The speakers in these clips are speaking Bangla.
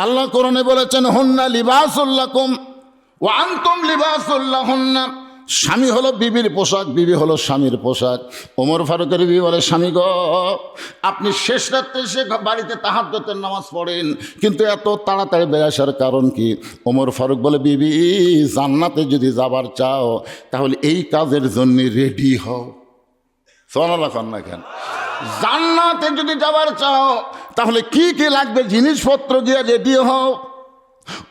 আল্লাহ কোরআনে বলেছেন হুন্না লিবাসুল লাকুম ওয়া আনতুম লিবাসুল লাহুন্না। স্বামী হলো বিবির পোশাক, বিবি হলো স্বামীর পোশাক। ওমর ফারুকের বিবি বলে, স্বামী গো, আপনি শেষ রাত্রে এসে বাড়িতে তাহাজ্জুদের নামাজ পড়েন, কিন্তু এত তাড়াতাড়ি বেরিয়ে আসার কারণ কি? ওমর ফারুক বলে, বিবি জান্নাতে যদি যাবার চাও তাহলে এই কাজের জন্য রেডি হও। সুবহানাল্লাহ না কেন? জান্নাতে যদি যাবার চাও তাহলে কি কি লাগবে জিনিসপত্র দিয়ে রেডি হও।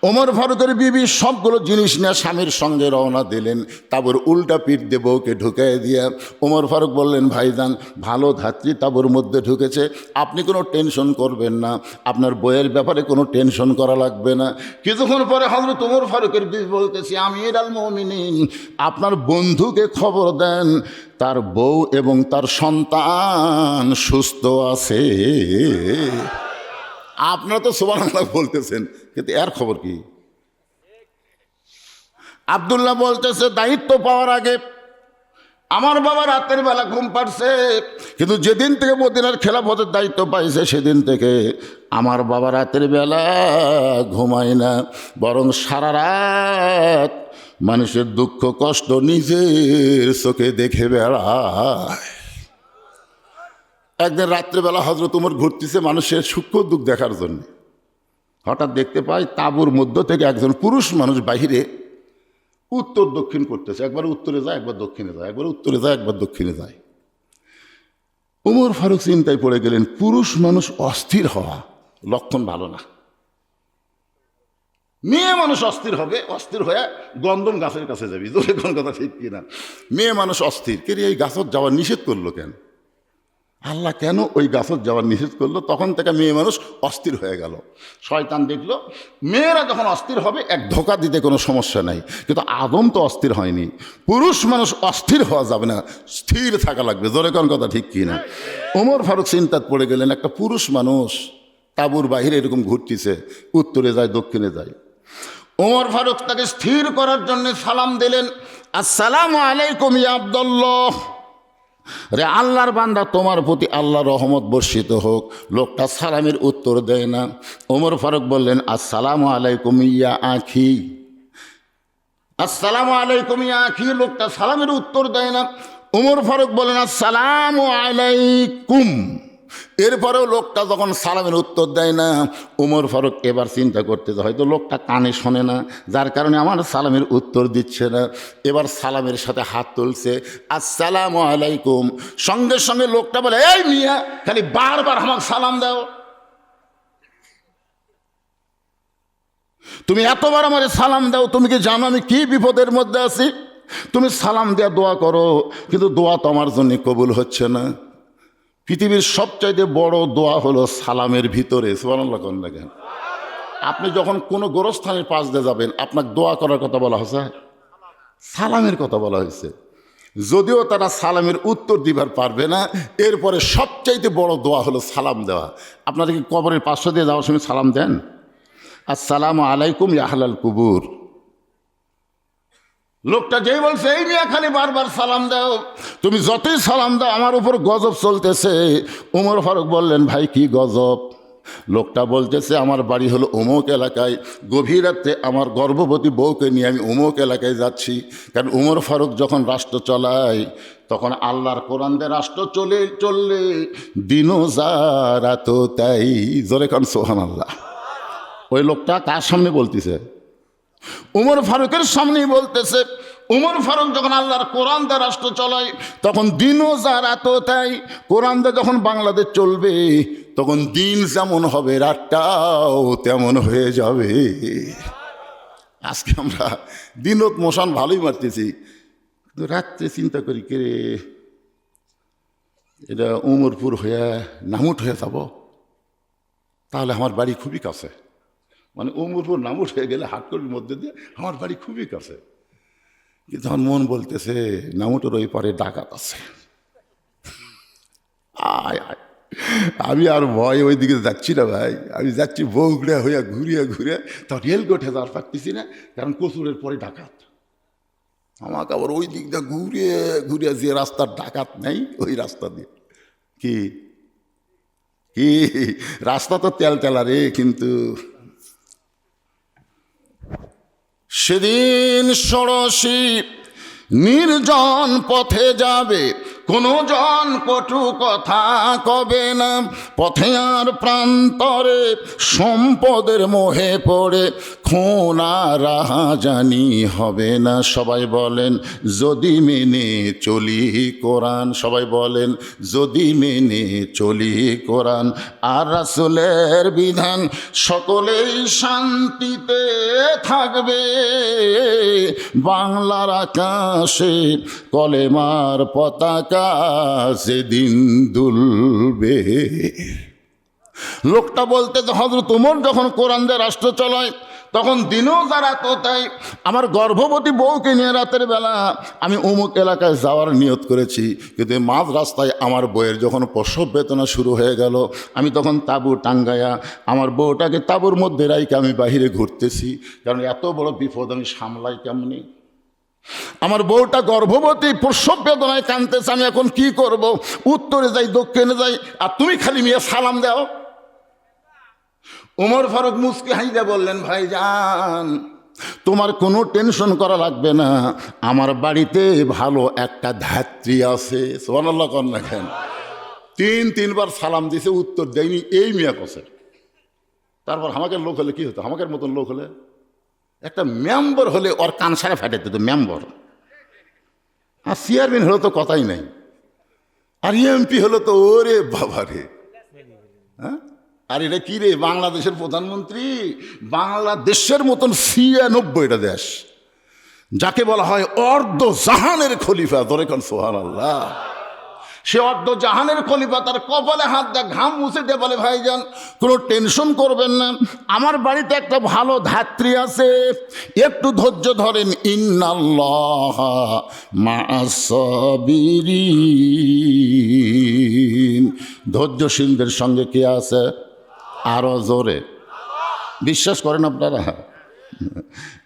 ওমর ফারুকের বিবি সবগুলো জিনিস নিয়ে স্বামীর সঙ্গে রওনা দিলেন। তারপর উল্টা পিঠ দিয়ে বউকে ঢুকাই দিয়ে ওমর ফারুক বললেন, ভাইজান, ভালো ধাত্রী তাঁবুর মধ্যে ঢুকেছে, আপনি কোনো টেনশন করবেন না, আপনার বইয়ের ব্যাপারে কোনো টেনশন করা লাগবে না। কিছুক্ষণ পরে হযরত ওমর ফারুকের বিবি বলতেছি, আমিরুল মুমিনিন, আপনার বন্ধুকে খবর দেন তার বউ এবং তার সন্তান সুস্থ আছে। আপনারা তো সুবহানাল্লাহ বলতেছেন, কিন্তু এর খবর কি? আব্দুল্লাহ বলতেছে, দায়িত্ব পাওয়ার আগে আমার বাবা রাতের বেলা ঘুম পাড়ছে, কিন্তু যেদিন থেকে মদিনার খেলাফতের দায়িত্ব পাইছে সেদিন থেকে আমার বাবা রাতের বেলা ঘুমায় না, বরং সারা রাত মানুষের দুঃখ কষ্ট নিজের চোখে দেখে বেড়ায়। একদিন রাত্রেবেলা হযরত ওমর ঘুরতেছে মানুষের সূক্ষ্ম দুঃখ দেখার জন্য। হঠাৎ দেখতে পাই তাঁবুর মধ্য থেকে একজন পুরুষ মানুষ বাহিরে উত্তর দক্ষিণ করতেছে, একবার উত্তরে যায় একবার দক্ষিণে যায়, একবার উত্তরে যায় একবার দক্ষিণে যায়। ওমর ফারুক চিন্তায় পড়ে গেলেন, পুরুষ মানুষ অস্থির হওয়া লক্ষণ ভালো না। মেয়ে মানুষ অস্থির হবে, অস্থির হয়ে গন্ধম গাছের কাছে যাবি, তোর কোন কথা ঠিক কিনা? মেয়ে মানুষ অস্থির, কে এই গাছত যাওয়ার নিষেধ করলো কেন? আল্লাহ কেন ওই গাছত যাওয়ার নিষেধ করলো? তখন থেকে মেয়ে মানুষ অস্থির হয়ে গেল। শয়তান দেখলো মেয়েরা যখন অস্থির হবে এক ধোকা দিতে কোনো সমস্যা নাই, কিন্তু আদম তো অস্থির হয়নি। পুরুষ মানুষ অস্থির হওয়া যাবে না, স্থির থাকা লাগবে। জোরে কোন কথা ঠিক কি না? ওমর ফারুক চিন্তাত পড়ে গেলেন, একটা পুরুষ মানুষ তাঁবুর বাহিরে এরকম ঘুরতেছে, উত্তরে যায় দক্ষিণে যায়। ওমর ফারুক তাকে স্থির করার জন্য সালাম দিলেন, আসসালামু আলাইকুম ইয়া আব্দুল্লাহ। রে আল্লাহর বান্দা, তোমার প্রতি আল্লাহর রহমত বর্ষিত হোক। লোকটা সালামের উত্তর দেয় না। ওমর ফারুক বললেন, আসসালামু আলাইকুম ইয়া আখি। আসসালামু আলাইকুম ইয়া আখি। লোকটা সালামের উত্তর দেয় না। ওমর ফারুক বললেন, আসসালামু আলাইকুম। এরপরেও লোকটা যখন সালামের উত্তর দেয় না, ওমর ফারুক এবার চিন্তা করতেছে, হয়তো লোকটা কানে শোনে না, যার কারণে আমার সালামের উত্তর দিচ্ছে না। এবার সালামের সাথে হাত তুলছে, আসসালামু আলাইকুম। সঙ্গে সঙ্গে লোকটা বলে, এই মিয়া, খালি বারবার আমাকে সালাম দাও, তুমি এতবার আমার সালাম দাও, তুমি কি জানো আমি কি বিপদের মধ্যে আছি? তুমি সালাম দেওয়া দোয়া করো, কিন্তু দোয়া তো আমার জন্য কবুল হচ্ছে না। পৃথিবীর সবচাইতে বড় দোয়া হলো সালামের ভিতরে। সুবহানাল্লাহ কেন? আপনি যখন কোনো গোরস্থানের পাশ দিয়ে যাবেন, আপনাকে দোয়া করার কথা বলা হয়েছে, সালামের কথা বলা হয়েছে। যদিও তারা সালামের উত্তর দিবার পারবে না, এরপরে সবচাইতে বড় দোয়া হলো সালাম দেওয়া। আপনারা কি কবরের পার্শ্ব দিয়ে যাওয়ার সময় সালাম দেন? আসসালামু আলাইকুম ইয়া আহলাল কুবুর। লোকটা যেই বলছে, এই মিয়া খালি বারবার সালাম দাও, তুমি যতই সালাম দাও আমার উপর গজব চলতেছে। ওমর ফারুক বললেন, ভাই কি গজব? লোকটা বলতেছে, আমার বাড়ি হলো অমুক এলাকায়, গভীর রাতে আমার গর্ভবতী বউকে নিয়ে আমি অমুক এলাকায় যাচ্ছি। কারণ ওমর ফারুক যখন রাষ্ট্র চালায় তখন আল্লাহর কোরআন দিয়ে রাষ্ট্র চললে দিনও যা রাতও তাই। জোরে কান সুবহানাল্লাহ। ওই লোকটা কার সামনে বলতেছে? ওমর ফারুকের সামনেই বলতেছে। ওমর ফারুক যখন আল্লাহর কোরআন দিয়ে রাষ্ট্র চলায় তখন দিনও যা রাতও তাই। কোরআন দিয়ে যখন বাংলাদেশ চলবে তখন দিন যেমন হবে রাতটাও তেমন হয়ে যাবে। আজকে আমরা দিনত মশান ভালোই মারতেছি, কিন্তু রাত্রে চিন্তা করি, কে রে এটা উমরপুর হয়ে নামুট হয়ে যাব, তাহলে আমার বাড়ি খুবই কাছে। মানে উমরপুর নামুট হয়ে গেলে হাটকড়ির মধ্যে দিয়ে আমার বাড়ি খুবই কাছে। কিন্তু আমার মন বলতেছে নামুটের ওই পারে ডাকাত আছে। আয় আয়, আমি আর ভয় ওই দিকে যাচ্ছি না ভাই, আমি যাচ্ছি বগুড়া হইয়া ঘুরিয়া ঘুরিয়া। তা রেলগেটে যাওয়ার পারতেছি না, কারণ কচুরের পরে ডাকাত। আমাকে আবার ওই দিক দিয়ে ঘুরিয়ে ঘুরিয়ে যে রাস্তার ডাকাত নেই ওই রাস্তা দিয়ে। কি কি রাস্তা তো তেল তেলা রে, কিন্তু সেদিন ষোড়শী নির্জন পথে যাবে, কোনো জন কটু কথা কবে না। পথে আর প্রান্তরে সম্পদের মোহে পড়ে খুন আর রাহাজানি হবে না। সবাই বলেন যদি মেনে চলি কোরআন, সবাই বলেন যদি মেনে চলি কোরআন আর রাসূলের বিধান, সকলেই শান্তিতে থাকবে। বাংলার আকাশে কলেমার পতাকা সেদিন দুলবে। লোকটা বলতে যে হযরত ওমর যখন কোরআন দিয়ে রাষ্ট্র চালায় তখন দিনও যারা তো তাই আমার গর্ভবতী বউকে নিয়ে রাতের বেলা আমি অমুক এলাকায় যাওয়ার নিয়ত করেছি, কিন্তু মাঝ রাস্তায় আমার বউয়ের যখন প্রসব বেদনা শুরু হয়ে গেল, আমি তখন তাঁবু টাঙ্গায়া আমার বউটাকে তাঁবুর মধ্যে রাইকে আমি বাহিরে ঘুরতেছি, কারণ এত বড় বিপদ আমি সামলাই কেমনি। আমার বউটা গর্ভবতী, প্রসব বেদনায় কাঁদতেছে, আমি এখন কি করব? উত্তরে যাই দক্ষিণে যাই, আর তুমি খালি মিয়া সালাম দাও। ওমর ফারুক মুস্কি হাইদা বললেন, ভাইজান তোমার কোনো টেনশন করা লাগবে না, আমার বাড়িতে ভালো একটা ধাত্রী আছে। সুবহানাল্লাহ কর না কেন? তিনবার সালাম দিছে, উত্তর দেয়নি এই মিয়া কসে। তারপর আমাকে লোক হলে কি হতো? আমাকে মতন লোক হলে একটা মেম্বার হলে ওর কান সারা ফেটে দিত মেম্বার, আর চেয়ারম্যান হলো তো কথাই নাই, আর এমপি হলো তো ওরে বাবা রে। হ্যাঁ, আর এটা কি রে? বাংলাদেশের প্রধানমন্ত্রী, বাংলাদেশের মতন ৯৬টা দেশ, যাকে বলা হয় অর্ধ জাহানের খলিফা, ধরে কোন সুবহানাল্লাহ। সে অর্ধ জাহানের খলিফা তার কপালে হাত দেয়, ঘাম মুছে দিয়ে বলে, ভাইজান কোনো টেনশন করবেন না, আমার বাড়িতে একটা ভালো ধাত্রী আছে, একটু ধৈর্য ধরেন। ইন্নাল্লাহা মা'আস সাবিরিন, ধৈর্যশীলদের সঙ্গে কে আছে? আরো জোরে বিশ্বাস করেন আপনারা?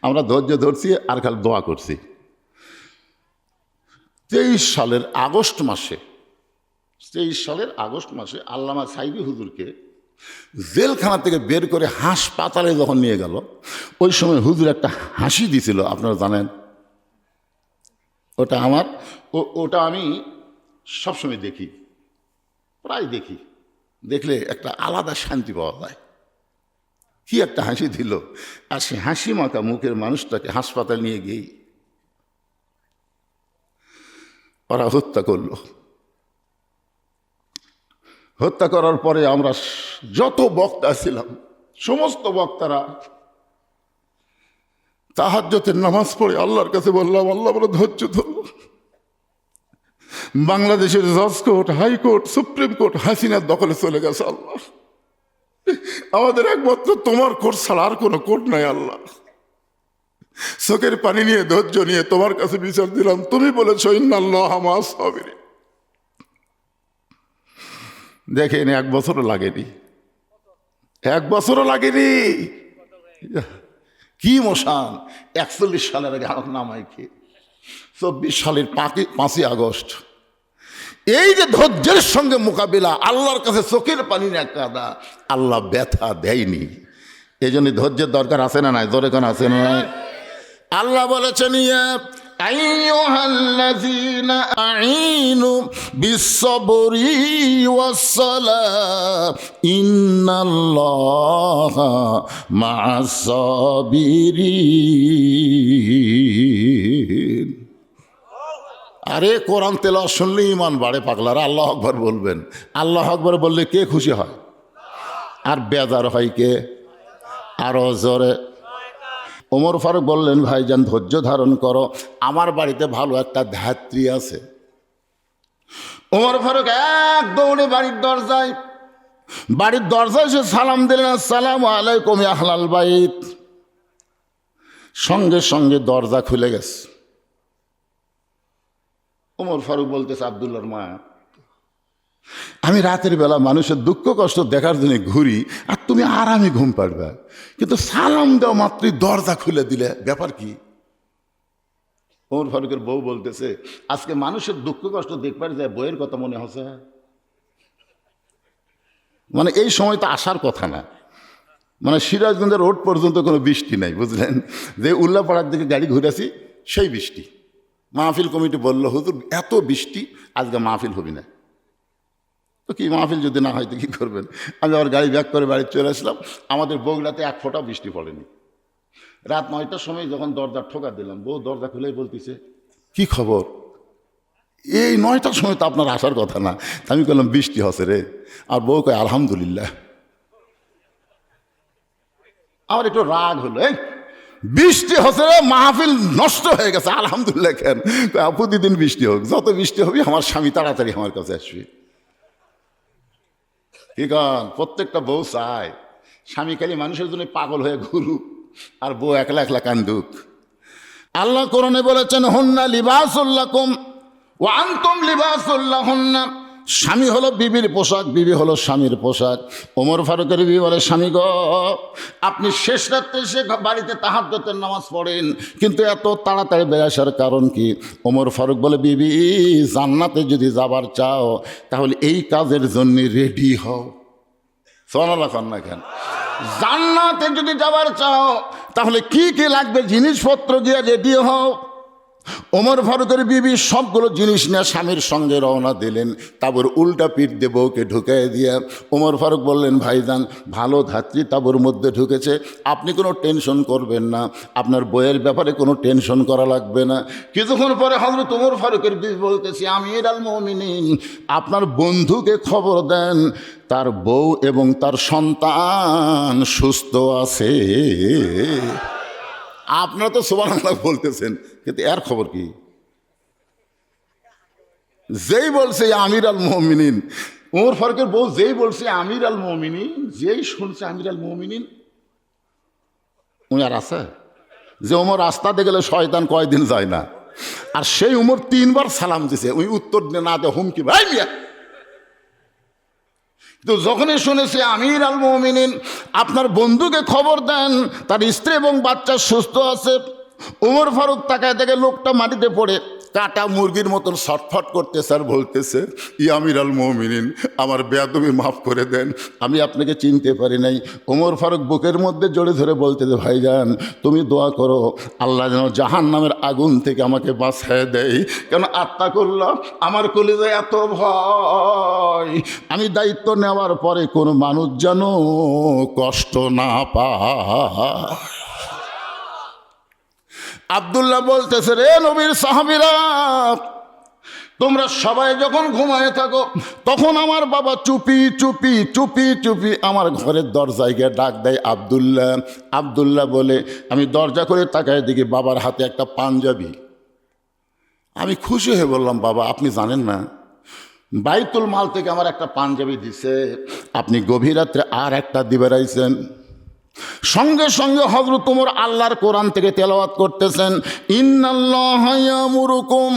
আমরা ধৈর্য ধরছি আর খালি দোয়া করছি। 23 সালের আগস্ট মাসে আল্লামা সাইদি হুজুরকে জেলখানা থেকে বের করে হাসপাতালে যখন নিয়ে গেল, ওই সময় হুজুর একটা হাসি দিছিল, আপনারা জানেন। ওটা আমি সবসময় দেখি, প্রায় দেখি, দেখলে একটা আলাদা শান্তি পাওয়া যায়। কি একটা হাসি দিল, আর সে হাসি মাখা মুখের মানুষটাকে হাসপাতাল নিয়ে গিয়েই ওরা হত্যা করলো। হত্যা করার পরে আমরা যত বক্তা ছিলাম, সমস্ত বক্তারা তাহাজ্জুদের নামাজ পড়ে আল্লাহর কাছে বললাম, আল্লাহ বড় ধৈর্য ধরল। বাংলাদেশের জজ কোর্ট, হাইকোর্ট, সুপ্রিম কোর্ট হাসিনার দখলে চলে গেছে। আল্লাহ, আমাদের একমাত্র তোমার কোর্ট ছাড়া আর কোনো কোর্ট নাই। আল্লাহ, চোখের পানি নিয়ে ধৈর্য নিয়ে তোমার কাছে বিচার দিলাম। তুমি বলেছ ইন্নাল্লাহা মা'আস সাবিরিন। দেখেন 1 বছরও লাগেনি, 1 বছরও লাগেনি। কি মশান! 41 সালের আগে আমার নামাই কে 24 সালের 5ই আগস্ট, এই যে ধৈর্যের সঙ্গে মোকাবিলা, আল্লাহর কাছে চোখের পানি না কাদা, আল্লাহ ব্যথা দেয়নি। এই জন্য ধৈর্যের দরকার আছে না নাই? জোরে কোন আছে না নাই? আল্লাহ বলেছেন, ইয়া আইয়ুহাল্লাযীনা আ'ইনু বিস-সাবরি ওয়াস-সালাহ ইন্নাল্লাহা মা'আস-সাবিরিন। আরে কোরআন তেলাওয়াত শুনলে ইমান বাড়ে পাগলারা। আল্লাহ আকবার বলবেন। আল্লাহ আকবার বললে কে খুশি হয়? আর বেজার হয় কে? আরো জোরে। ওমর ফারুক বললেন, ভাইজান ধৈর্য ধারণ করো, আমার বাড়িতে ভালো একটা ধাত্রী আছে। ওমর ফারুক এক দৌড়ে বাড়ির দরজায় এসে সালাম দিলেন, আসসালামু আলাইকুম ইয়া আহলাল বাইত। সঙ্গে সঙ্গে দরজা খুলে গেছে। ওমর ফারুক বলতেছে, আব্দুল্লাহর মা, আমি রাতের বেলা মানুষের দুঃখ কষ্ট দেখার জন্য ঘুরি, আর তুমি আরামে ঘুম পাড়বে, কিন্তু সালাম দেওয়া মাত্রই দরজা খুলে দিলে, ব্যাপার কি? ওমর ফারুকের বউ বলতেছে, আজকে মানুষের দুঃখ কষ্ট দেখবার যায় বইয়ের কথা মনে হচ্ছে। মানে এই সময় তো আসার কথা না। মানে সিরাজগঞ্জের রোড পর্যন্ত কোনো বৃষ্টি নাই, বুঝলেন? যে উল্লাপাড়ার দিকে গাড়ি ঘুরেছি সেই বৃষ্টি। মাহফিল কমিটি বলল, হুজুর এত বৃষ্টি, আজকে মাহফিল হবি না। তো কি মাহফিল যদি না হয় তো কী করবেন? আমি আবার গাড়ি ব্যাক করে বাড়ি চলে আসলাম। আমাদের বগুড়াতে এক ফোঁটা বৃষ্টি পড়েনি। রাত 9টার সময় যখন দরজা ঠোকা দিলাম, বউ দরজা খুলেই বলতেছে, কি খবর? এই 9টার সময় তো আপনার আসার কথা না। আমি বললাম বৃষ্টি হচ্ছে রে। আর বউ কয় আলহামদুলিল্লাহ। আমার একটু রাগ হলো, বৃষ্টি হচ্ছে রে, মাহফিল নষ্ট হয়ে গেছে, আলহামদুলিল্লাহ কেন? প্রতিদিন বৃষ্টি হোক, যত বৃষ্টি হবে আমার স্বামী তাড়াতাড়ি আমার কাছে আসবে। কি কারণ প্রত্যেকটা বউ চায় স্বামী খালি মানুষের জন্য পাগল হয়ে ঘুরুক আর বউ একলা একলা কান্দুক। আল্লাহ কোরআনে বলেছেন, হুন্না লিবাসুল লাকুম ওয়া আনতুম লিবাসুল লাহুন্না। স্বামী হলো বিবির পোশাক, বিবি হলো স্বামীর পোশাক। ওমর ফারুকের বিবি বলে, স্বামী গো, আপনি শেষ রাত্রে এসে বাড়িতে তাহাজ্জুদের নামাজ পড়েন, কিন্তু এত তাড়াতাড়ি বের আসার কারণ কি? ওমর ফারুক বলে, বিবি জান্নাতে যদি যাবার চাও তাহলে এই কাজের জন্য রেডি হও। সোনালা কন্যা কেন? জান্নাতে যদি যাবার চাও তাহলে কি কি লাগবে জিনিসপত্র দিয়ে রেডি হও। ওমর ফারুকের বিবি সবগুলো জিনিস নিয়ে স্বামীর সঙ্গে রওনা দিলেন। তারপর উল্টা পিঠ দিয়ে বউকে ঢুকাই দিয়ে ওমর ফারুক বললেন, ভাইজান ভালো ধাত্রী তাবুর মধ্যে ঢুকেছে, আপনি কোনো টেনশন করবেন না, আপনার বইয়ের ব্যাপারে কোনো টেনশন করা লাগবে না। কিছুক্ষণ পরে হযরত ওমর ফারুকের বিবি বলতেছে, আমির আল মুমিনিন, আপনার বন্ধুকে খবর দেন তার বউ এবং তার সন্তান সুস্থ আছে। আপনারা তো সুবহানাল্লাহ বলতেছেন, কিন্তু এর খবর কি? যেই বলছে আমির আল মুমিনিন, ওমর ফারুকের বউ যেই বলছে আমির আল মুমিনিন, যেই শুনছে আমির আল মুমিনিন, উনি আর আছে যে ওমর রাস্তাতে গেলে শয়তান কয়দিন যায় না, আর সেই ওমর 3বার সালাম দিছে, উনি উত্তর না দেয় হুমকি, ভাই মিয়া। তো যখনই শুনেছে আমির আল মুমিনিন, আপনার বন্ধুকে খবর দেন তার স্ত্রী এবং বাচ্চা সুস্থ আছে, ওমর ফারুক তাকায় দেখে লোকটা মাটিতে পড়ে কাটা মুরগির মতন ছটফট করতেছে আর বলতেছে, ই আমির আল মুমিনিন, আমার বেয়াদবি মাফ করে দেন, আমি আপনাকে চিনতে পারি নাই। ওমর ফারুক বুকের মধ্যে জড়ে ধরে বলতেছে, ভাইজান তুমি দোয়া করো আল্লাহ যেন জাহান্নামের আগুন থেকে আমাকে বাঁচায় দেয়, কেন আত্মা করলাম আমার কলিজায় এত ভয়, আমি দায়িত্ব নেওয়ার পরে কোনো মানুষ যেন কষ্ট না পায়। আব্দুল্লাহ বলতেছে, রে নবীর সাহাবীরা, তোমরা সবাই যখন ঘুমায় থাকো তখন আমার বাবা চুপি চুপি চুপি চুপি আমার ঘরের দরজায় গিয়ে ডাক দেয়, আব্দুল্লাহ। আব্দুল্লাহ বলে, আমি দরজা করে তাকায় দেখি বাবার হাতে একটা পাঞ্জাবি। আমি খুশি হয়ে বললাম, বাবা আপনি জানেন না, বাইতুল মাল থেকে আমার একটা পাঞ্জাবি দিছে, আপনি গভীর রাত্রে আর একটা দিবে রাইছেন। সঙ্গে সঙ্গে হযরত ওমর আল্লাহর কোরআন থেকে তেলাওয়াত করতেছেন, ইন্নাল্লাহা ইয়ামুরুকুম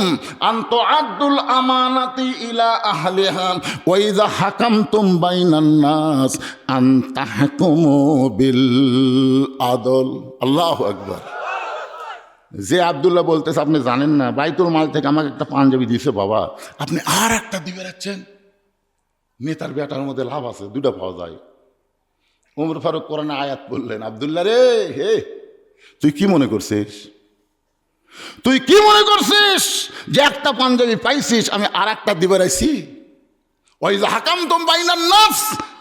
আন তুআদ্দুল আমানাতি ইলা আহলিহা ওয়া ইযা হাকামতুম বাইনান নাস আন তাহকুমু বিল আদল। আল্লাহু আকবার। যে আব্দুল্লাহ বলতেছে, আপনি জানেন না বাইতুল মাল থেকে আমাকে একটা পাঞ্জাবি দিয়েছে বাবা, আপনি আর একটা দিবে রাখছেন। নেতার বেটার মধ্যে লাভ আছে, দুটা পাওয়া যায়। ওমর ফারুক কোরআনে আয়াত বললেন, আব্দুল্লাহ রে, হে তুই কি মনে করছিস, তুই কি মনে করছিস যে একটা পাঞ্জাবি পাইছিস আমি আর একটা দিবে রাইছি? ওয়াইজা হাকামতুম বাইনান নাস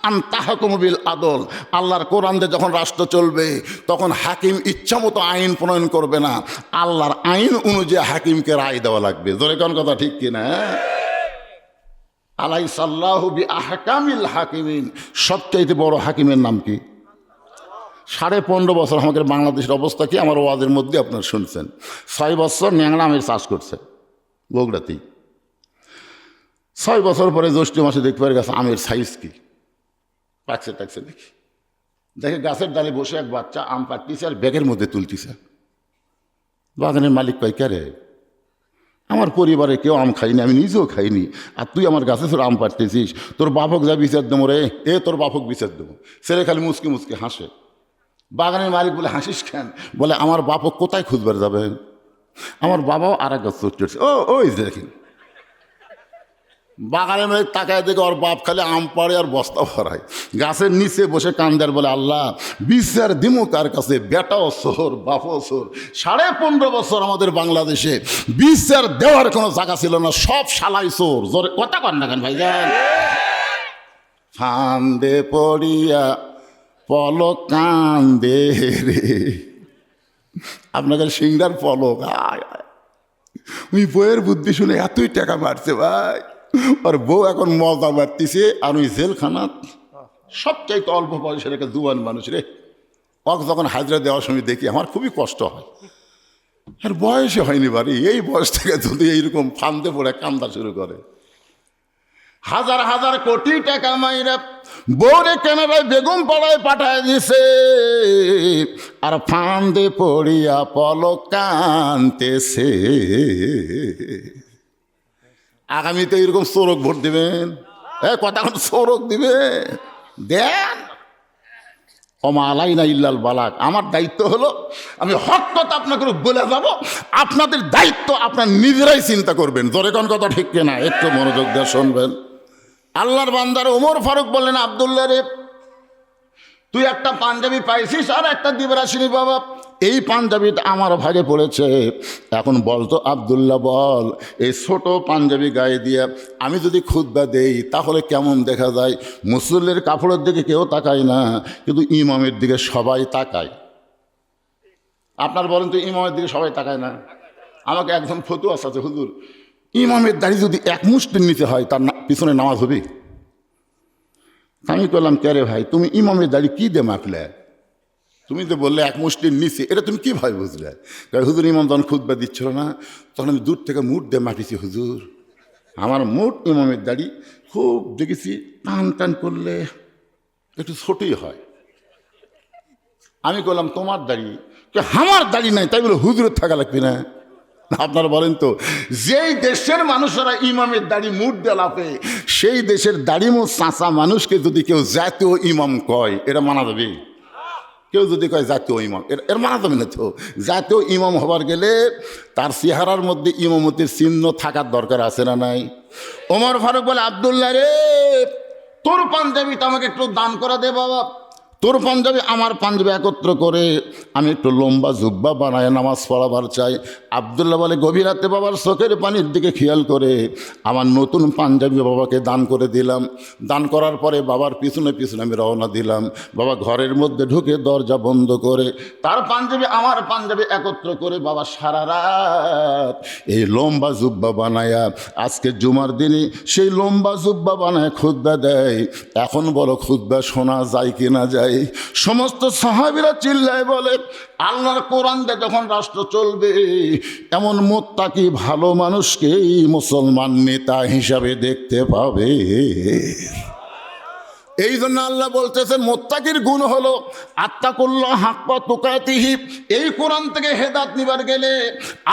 আন তাহকুমু বিল আদল। আল্লাহর কোরআন দিয়ে যখন রাষ্ট্র চলবে তখন হাকিম ইচ্ছামতো আইন প্রণয়ন করবে না, আল্লাহর আইন অনুযায়ী হাকিমকে রায় দেওয়া লাগবে। জোরে কোন কথা ঠিক কিনা? আলাইসাল্লাহু বিআহকামিল হাকিমিন। সবচাইতে বড় হাকিমের নাম কি? 15.5 বছর আমাদের বাংলাদেশের অবস্থা কি আমার ওয়াজের মধ্যে আপনারা শুনছেন। 6 বছর ন্যাংরা আমের চাষ করছে বগুড়াতেই। 6 বছর পরে জ্যৈষ্ঠ মাসে দেখতে পারে গাছ আমের সাইজ কি, পাকছে টাকছে দেখি, দেখে গাছের ডালে বসে এক বাচ্চা আম পাড়তিছে আর ব্যাগের মধ্যে তুলতিছে। বাগানের মালিক কয়, কে রে, আমার পরিবারে কেউ আম খাইনি, আমি নিজেও খাইনি, আর তুই আমার গাছে তোর আম পাড়তেছিস, তোর বাপক যা বিচার দেবো রে, তোর বাপক বিচার দেবো। ছেলে খালি মুচকি মুচকি হাসে। বাগানের মালিক বলে, হাসিস কেন? বলে, আমার বাপক কোথায় খুঁজবার যাবেন, আমার বাবাও আর এক গাছ চড়ছে। ওই দেখেন, বাগানে মেয়ে তাকায় দেখে ওর বাপ খালি আম পাড়ে আর বস্তা ভরায়, গাছের নিচে বসে কান্দার বলে আল্লাহ বিচার দিমু কার কাছে, বেটাও সোর বাপও সোর। 15.5 বছর আমাদের বাংলাদেশে বিচার দেওয়ার কোনো জায়গা ছিল না, সব শালাই চোর। জোরে কথা কন না কেন ভাইজান? ফান্দে পড়িয়া পলক কান্দে রে, আপনাদের সিংড়ার পলক। ওই বইয়ের বুদ্ধি শুনে এতই টাকা মারছে ভাই, আর বউ এখন মজা মারতেছে, আর ওই জেলখানাত সবচাইতে অল্প বয়সের একটা জুয়ান মানুষ রে, ওক যখন হাজরা দেওয়ার সময় দেখি আমার খুবই কষ্ট হয়। আর বয়সে হয়নি বাড়ি, এই বয়স থেকে যদি এইরকম ফান্দে পড়ে কান্দা শুরু করে। হাজার হাজার কোটি টাকা মাইরা বউরে কেনারায় বেগম পাড়ায় পাঠায় দিছে, আর ফান্দে পড়িয়া পলক কানতেছে। আগামীতে এরকম চোরক ভোট দিবেন, কথা চোরক দিবে দেন। অমালাইনা ইল্লাল বালাক। আমার দায়িত্ব হলো আমি হক কথা আপনাকে বলে যাব, আপনাদের দায়িত্ব আপনার নিজেরাই চিন্তা করবেন। জোরে কোন কথা ঠিক কিনা একটু মনোযোগ দিয়ে শুনবেন। আল্লাহর বান্দার ওমর ফারুক বললেন, আব্দুল্লাহ রে, তুই একটা পাঞ্জাবি পাইছিস আর একটা দিবে আসিনি বাবা, এই পাঞ্জাবিটা আমার ভাগে পড়েছে। এখন বলতো আব্দুল্লাহ বল, এই ছোট পাঞ্জাবি গায়ে দিয়ে আমি যদি খুতবা দেই তাহলে কেমন দেখা যায়? মুসল্লির কাপড়ের দিকে কেউ তাকায় না, কিন্তু ইমামের দিকে সবাই তাকায়। আপনার বলেন তো, ইমামের দিকে সবাই তাকায় না? আমাকে একজন ফতুয়া আছে, হুজুর ইমামের দাড়ি যদি এক মুষ্টির নিচে হয় তার পিছনে নামাজ হবে? আমি বললাম, কে রে ভাই, তুমি ইমামের দাড়ি কী দে মাপলে? তুমি তো বললে এক মুষ্টির নিচে, এটা তুমি কীভাবে বুঝলে? হুজুর ইমাম যখন খুতবা দিচ্ছিল না, তখন আমি দূর থেকে মুঠ দিয়ে মাপিছি হুজুর। আমার মুঠ ইমামের দাড়ি খুব দেখেছি টান টান করলে একটু ছোটই হয়। আমি বললাম, তোমার দাড়ি? আমার দাড়ি নাই, তাই বলে হুজুরের থাকা লাগবে না? আপনারা বলেন তো, যেই দেশের মানুষেরা ইমামের দাড়ি মুঠ দিয়ে লাফে, সেই দেশের দাড়িমো চাঁচা মানুষকে যদি কেউ জাতীয় ইমাম কয়, এটা মানা যাবে? কেউ যদি কয় জাতীয় ইমাম, এর মানা যাবে না তো। জাতীয় ইমাম হবার গেলে তার চেহারার মধ্যে ইমামতির চিহ্ন থাকার দরকার আছে না নাই? ওমর ফারুক বলে, আব্দুল্লাহ রে, তোর পাঞ্জাবিটা আমাকে একটু দান করে দে বাবা। তোর পাঞ্জাবি আমার পাঞ্জাবি একত্র করে আমি একটু লম্বা জুব্বা বানায় নামাজ পড়াবার চাই। আব্দুল্লাহ বলে, গভীর রাতে বাবার চোখের পানির দিকে খেয়াল করে আমার নতুন পাঞ্জাবি বাবাকে দান করে দিলাম। দান করার পরে বাবার পিছনে পিছনে আমি রওনা দিলাম। বাবা ঘরের মধ্যে ঢুকে দরজা বন্ধ করে তার পাঞ্জাবি আমার পাঞ্জাবি একত্র করে বাবা সারা রাত এই লম্বা জুব্বা বানায়া আজকে জুমার দিনে সেই লম্বা জুব্বা বানায় খুতবা দেয়। এখন বলো, খুতবা শোনা যায় কি না যায়? সমস্ত সাহাবীরা চিল্লায় বলে, আল্লাহর কোরআন দিয়ে যখন রাষ্ট্র চলবে, এমন মুত্তাকি ভালো মানুষকেই মুসলমান নেতা হিসাবে দেখতে পাবে। এই জন্য আল্লাহ বলতেছেন, মুত্তাকির গুণ হলো আত্তাকুল্লাহ হাক্কা তুকাতিহি। এই কোরআন থেকে হেদায়েত নিবার গেলে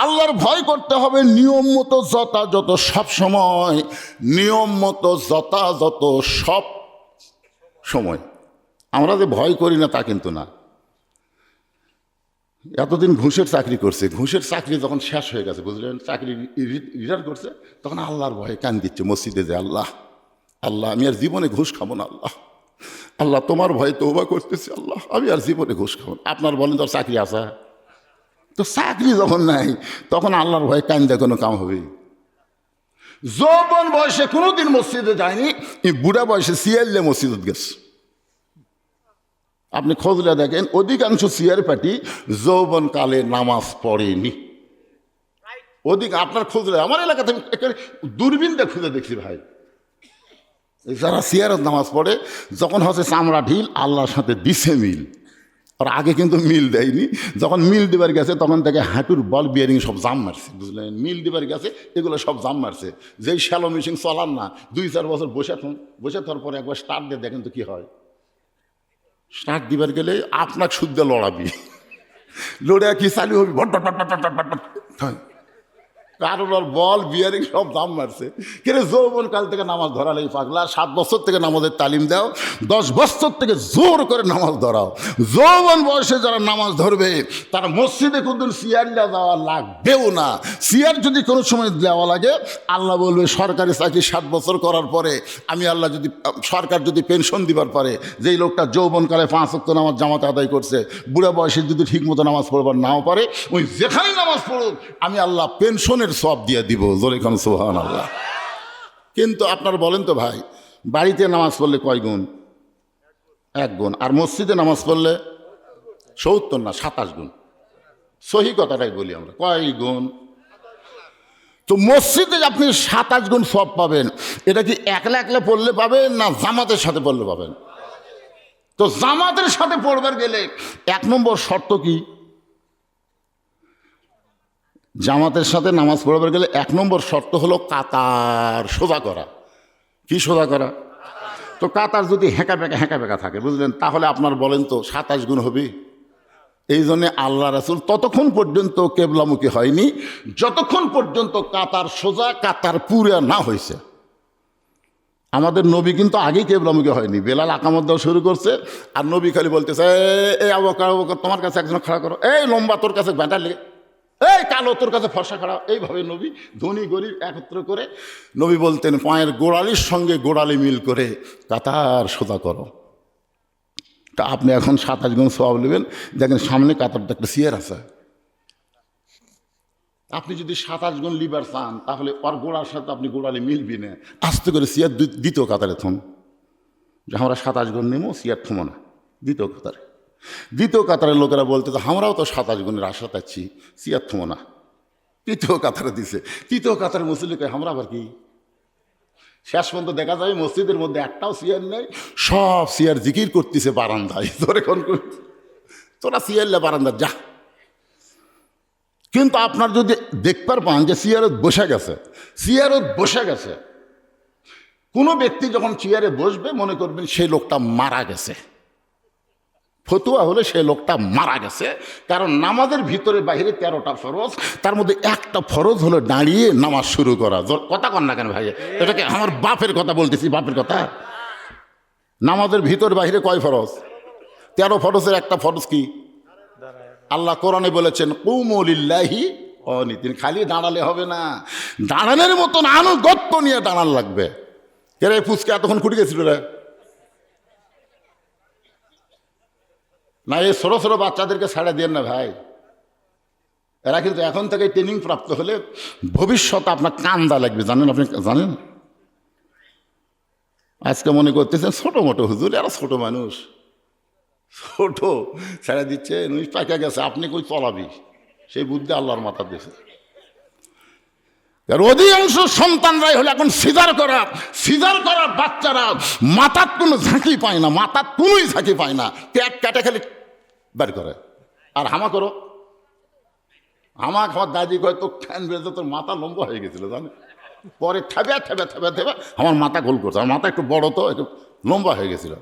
আল্লাহর ভয় করতে হবে নিয়ম মতো যথাযথ, সব সময় নিয়ম মতো যথাযথ সব সময়। আমরা যে ভয় করি না তা কিন্তু না। এতদিন ঘুষের চাকরি করছে, ঘুষের চাকরি যখন শেষ হয়ে গেছে, বুঝলেন, চাকরি রিটায়ার করছে, তখন আল্লাহর ভয়ে কান দিচ্ছে মসজিদে যে, আল্লাহ আল্লাহ আমি আর জীবনে ঘুষ খাবো না, আল্লাহ আল্লাহ তোমার ভয়ে তওবা করতেছি, আল্লাহ আমি আর জীবনে ঘুষ খাবো না। আপনার বলেন, তোর চাকরি আসা তো, চাকরি যখন নাই তখন আল্লাহর ভয়ে কান দিয়ে কোনো কাম হবে? যৌবন বয়সে কোনোদিন মসজিদে যায়নি, এই বুড়া বয়সে সিয়াইলে মসজিদে গেছে। আপনি খোঁজলে দেখেন, অধিকাংশ সিয়ার পার্টি যৌবন কালে নামাজ পড়েনি। আপনার খোঁজলে, আমার এলাকাতে দূরবীন দিয়ে খুঁজে দেখছি ভাই, যারা সিয়ারত নামাজ পড়ে, যখন হচ্ছে চামড়া ঢিল, আল্লাহর সাথে দিছে মিল। আর আগে কিন্তু মিল দেয়নি, যখন মিল দিবার গেছে তখন থেকে হাঁটুর বল বিয়ারিং সব জাম মারছে, বুঝলেন, মিল দিবার গেছে এগুলো সব জাম মারছে। যেই শ্যালো মেশিন চলার না, 2-4 বছর বসে থাকার পরে একবার স্টার্ট দিয়ে দেখেন তো কি হয়। স্টার্ট দিবার গেলে আপনাকে শুদ্ধ লড়াবি, লড়ে কি চালু হবি, কারণ ওর বল বিয়ারিং সব দাম মারছে। কিন্তু যৌবন কাল থেকে নামাজ ধরালেই পাগলা, 7 বছর থেকে নামাজের তালিম দাও, 10 বছর থেকে জোর করে নামাজ ধরাও। যৌবন বয়সে যারা নামাজ ধরবে তারা মসজিদে কোনদিন সিয়ারটা দেওয়া লাগবেও না। সিয়ার যদি কোনো সময় দেওয়া লাগে, আল্লাহ বলবে সরকারি চাকরি 7 বছর করার পরে আমি আল্লাহ যদি সরকার যদি পেনশন দিবার পারে, যেই লোকটা যৌবনকালে 5 ওয়াক্ত নামাজ জামাতে আদায় করছে, বুড়া বয়সে যদি ঠিকমতো নামাজ পড়বার নাও পারে, ওই যেখানেই নামাজ পড়ুক আমি আল্লাহ পেনশনের সব দিয়ে দিব। জোরে খান সুবহানাল্লাহ। কিন্তু আপনার বলেন তো ভাই, বাড়িতে নামাজ পড়লে কয় গুণ? 1 গুণ। আর মসজিদে নামাজ পড়লে 70 না 27 গুণ। সহি কথাটাই বলি আমরা, কয় গুণ? তো মসজিদে আপনি 27 গুণ সব পাবেন। এটা কি একলা একলা পড়লে পাবেন না জামাতের সাথে পড়লে পাবেন? তো জামাতের সাথে পড়বার গেলে 1 নম্বর শর্ত কি? জামাতের সাথে নামাজ পড়বার গেলে 1 নম্বর শর্ত হলো কাতার সোজা করা। কি সোজা করা? তো কাতার যদি হেঁকা বেঁকা থাকে, বুঝলেন, তাহলে আপনার বলেন তো 27 গুণ হবে? এই জন্যে আল্লাহ রাসূল ততক্ষণ পর্যন্ত কেবলামুখী হয়নি যতক্ষণ পর্যন্ত কাতার সোজা, কাতার পুরা না হয়েছে। আমাদের নবী কিন্তু আগেই কেবলামুখী হয়নি, বেলাল আকামত দেওয়া শুরু করছে, আর নবী খালি বলতেছে এই আবু বকর তোমার কাছে একজন খাড়া করো, এই লম্বা তোর কাছে ব্যাটা লেগে, এই কালো তোর কাছে ফর্সা খাড়া। এইভাবে নবী ধনী গরিব একত্র করে নবী বলতেন পায়ের গোড়ালির সঙ্গে গোড়ালি মিল করে কাতার সোজা করো। তা আপনি এখন 27 গুণ সওয়াব নেবেন, দেখেন সামনে কাতারটা একটা চেয়ার আছে, আপনি যদি 27 গুণ লিবার চান তাহলে ওর গোড়ার সাথে আপনি গোড়ালি মিলবি না, আস্তে করে চেয়ার দ্বিতীয় কাতারে থম, যে আমরা 27 গুণ নেবো, চেয়ার থমো না, দ্বিতীয় কাতারের লোকেরা বলতে তো আমরাও তো 27 গুণের আশা পাচ্ছি, চেয়ার থমো না, তৃতীয় কাতারে দিছে। তৃতীয় কাতারের মুসল্লিকে আমরা আবার কি? শেষ পর্যন্ত দেখা যায় মসজিদের মধ্যে একটাও চেয়ার নেই, সব চেয়ার জিকির করতেছে বারান্দায়। তোরা চেয়ারলে বারান্দা যা। কিন্তু আপনার যদি দেখবার পান যে চেয়ারত বসে গেছে, কোনো ব্যক্তি যখন চেয়ারে বসবে মনে করবেন সেই লোকটা মারা গেছে। ফতুয়া হলে সেই লোকটা মারা গেছে, কারণ নামাজের ভিতরে বাইরে 13টা ফরজ, তার মধ্যে একটা ফরজ হলো দাঁড়িয়ে নামাজ শুরু করা। কথা কন না কেন ভাই? এটাকে আমার বাপের কথা বলতেছি, বাপের কথা। নামাজের ভিতর বাইরে কয় ফরজ? 13 ফরজের একটা ফরজ কি? আল্লাহ কোরআনে বলেছেন কুমু লিল্লাহি কানিতিন। খালি দাঁড়ালে হবে না, দাঁড়ানোর মতন আনুগত্য নিয়ে দাঁড়ান লাগবে। এরা ফুচকা এতক্ষণ খুঁটে গেছিল রে না, এই ছোটো ছোটো বাচ্চাদেরকে ছাড়া দেন না ভাই। এরা কিন্তু এখন থেকে ট্রেনিং প্রাপ্ত হলে ভবিষ্যতে আপনার কান্দা লাগবে, জানেন? আপনি জানেন, আজকে মনে করতেছেন ছোটো মোটো হুজুর, এরা ছোটো মানুষ, ছোট ছেড়ে দিচ্ছে, নুই পাকা গেছে, আপনি কই চলাবি, সেই বুদ্ধি আল্লাহর মাথা দিয়েছে। অধিকাংশ সন্তানরাই হলে এখন সিজার করা বাচ্চারা মাথার কোনো ঝাঁকি পায় না, মাথার কোনোই ঝাঁকি পায় না, পেট কাটে খালি বের করে। আর হামা করো, আমার দাদি কয় তো ফ্যান বেরোতে তোর মাথা লম্বা হয়ে গেছিল, জানে? পরে ঠেবে আমার মাথা গোল করছে, আমার মাথা একটু বড় তো, একটু লম্বা হয়ে গেছিল।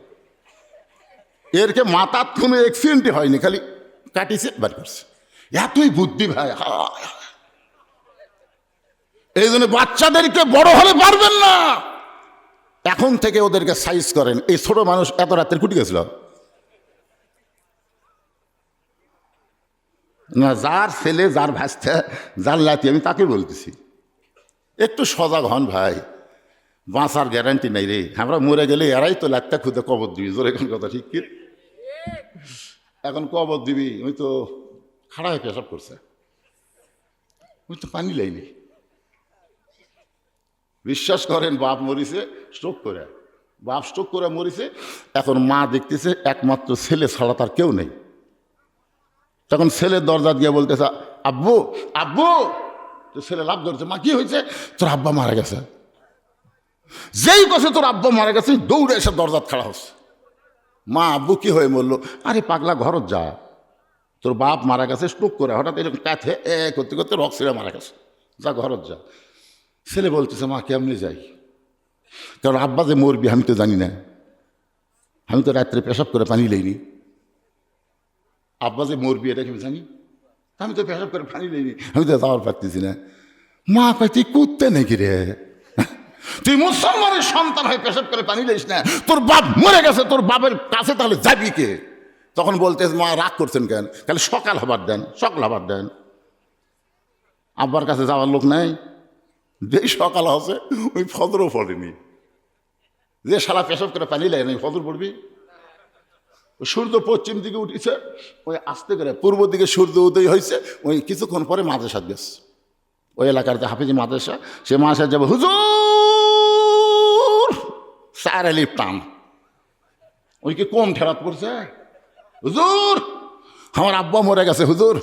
এরকে মাথার কোনো অ্যাক্সিডেন্টই হয়নি, খালি কাটিছে বের করছে। এতই বুদ্ধি ভাই। এই জন্য বাচ্চাদেরকে বড় হলে পারবেন না, এখন থেকে ওদেরকে সাইজ করেন। এই ছোট মানুষ এত রাতের কুটি গেছিল না, যার ছেলে, যার ভাস্তা, যার লাতি, আমি তাকে বলতেছি একটু সজাগ হন ভাই, বাঁচার গ্যারান্টি নাই রে। আমরা মরে গেলে এরাই তো লাত্তা খুদে কবর দিবি। জোরে কোন কথা ঠিক কি? এখন কবর দিবি, ওই তো খাড়া হয়ে পেশাব করছে, ওই তো পানি লাইনি। বিশ্বাস করেন, বাপ মরিছে স্ট্রোক করে মরিছে। এখন মা দেখতেছে একমাত্র ছেলে ছাড়া তার কেউ নেই। তখন ছেলের দরজা দিয়ে বলতেছে আব্বু আব্বু, তো ছেলে লাভ ধরেছে, মা কি হয়েছে? তোর আব্বা মারা গেছে। যেই কথা তোর আব্বা মারা গেছে দৌড়ে এসে দরজাত খাড়া হচ্ছে। মা আব্বু কি হয়ে মরলো? আরে পাগলা ঘরত যা, তোর বাপ মারা গেছে স্ট্রোক করে, হঠাৎ এরকম কাঁথে করতে করতে রক ছিঁড়ে মারা গেছে, যা ঘরত যা। ছেলে বলতেছে মা কেমনে যাই? কারণ আব্বা যে মরবি আমি তো জানি না, আমি তো রাত্রে পেশাব করে পানি লইনি। আব্বা যে মরবি এটা কি জানি? আমি তো পেশাব করে পানি লইনি, আমি তো যাওয়ার পারতেছি না। মা কয় তুই কুত্তে নাকি রে, তুই মুসলমানের সন্তান হয়ে পেশাব করে পানি লইস না, তোর বাপ মরে গেছে, তোর বাপের কাছে তাহলে যাবি কে? তখন বলতে মা রাগ করছেন কেন? তাহলে সকাল হবার দেন, সকাল হবার দেন। আব্বার কাছে যাওয়ার লোক নাই, যেই সকাল আছে ওই ফজরও পড়েনি, যে সারা পেশাব করে পানি লাগে না ফজর পড়বি। সূর্য পশ্চিম দিকে উঠেছে, ওই আস্তে করে পূর্ব দিকে সূর্য উদয় হয়েছে, ওই কিছুক্ষণ পরে মাদ্রাসা গেছে, ওই এলাকার যে হাফিজি মাদ্রাসা, সে মাদ্রাসা যাবে, হুজুর স্যার আলিফ টান, ওই কি কম ঠেরাত পড়ছে, হুজুর আমার আব্বা মরে গেছে, হুজুর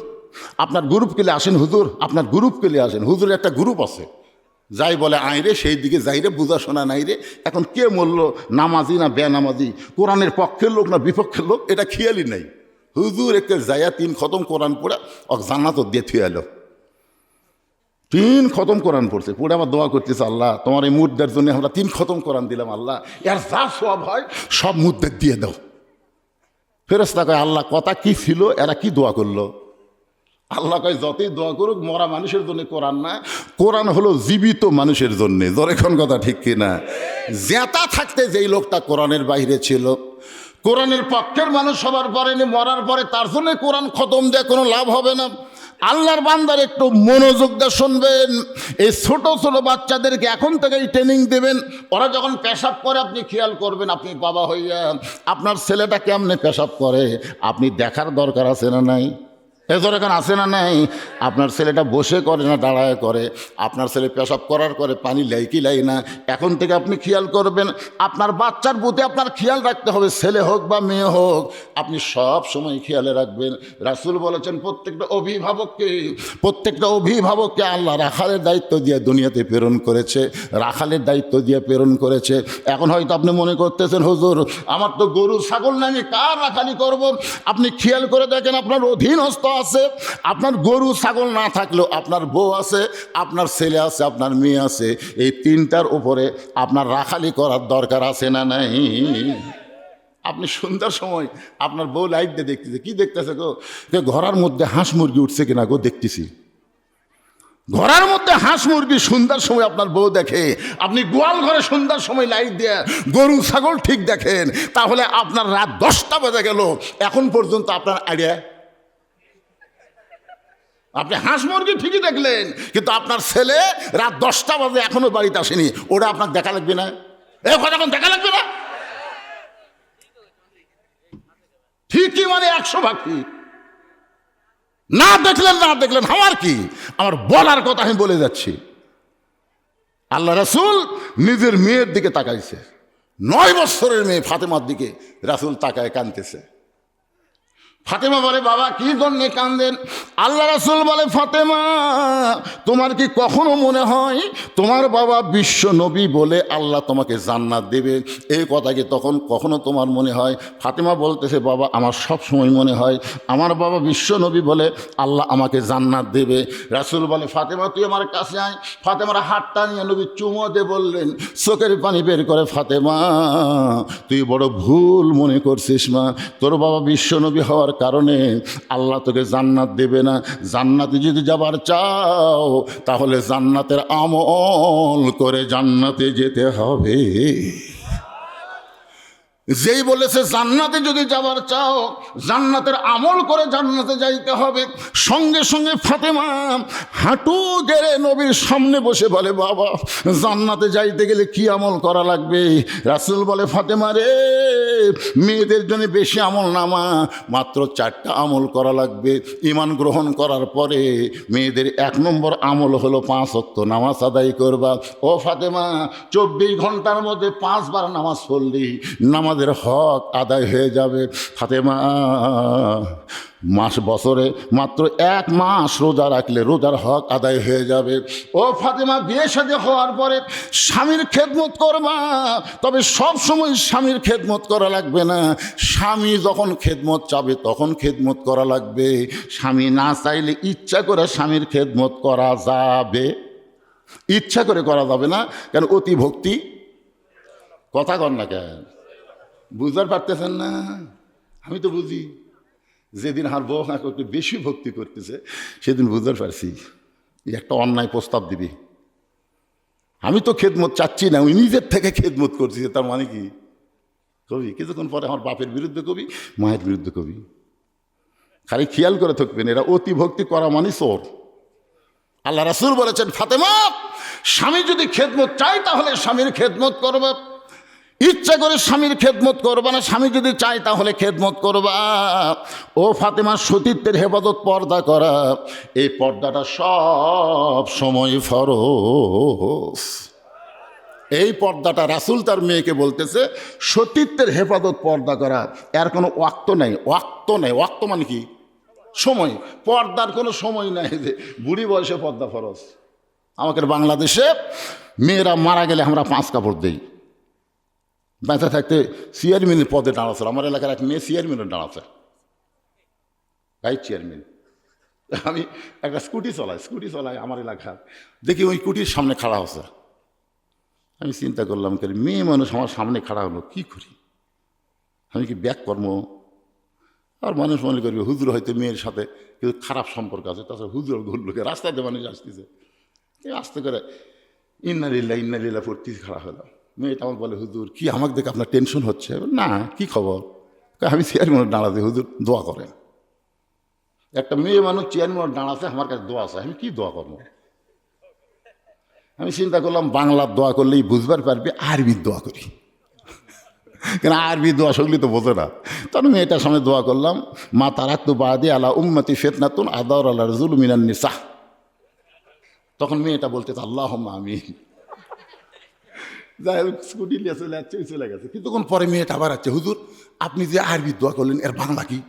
আপনার গ্রুপ কেলে আসেন, হুজুর আপনার গ্রুপ কেলে আসেন। হুজুরের একটা গ্রুপ আছে, যাই বলে আই রে সেই দিকে যাই রে, বোঝা শোনা নাই রে। এখন কে মরল, নামাজি না বেনামাজি, কোরআনের পক্ষের লোক না বিপক্ষের লোক, এটা খেয়ালই নাই। হুজুর একটা যাইয়া 3 খতম কোরআন পড়ে ওক জান্নাত দিয়ে থুয়ে এলো, 3 খতম কোরআন পড়ছে, পড়ে আবার দোয়া করতেছে, আল্লাহ তোমার এই মুদ্রার জন্য আমরা 3 খতম কোরআন দিলাম, আল্লাহ এর যা সওয়াব হয় সব মুদ্দের দিয়ে দাও। ফেরেশতা কয় আল্লাহ কথা কি ছিল, এরা কি দোয়া করলো? আল্লাহ কয় যতই দোয়া করুক মরা মানুষের জন্য কোরআন না, কোরআন হলো জীবিত মানুষের জন্য। যখন কথা ঠিক কিনা? জেতা থাকতে যেই লোকটা কোরআনের বাইরে ছিল, কোরআনের পক্ষের মানুষ সবার পরে মরার পরে তার জন্য কোরআন খতম দেয় কোনো লাভ হবে না। আল্লাহর বান্দার একটু মনোযোগ দিয়ে শুনবেন, এই ছোট ছোট বাচ্চাদেরকে এখন থেকেই ট্রেনিং দেবেন। ওরা যখন পেশাব করে আপনি খেয়াল করবেন, আপনি বাবা হইয়া আপনার ছেলেটা কেমনে পেশাব করে আপনি দেখার দরকার আছে না নাই? এজোর এখন আছে না নাই? আপনার ছেলেটা বসে করে না দাঁড়ায় করে, আপনার ছেলে পেশাব করার করে পানি লাই কি লাই না, এখন থেকে আপনি খেয়াল করবেন। আপনার বাচ্চার প্রতি আপনার খেয়াল রাখতে হবে, ছেলে হোক বা মেয়ে হোক, আপনি সব সময় খেয়ালে রাখবেন। রাসূল বলেছেন প্রত্যেকটা অভিভাবককে আল্লাহ রাখালের দায়িত্ব দিয়ে দুনিয়াতে প্রেরণ করেছে, রাখালের দায়িত্ব দিয়ে প্রেরণ করেছে। এখন হয়তো আপনি মনে করতেছেন হুজুর আমার তো গরু ছাগল নাই, আমি কার রাখালি করব? আপনি খেয়াল করে দেখেন, আপনার অধীনস্থ আছে, আপনার গরু ছাগল না থাকলেও আপনার বউ আছে, আপনার ছেলে আছে, আপনার মেয়ে আছে, এই 3টার উপরে আপনার রাখালি করার দরকার আছে না নাই? আপনি সন্ধ্যার সময় আপনার বউ লাইট দিয়ে দেখতেছে, কি দেখতেছে গো? ঘরের মধ্যে হাঁস মুরগি উঠছে কিনা গো দেখতেছি। ঘরের মধ্যে হাঁস মুরগি সন্ধ্যার সময় আপনার বউ দেখে, আপনি গোয়াল ঘরে সন্ধ্যার সময় লাইট দিয়ে গরু ছাগল ঠিক দেখেন, তাহলে আপনার রাত 10টা বেজে গেল, এখন পর্যন্ত আপনার আইডিয়া, আপনি হাঁস মুরগি ঠিকই দেখলেন, কিন্তু আপনার ছেলে রাত 10টা বাজে এখনো বাড়িতে আসেনি, ওটা আপনার দেখা লাগবে না? এখন দেখা লাগবে না? ঠিকই মানে 100 ভাগ ঠিক। না দেখলেন আমার কি, আমার বলার কথা আমি বলে যাচ্ছি। আল্লাহ রাসূল নিজের মেয়ের দিকে তাকাইছে, 9 বছরের মেয়ে ফাতেমার দিকে রাসূল তাকায় কাঁদতেছে। ফাতেমা বলে বাবা কি জন্যে কান্দেন? আল্লাহ রাসূল বলে ফাতেমা তোমার কি কখনো মনে হয় তোমার বাবা বিশ্ব নবী বলে আল্লাহ তোমাকে জান্নাত দেবে? এই কথা কি তখন কখনো তোমার মনে হয়? ফাতেমা বলতেছে বাবা আমার সব সময় মনে হয় আমার বাবা বিশ্ব নবী বলে আল্লাহ আমাকে জান্নাত দেবে। রাসূল বলে ফাতেমা তুই আমার কাছে আয়। ফাতেমার হাতটা নিয়ে নবী চুমো দিয়ে বললেন, চোখের পানি বের করে, ফাতেমা তুই বড় ভুল মনে করছিস মা, তোর বাবা বিশ্ব নবী হওয়ার কারণে আল্লাহ তোকে জান্নাত দেবে না। জান্নাতে যদি যাবার চাও তাহলে জান্নাতের আমল করে জান্নাতে যেতে হবে। যেই বলেছে জান্নাতে যদি যাবার চাও জান্নাতের আমল করে জান্নাতে যাইতে হবে, সঙ্গে সঙ্গে ফাতেমা হাঁটু গেড়ে নবীর সামনে বসে বলে বাবা জান্নাতে যাইতে গেলে কি আমল করা লাগবে? রাসূল বলে ফাতেমা রে মেয়েদের জন্য বেশি আমল নামা, মাত্র 4টা আমল করা লাগবে। ঈমান গ্রহণ করার পরে মেয়েদের 1 নম্বর আমল হলো 5 ওয়াক্ত নামাজ আদায় করবা। ও ফাতেমা 24 ঘন্টার মধ্যে 5 বার নামাজ পড়লি নামাজের হক আদায় হয়ে যাবে। ফাতেমা বছরে মাত্র 1 মাস রোজা রাখলে রোজার হক আদায় হয়ে যাবে। ও ফাতেমা বিয়ে শাদী হওয়ার পরে স্বামীর খেদমত করবা, তবে সব সময় স্বামীর খেদমত করা লাগবে না। স্বামী যখন খেদমত চাবে তখন খেদমত করা লাগবে। স্বামী না চাইলে ইচ্ছা করে স্বামীর খেদমত করা যাবে, ইচ্ছা করে করা যাবে না। কেন? অতি ভক্তি। কথা কর না কেন? বুঝতে পারতেছেন না? আমি তো বুঝি। যেদিন আর বউ একটু বেশি ভক্তি করতেছে সেদিন বুঝতে পারছি একটা অন্যায় প্রস্তাব দিবি, আমি তো খেদমত চাচ্ছি না, ওই নিজের থেকে খেদমত করছি, তার মানে কি কবি কিছুক্ষণ পরে আমার বাপের বিরুদ্ধে কবি, মায়ের বিরুদ্ধে কবি। খালি খেয়াল করে থাকবেন, এরা অতি ভক্তি করা মানে চোর। আল্লাহ রাসূল বলেছেন, ফাতেমা স্বামী যদি খেদমত চায় তাহলে স্বামীর খেদমত করবে, ইচ্ছা করে স্বামীর খেদমত করবা না, স্বামী যদি চায় তাহলে খেদমত করবা। ও ফাতেমা, সতীত্বের হেফাজত পর্দা করা, এই পর্দাটা সব সময় ফরজ। এই পর্দাটা রাসূল তার মেয়েকে বলতেছে, সতীত্বের হেফাজত পর্দা করা, এর কোনো ওয়াক্ত নেই। ওয়াক্ত নেই, ওয়াক্ত মানে কি সময়, পর্দার কোনো সময় নাই যে বুড়ি বয়সে পর্দা ফরজ। আমাদের বাংলাদেশে মেয়েরা মারা গেলে আমরা 5 কাপড় দিই, বেঁচে থাকতে চেয়ারম্যানের পদে দাঁড়াচ্ছে। আমার এলাকার এক মেয়ে চেয়ারম্যানের দাঁড়াচ্ছে, ভাইস চেয়ারম্যান। আমি একটা স্কুটি চলাই আমার এলাকার, দেখি ওই স্কুটির সামনে খাড়া হচ্ছে। আমি চিন্তা করলাম, মেয়ে মানুষ আমার সামনে খাড়া হলো, কি করি, আমি কি ব্যাক কর্ম? আর মানুষ মনে করবে হুজুর হয়তো মেয়ের সাথে কিন্তু খারাপ সম্পর্ক আছে, তাছাড়া হুজুর ঘুরলোকে রাস্তাতে মানুষ আসতেছে, আস্তে করে ইন্নালিল্লাহ পড়তে খাড়া হলো। মেয়েটা আমার বলে, হুজুর কি আমাকে দেখে আপনার টেনশন হচ্ছে? না, কি খবর? আমি চেয়ারম্যানের দাঁড়াতে, হুজুর দোয়া করেন। একটা মেয়ে মানুষ চেয়ারম্যানের দাঁড়াতে আমার কাছে দোয়া আছে, আমি কি দোয়া করবো? আমি চিন্তা করলাম, বাংলার দোয়া করলেই বুঝবার পারবে, আরবির দোয়া করি, কেন আরবি দোয়া সকলি তো বোঝে না। তখন মেয়েটার সামনে দোয়া করলাম, মা তারাক্তু বাদি আলা উম্মতি ফিতনাতুন আদাউর আলা রাজুল মিনান নিসা। তখন মেয়েটা বলতে, আল্লাহুম্মা আমিন। যাই হোক, স্কুটি নিয়ে চলে যাচ্ছে, চলে গেছে। কিছুক্ষণ পরে মেয়েটা আবার আছে, হুজুর আপনি যে আরবি দোয়া করলেন এর বাংলা কি?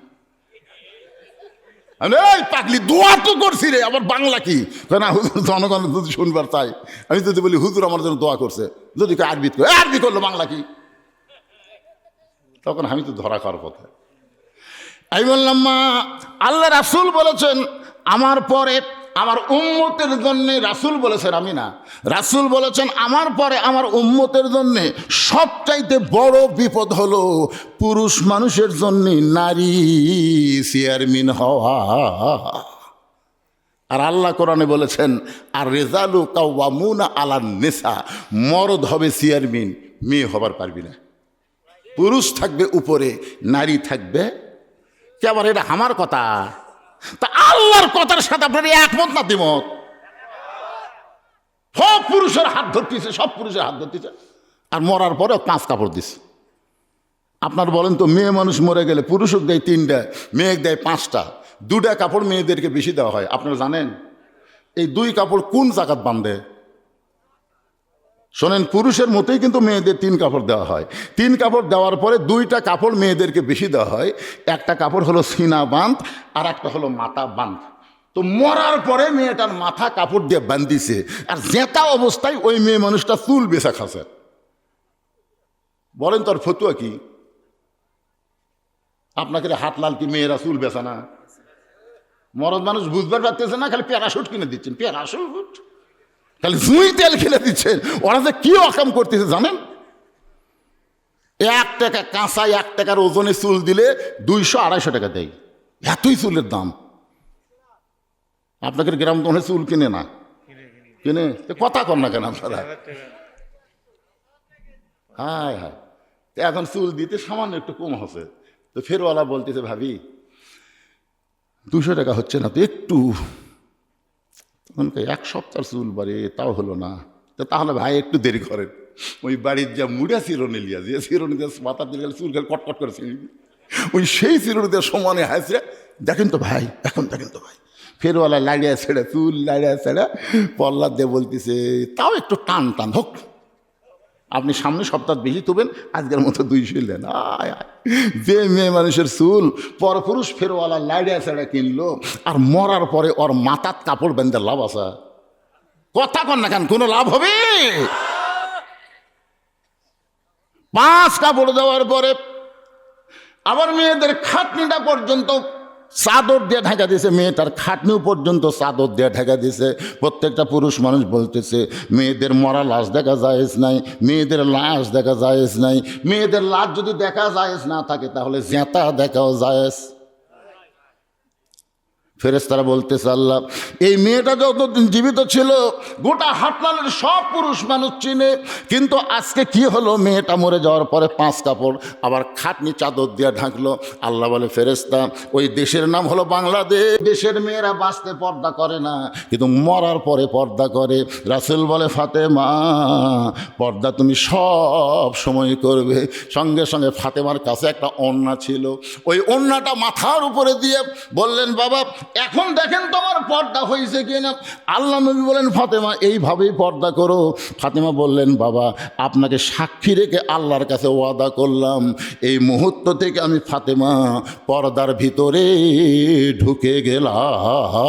এই পাগলি, দোয়া তো করছি রে, আবার বাংলা কি? না হুজুর, জনগণ যদি শুনবার চাই, আমি যদি বলি হুজুর আমার জন্য দোয়া করছে, যদি আরবি আরবি করলো, বাংলা কি? তখন আমি তো ধরা খাওয়ার পথে। আমি বললাম, মা আল্লাহ রাসূল বলেছেন আমার পরে আমার উম্মতের জন্যে, রাসূল বলেছেন আমি না, রাসূল বলেছেন আমার পরে আমার উম্মতের জন্যে সবচাইতে বড় বিপদ হলো পুরুষ মানুষের জন্যে নারী চেয়ারম্যান হওয়া। আর আল্লাহ কোরআনে বলেছেন, আর রেজালু কাওয়ামুনা আলান নিসা, মরদ হবে চেয়ারম্যান, মেয়ে হবার পারবি না। পুরুষ থাকবে উপরে, নারী থাকবে। কেমন এটা আমার কথা? তা আল্লাহর কথার সাথে আপনার একমত না দ্বিমত? সব পুরুষের হাত ধরতেছে, সব পুরুষের হাত ধরতেছে, আর মরার পরে 5 কাপড় দিচ্ছে। আপনার বলেন তো, মেয়ে মানুষ মরে গেলে পুরুষক দেয় 3টা, মেয়ে দেয় 5টা, 2টা কাপড় মেয়েদেরকে বেশি দেওয়া হয়। আপনারা জানেন এই 2 কাপড় কোন জাকাত বান্ধে? শোনেন, পুরুষের মতোই কিন্তু মেয়েদের 3 কাপড় দেওয়া হয়। 3 কাপড় দেওয়ার পরে 2টা কাপড় মেয়েদেরকে বেশি দেওয়া হয়। একটা কাপড় হলো সিনা বাঁধ, আর একটা হলো মাথা বাঁধ। তো মরার পরে মেয়েটার মাথা কাপড় দিয়ে বান্ধিছে, আর জেতা অবস্থায় ওই মেয়ে মানুষটা চুল বেচা খাচ্ছে। বলেন তোর ফতুয়া কি? আপনাকে হাত লাল কি মেয়েরা চুল বেচা না? মরদ মানুষ বুঝবার পারতেছে না, খালি প্যারাশুট কিনে দিচ্ছেন, প্যারাশুট খালি জুঁই তেল খেলে দিচ্ছেন। ওরা যে কি অকাম করতেছে জানেন? 1 টাকা কাঁচা, 1 টাকার ওজনে চুল দিলে 200-250 টাকা দেয়, এতই চুলের দাম। আপনাদের গ্রাম তো চুল কিনে না, কিনে কথা কর না কেন আপনারা? হায় হায়, এখন চুল দিতে সামান্য একটু কম হচ্ছে। তো ফেরওয়ালা বলতেছে, ভাবি 200 টাকা হচ্ছে না তো একটু? তখন 1 সপ্তাহ চুল বাড়ে, তাও হলো না। তো তাহলে ভাই একটু দেরি করেন, ওই বাড়ির যা মুড়া চিরুনি লিয়া, যে চিরুনি দিয়ে মাথা দিয়ে গেলে চুল গেলে কটকট করে চিনি, ওই সেই চিরুনি দিয়ে সমানে হাসছে, দেখেন তো ভাই, এখন দেখেন তো ভাই। ফেরওয়ালা লাড়িয়া ছেড়ে, চুল লাড়িয়া ছেড়ে পল্লা দিয়ে বলতেছে, তাও একটু টান টান হোক, আপনি সামনে সপ্তাহ বেশি তুবেন, আজকের মতো 200 নেন। আয় আয়, যে মেয়ে মানুষের চুল পরপুরুষ ফেরওয়ালা লাইড়া ছেড়ে কিনলো, আর মরার পরে ওর মাথার কাপড় বেঁধে লাভ আছে? কথা কন না কেন, কোনো লাভ হবে? 5 কাপড় দেওয়ার পরে আবার মেয়েদের খাটনিটা পর্যন্ত চাদর দিয়ে ঢাকা দিয়েছে, মেয়েটার খাটনিও পর্যন্ত চাদর দিয়ে ঢাকা দিয়েছে। প্রত্যেকটা পুরুষ মানুষ বলতেছে, মেয়েদের মরা লাশ দেখা জায়েজ নাই, মেয়েদের লাশ দেখা জায়েজ নাই। মেয়েদের লাশ যদি দেখা জায়েজ না থাকে, তাহলে জেতা দেখাও জায়েজ। ফেরেশতারা বলতেছে, আল্লাহ এই মেয়েটা যতদিন জীবিত ছিল গোটা হাটলালের সব পুরুষ মানুষ চিনে, কিন্তু আজকে কি হলো, মেয়েটা মরে যাওয়ার পরে 5 কাপড় আবার খাটনি চাদর দিয়ে ঢাকলো। আল্লাহ বলে, ফেরেশতা ওই দেশের নাম হলো বাংলাদেশ, দেশের মেয়েরা বাঁচতে পর্দা করে না, কিন্তু মরার পরে পর্দা করে। রাসূল বলে, ফাতেমা পর্দা তুমি সব সময় করবে। সঙ্গে সঙ্গে ফাতেমার কাছে একটা ওড়না ছিল, ওই ওড়নাটা মাথার উপরে দিয়ে বললেন, বাবা এখন দেখেন তোমার পর্দা হয়েছে কিনা। আল্লাহ নবী বলেন, ফাতেমা এইভাবেই পর্দা করো। ফাতেমা বললেন, বাবা আপনাকে সাক্ষী রেখে আল্লাহর কাছে ওয়াদা করলাম, এই মুহূর্ত থেকে আমি ফাতেমা পর্দার ভিতরে ঢুকে গেলাম।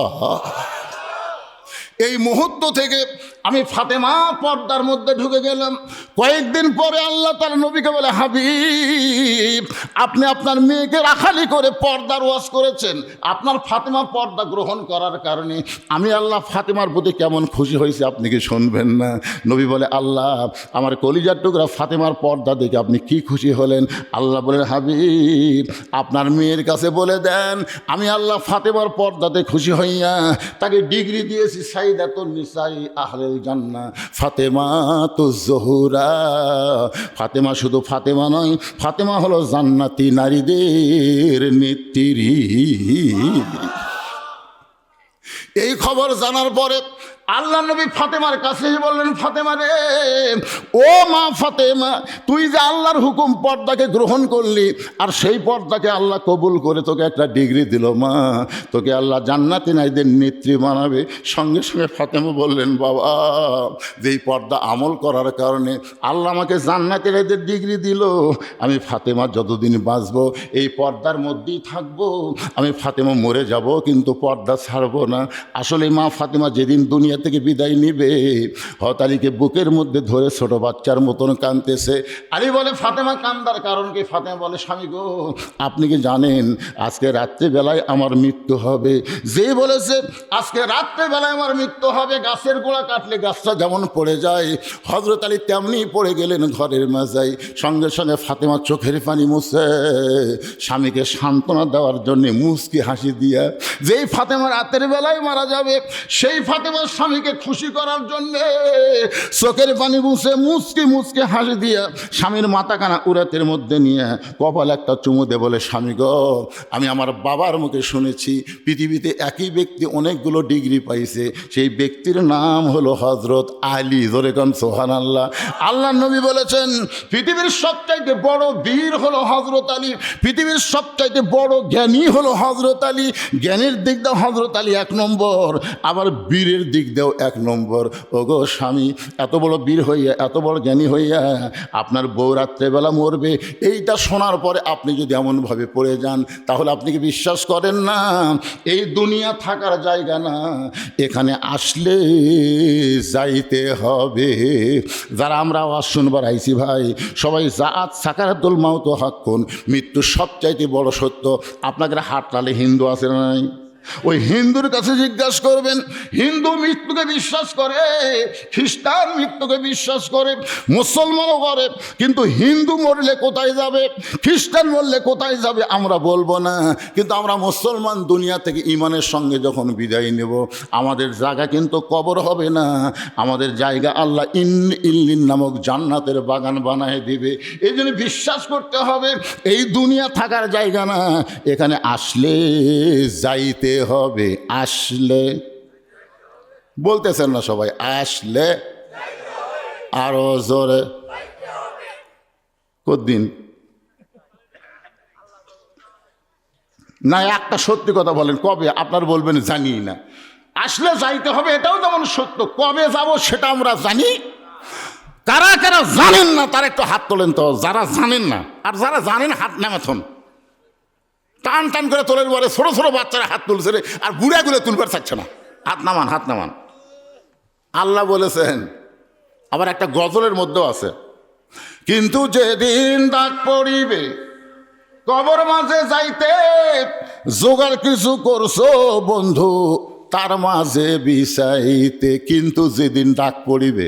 এই মুহূর্ত থেকে আমি ফাতেমা পর্দার মধ্যে ঢুকে গেলাম। কয়েকদিন পরে আল্লাহ তার নবীকে বলে, হাবিব আপনি আপনার মেয়েকে রাখালি করে পর্দার ওয়াজ করেছেন, আপনার ফাতেমা পর্দা গ্রহণ করার কারণে আমি আল্লাহ ফাতেমার প্রতি কেমন খুশি হয়েছে আপনি কি শুনবেন না? নবী বলে, আল্লাহ আমার কলিজার টুকরা ফাতেমার পর্দা দেখে আপনি কি খুশি হলেন? আল্লাহ বলেন, হাবিব আপনার মেয়ের কাছে বলে দেন আমি আল্লাহ ফাতেমার পর্দাতে খুশি হইয়া তাকে ডিগ্রি দিয়েছি সাইয়্যিদাতুন নিসাই আহলেল জান্নাহ, ফাতেমাতুজ জোহরা। ফাতেমা শুধু ফাতেমা নয়, ফাতেমা হলো জান্নাতি নারীদের নেত্রী। এই খবর জানার পরে আল্লাহ নবী ফাতেমার কাছে বললেন, ফাতেমা রে, ও মা ফাতেমা, তুই যে আল্লাহর হুকুম পর্দাকে গ্রহণ করলি আর সেই পর্দাকে আল্লাহ কবুল করে তোকে একটা ডিগ্রি দিল, মা তোকে আল্লাহ জান্নাতি নারীদের নেত্রী বানাবে। সঙ্গে সঙ্গে ফাতেমা বললেন, বাবা যেই পর্দা আমল করার কারণে আল্লাহ আমাকে জান্নাতি নারীদের ডিগ্রি দিল, আমি ফাতেমা যতদিন বাঁচবো এই পর্দার মধ্যেই থাকবো, আমি ফাতেমা মরে যাব কিন্তু পর্দা ছাড়বো না। আসলে মা ফাতেমা যেদিন দুনিয়া থেকে বিদায় নিবে, হযরত আলীকে বুকের মধ্যে ধরে ছোট বাচ্চার মতন কাঁদতেছে। আলী বলে, ফাতেমা কান্দার কারণ কি? ফাতেমা বলে, স্বামী গো আপনি কি জানেন আজকে রাত্রেবেলায় আমার মৃত্যু হবে? যে বলেছে আজকে রাত্রেবেলায় আমার মৃত্যু হবে, গাছের গোড়া কাটলে গাছটা যেমন পড়ে যায়, হযরত আলী তেমনি পড়ে গেলেন ঘরের মাজায়। সঙ্গে সঙ্গে ফাতেমা চোখের পানি মুছে স্বামীকে সান্ত্বনা দেওয়ার জন্য মুচকি হাসি দিয়া, যেই ফাতেমা রাতের বেলায় মারা যাবে সেই ফাতেমার স্বামীকে খুশি করার জন্যে চোখের পানি মুছে মুচকি মুচকি হাসি দিয়া স্বামীর মাথা কানা উরাতের মধ্যে নিয়ে কপাল একটা চুমু দে বলে, স্বামী গো আমি আমার বাবার মুখে শুনেছি পৃথিবীতে একই ব্যক্তি অনেকগুলো ডিগ্রি পাইছে, সেই ব্যক্তির নাম হলো হযরত আলী। জোরে কান সুবহানাল্লাহ। আল্লাহ নবী বলেছেন পৃথিবীর সবচাইতে বড় বীর হলো হযরত আলী, পৃথিবীর সবচাইতে বড় জ্ঞানী হলো হযরত আলী। জ্ঞানের দিক দিয়ে হযরত আলী 1 নম্বর, আবার বীরের দিক দিয়েও 1 নম্বর। ওগো স্বামী, এত বড় বীর হইয়া এত বড় জ্ঞানী হইয়া আপনার বউ রাত্রেবেলা মরবে, এইটা শোনার পরে আপনি যদি এমনভাবে পড়ে যান তাহলে আপনি কি বিশ্বাস করেন না এই দুনিয়া থাকার জায়গা না, এখানে আসলে যাইতে হবে। যারা আমরা আওয়াজ শুনবার আইছি ভাই, সবাই জাআত সাকারাতুল মাউত হাক্কুন, মৃত্যু সবচাইতে বড় সত্য। আপনাদের হাটলালে হিন্দু আছে না নাই? ওই হিন্দুর কাছে জিজ্ঞাসা করবেন, হিন্দু মৃত্যুকে বিশ্বাস করে, খ্রিস্টান মৃত্যুকে বিশ্বাস করে, মুসলমানও করে, কিন্তু হিন্দু মরলে কোথায় যাবে, খ্রিস্টান মরলে কোথায় যাবে আমরা বলবো না, কিন্তু আমরা মুসলমান দুনিয়া থেকে ইমানের সঙ্গে যখন বিদায় নেব আমাদের জায়গা কিন্তু কবর হবে না, আমাদের জায়গা আল্লাহ ইল্লিন নামক জান্নাতের বাগান বানায় দিবে। এই জন্য বিশ্বাস করতে হবে এই দুনিয়া থাকার জায়গা না, এখানে আসলে যাইতে হবে। আসলে বলতেছেন না সবাই? আসলে আরো জোরে কদিন না, একটা সত্যি কথা বলেন, কবে? আপনার বলবেন জানি না। আসলে যাইতে হবে এটাও যেমন সত্য, কবে যাব সেটা আমরা জানি। কারা কারা জানেন না তারা একটু হাত তোলেন তো, যারা জানেন না। আর যারা জানেন হাত নামাথন, টান টান করে তোলের পরে ছোটো ছোটো বাচ্চারা হাত তুলছে রে, আর বুড়াগুলো তুলবার চাচ্ছে না। হাত নামান, হাত নামান। আল্লাহ বলেছেন, আবার একটা গজলের মধ্যেও আছে, কিন্তু যেদিন ডাক পড়িবে কবর মাঝে যাইতে, জোগাড় কিছু করছো বন্ধু তার মাঝে বিছাইতে, কিন্তু যেদিন ডাক পড়িবে।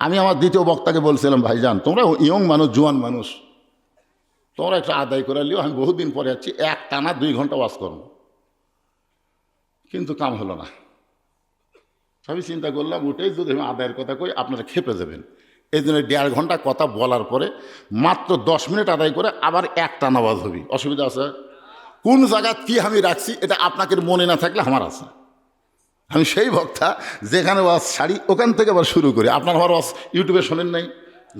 আমি আমার দ্বিতীয় বক্তাকে বলছিলাম, ভাইজান তোমরা ইয়ং মানুষ, জোয়ান মানুষ, তোমরা একটা আদায় করে লিও, আমি বহুদিন পরে যাচ্ছি, 1 টানা 2 ঘন্টা ওয়াজ করবো। কিন্তু কাম হলো না। সবই চিন্তা করলাম, উঠেই যদি আমি আদায়ের কথা কই আপনারা খেপে যাবেন। এই জন্য 1.5 ঘন্টা কথা বলার পরে মাত্র 10 মিনিট আদায় করে আবার একটা নামাজ হবি, অসুবিধা আছে? কোন জায়গা কি আমি রাখছি এটা আপনাকে মনে না থাকলে আমার আছে। আমি সেই বক্তা যেখানে ওয়াজ ছাড়ি ওখান থেকে আবার শুরু করি। আপনার আমার ওয়াজ ইউটিউবে শোনেন নাই?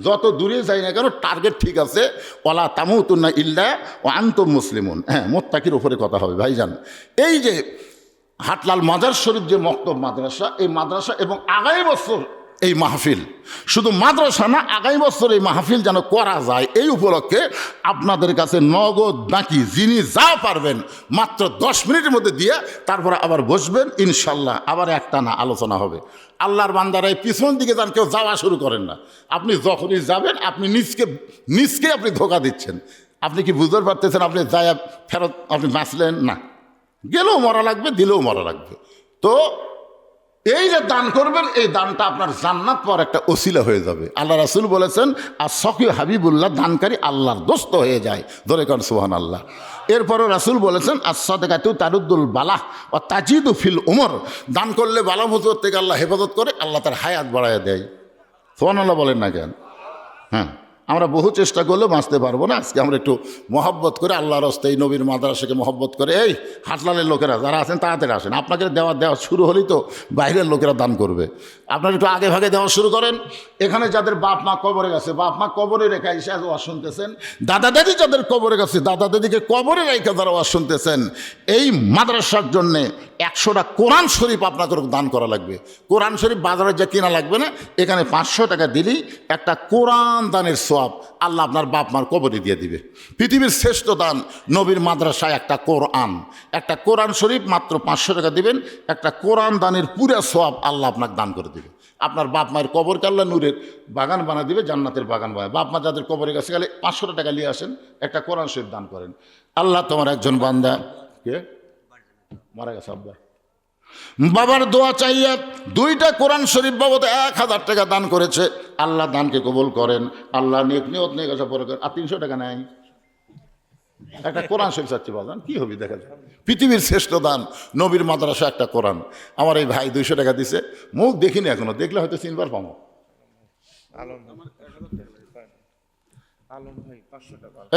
যত দূরে যাই না কেন টার্গেট ঠিক আছে, ওয়ালা তামুতুন্না ইল্লা ওয়া আনতুম মুসলিমুন। হ্যাঁ, মোত্তাকির উপরে কথা হবে ভাইজান। এই যে হাটলাল মাজার শরীফ যে মক্তব মাদ্রাসা, এই মাদ্রাসা এবং আগামী বছর এই মাহফিল, শুধু মাদ্রাসা না, আগামী বছর এই মাহফিল যেন করা যায়, এই উপলক্ষে আপনাদের কাছে নগদ বাকি যিনি যা পারবেন মাত্র 10 মিনিটের মধ্যে দিয়ে তারপরে আবার বসবেন, ইনশাল্লাহ আবার একটা না আলোচনা হবে। আল্লাহর বান্দারাই পিছন দিকে যান, কেউ যাওয়া শুরু করেন না। আপনি যখনই যাবেন আপনি নিজকে আপনি ধোকা দিচ্ছেন। আপনি কি বুঝতে পারতেছেন? আপনি যায় ফেরত আপনি বাঁচলেন না, গেলেও মরা লাগবে, দিলেও মরা লাগবে। তো এই যে দান করবেন, এই দানটা আপনার জান্নাত পাওয়ার একটা ওসিলা হয়ে যাবে। আল্লাহ রাসূল বলেছেন, আর সকি হাবিবুল্লাহ, দানকারী আল্লাহর দোস্ত হয়ে যায়। ধরে কর সুবহানাল্লাহ। এরপরও রাসূল বলেছেন, as-সাদাকাতু তারুদ্দুল বালাহ ওয়া তাজিদু ফিল উমর, দান করলে বালা মুসিবত থেকে আল্লাহ হেফাজত করে, আল্লাহ তার হায়াত বাড়ায় দেয়। সুবহানাল্লাহ বলেন না কেন? হ্যাঁ, আমরা বহু চেষ্টা করলেও বাঁচতে পারবো না। আজকে আমরা একটু মহব্বত করে আল্লাহর রাস্তে এই নবীর মাদ্রাসাকে মহব্বত করে, এই হাটলালের লোকেরা যারা আছেন তাড়াতাড়ি আসেন। আপনাকে দেওয়া শুরু হলেই তো বাইরের লোকেরা দান করবে। আপনারা একটু আগে ভাগে দেওয়া শুরু করেন। এখানে যাদের বাপ মা কবরে গেছে, বাপ মা কবরে রেখে এসে ওয়াজ শুনতেছেন, দাদা দাদি যাদের কবরে গেছে, দাদা দাদিকে কবরে রেখে যারা ওয়াজ শুনতেছেন, এই মাদ্রাসার জন্যে 100টা কোরআন শরীফ আপনাদের দান করা লাগবে। কোরআন শরীফ বাজারে যা কিনা লাগবে না, এখানে 500 টাকা দিলেই একটা কোরআন দানের সওয়াব আল্লাহ আপনার বাপ মার কবরে দিয়ে দিবে। পৃথিবীর শ্রেষ্ঠ দান নবীর মাদ্রাসায় একটা কোরআন শরীফ মাত্র 500 টাকা দিবেন, একটা কোরআন দানের পুরো সওয়াব আল্লাহ আপনাকে দান করে দিবে। আপনার বাপ মায়ের কবরকে আল্লাহ নূরের বাগান বানা দিবে, জান্নাতের বাগান বানায়। বাপ মা যাদের কবরে গেছে গেলে 500 টাকা নিয়ে আসেন, একটা কোরআন শরীফ দান করেন। আল্লাহ তোমার একজন বান্দা কে মারা গেছে, আব্বা বাবার দোয়া চাইয়া 2টা কোরআন শরীফ বাবদ 1000 টাকা দান করেছে। আল্লাহ দানকে কবুল করেন, আল্লাহ নেক নিয়ত নেক আশা পরে করেন। আর 300 টাকা নেয়, একটা কোরআন শরীফ চাচ্ছি, বাজান কি হবে দেখা যায়। পৃথিবীর শ্রেষ্ঠ দান নবীর মাদ্রাসা একটা কোরআন। আমার এই ভাই 200 টাকা দিছে, মুখ দেখিনি এখনো, দেখলে হয়তো 3বার পাবো।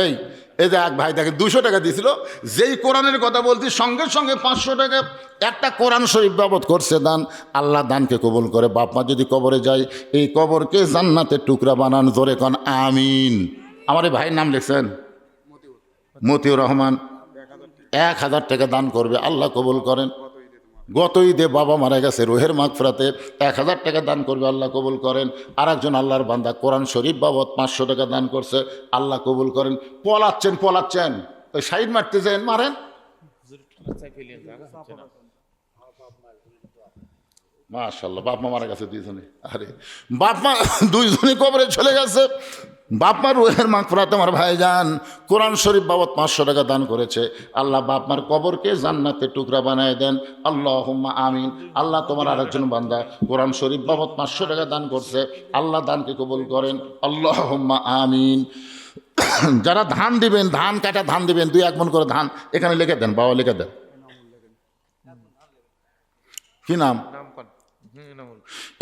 এই যে এক ভাই দেখে 200 টাকা দিয়েছিল, যেই কোরআনের কথা বলছি সঙ্গে সঙ্গে 500 টাকা একটা কোরআন শরীফ বাবদ করছে দান। আল্লাহ দানকে কবুল করে। বাপ মা যদি কবরে যায়, এই কবরকে জান্নাতের টুকরা বানান। জোরে কন আমিন। আমার এই ভাইয়ের নাম লিখছেন মতিউর রহমান, 1000 টাকা দান করবে, আল্লাহ কবুল করেন। গত ঈদে বাবা মারা গেছে, রোহের মাগফিরাতে 1000 টাকা দান করবে, আল্লাহ কবুল করেন। আর একজন আল্লাহর বান্দা কোরআন শরীফ বাবদ 500 টাকা দান করছে, আল্লাহ কবুল করেন। পলাচ্ছেন ওই সাইড মারতে যান, মারেন। মাশাআল্লাহ, বাপ মা মারা গেছে 2জনে। আরে বাপ মা 2জনে কবরে চলে গেছে। বাপ মার রুহের মাগফিরাতে আমার ভাইজান কোরআন শরীফ বাবদ 500 টাকা দান করেছে। আল্লাহ বাপ মার কবরকে জান্নাতের টুকরা বানায় দেন, আল্লাহুম্মা আমিন। আল্লাহ তোমার আরেকজন বান্দা কোরআন শরীফ বাবদ 500 টাকা দান করছে, আল্লাহ দানকে কবুল করেন, আল্লাহুম্মা আমিন। যারা ধান দিবেন, ধান কাটা ধান দিবেন, 2-1 মণ করে ধান এখানে লিখে দেন, বাবা লিখে দেন। কি নাম?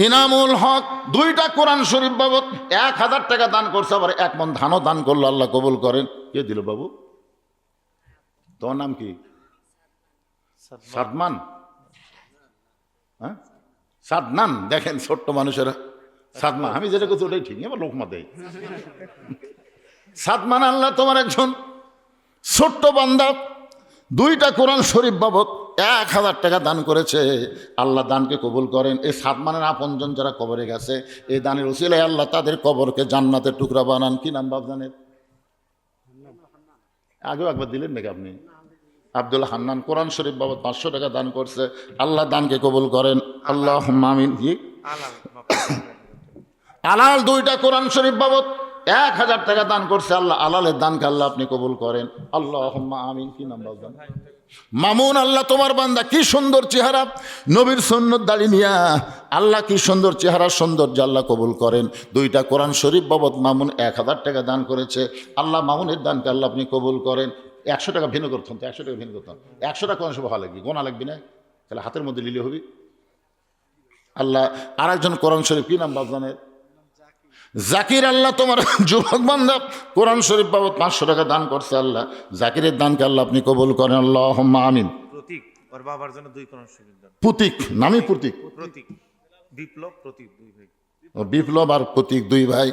ইনামুল হক। 2টা কোরআন শরীফ বাবদ 1000 টাকা দান করছে, আবার 1 মণ ধানও দান করলো, আল্লাহ কবুল করেন। কে দিল বাবু? তোমার নাম কি? সাদমান? হ্যাঁ, সাদনান। দেখেন ছোট্ট মানুষেরা সাদমান, আমি যেটা করছি ওটাই ঠিক, এবার লোকমা দেয়। সাদমান, আল্লাহ তোমার একজন ছোট্ট বান্দা 2টা কোরআন শরীফ বাবদ 1000 টাকা দান করেছে, আল্লাহ দানকে কবুল করেন। এই সাদমানের আপনজন যারা কবরে গেছে, এই দানের উসিলায় আল্লাহ তাদের কবরকে জান্নাতের টুকরা বানান। কি নাম বাপজানের? আগেও একবার দিলেন নাকি আপনি? আব্দুল হান্নান। কোরআন শরীফ বাবদ 500 টাকা দান করছে, আল্লাহ দানকে কবুল করেন, আল্লাহুম্মা আমিন। কি আলাল 2টা কোরআন শরীফ বাবদ 1000 টাকা দান করছে, আল্লাহ আলালের দানকে আল্লাহ আপনি কবুল করেন, আল্লাহুম্মা আমিন। কি নাম বাপজান? মামুন। আল্লাহ তোমার বান্দা কি সুন্দর চেহারা, নবীর সুন্নত দাড়ি নিয়া, আল্লাহ কি সুন্দর চেহারা, সৌন্দর্য, আল্লাহ কবুল করেন। 2টা কোরআন শরীফ বাবদ মামুন 1000 টাকা দান করেছে, আল্লাহ মামুনের দানকে আল্লাহ আপনি কবুল করেন। 100 টাকা ভিন্ন করতেন তো, 100 টাকা ভিন্ন করতেন, 100 টাকা কোরআন শরীফ ভালো লাগবে, গোনা লাগবে না, তাহলে হাতের মধ্যে লিলে হবি। আল্লাহ আর একজন কোরআন শরীফ, কি নাম বাবজানের? জাকির। আল্লাহ তোমার যুবক বান্ধব কোরআন শরীফ বাবদ 500 টাকা দান করছে। আল্লাহ জাকিরের দানকে আল্লাহ আপনি কবুল করেন, আল্লাহুম্মা আমিন। প্রতীক ওর বাবার জন্য 2 কোরআন শরীফ দান। প্রতীক, নামই প্রতীক। প্রতীক, বিপ্লব, প্রতীক 2 ভাই। বিপ্লব আর প্রতীক 2 ভাই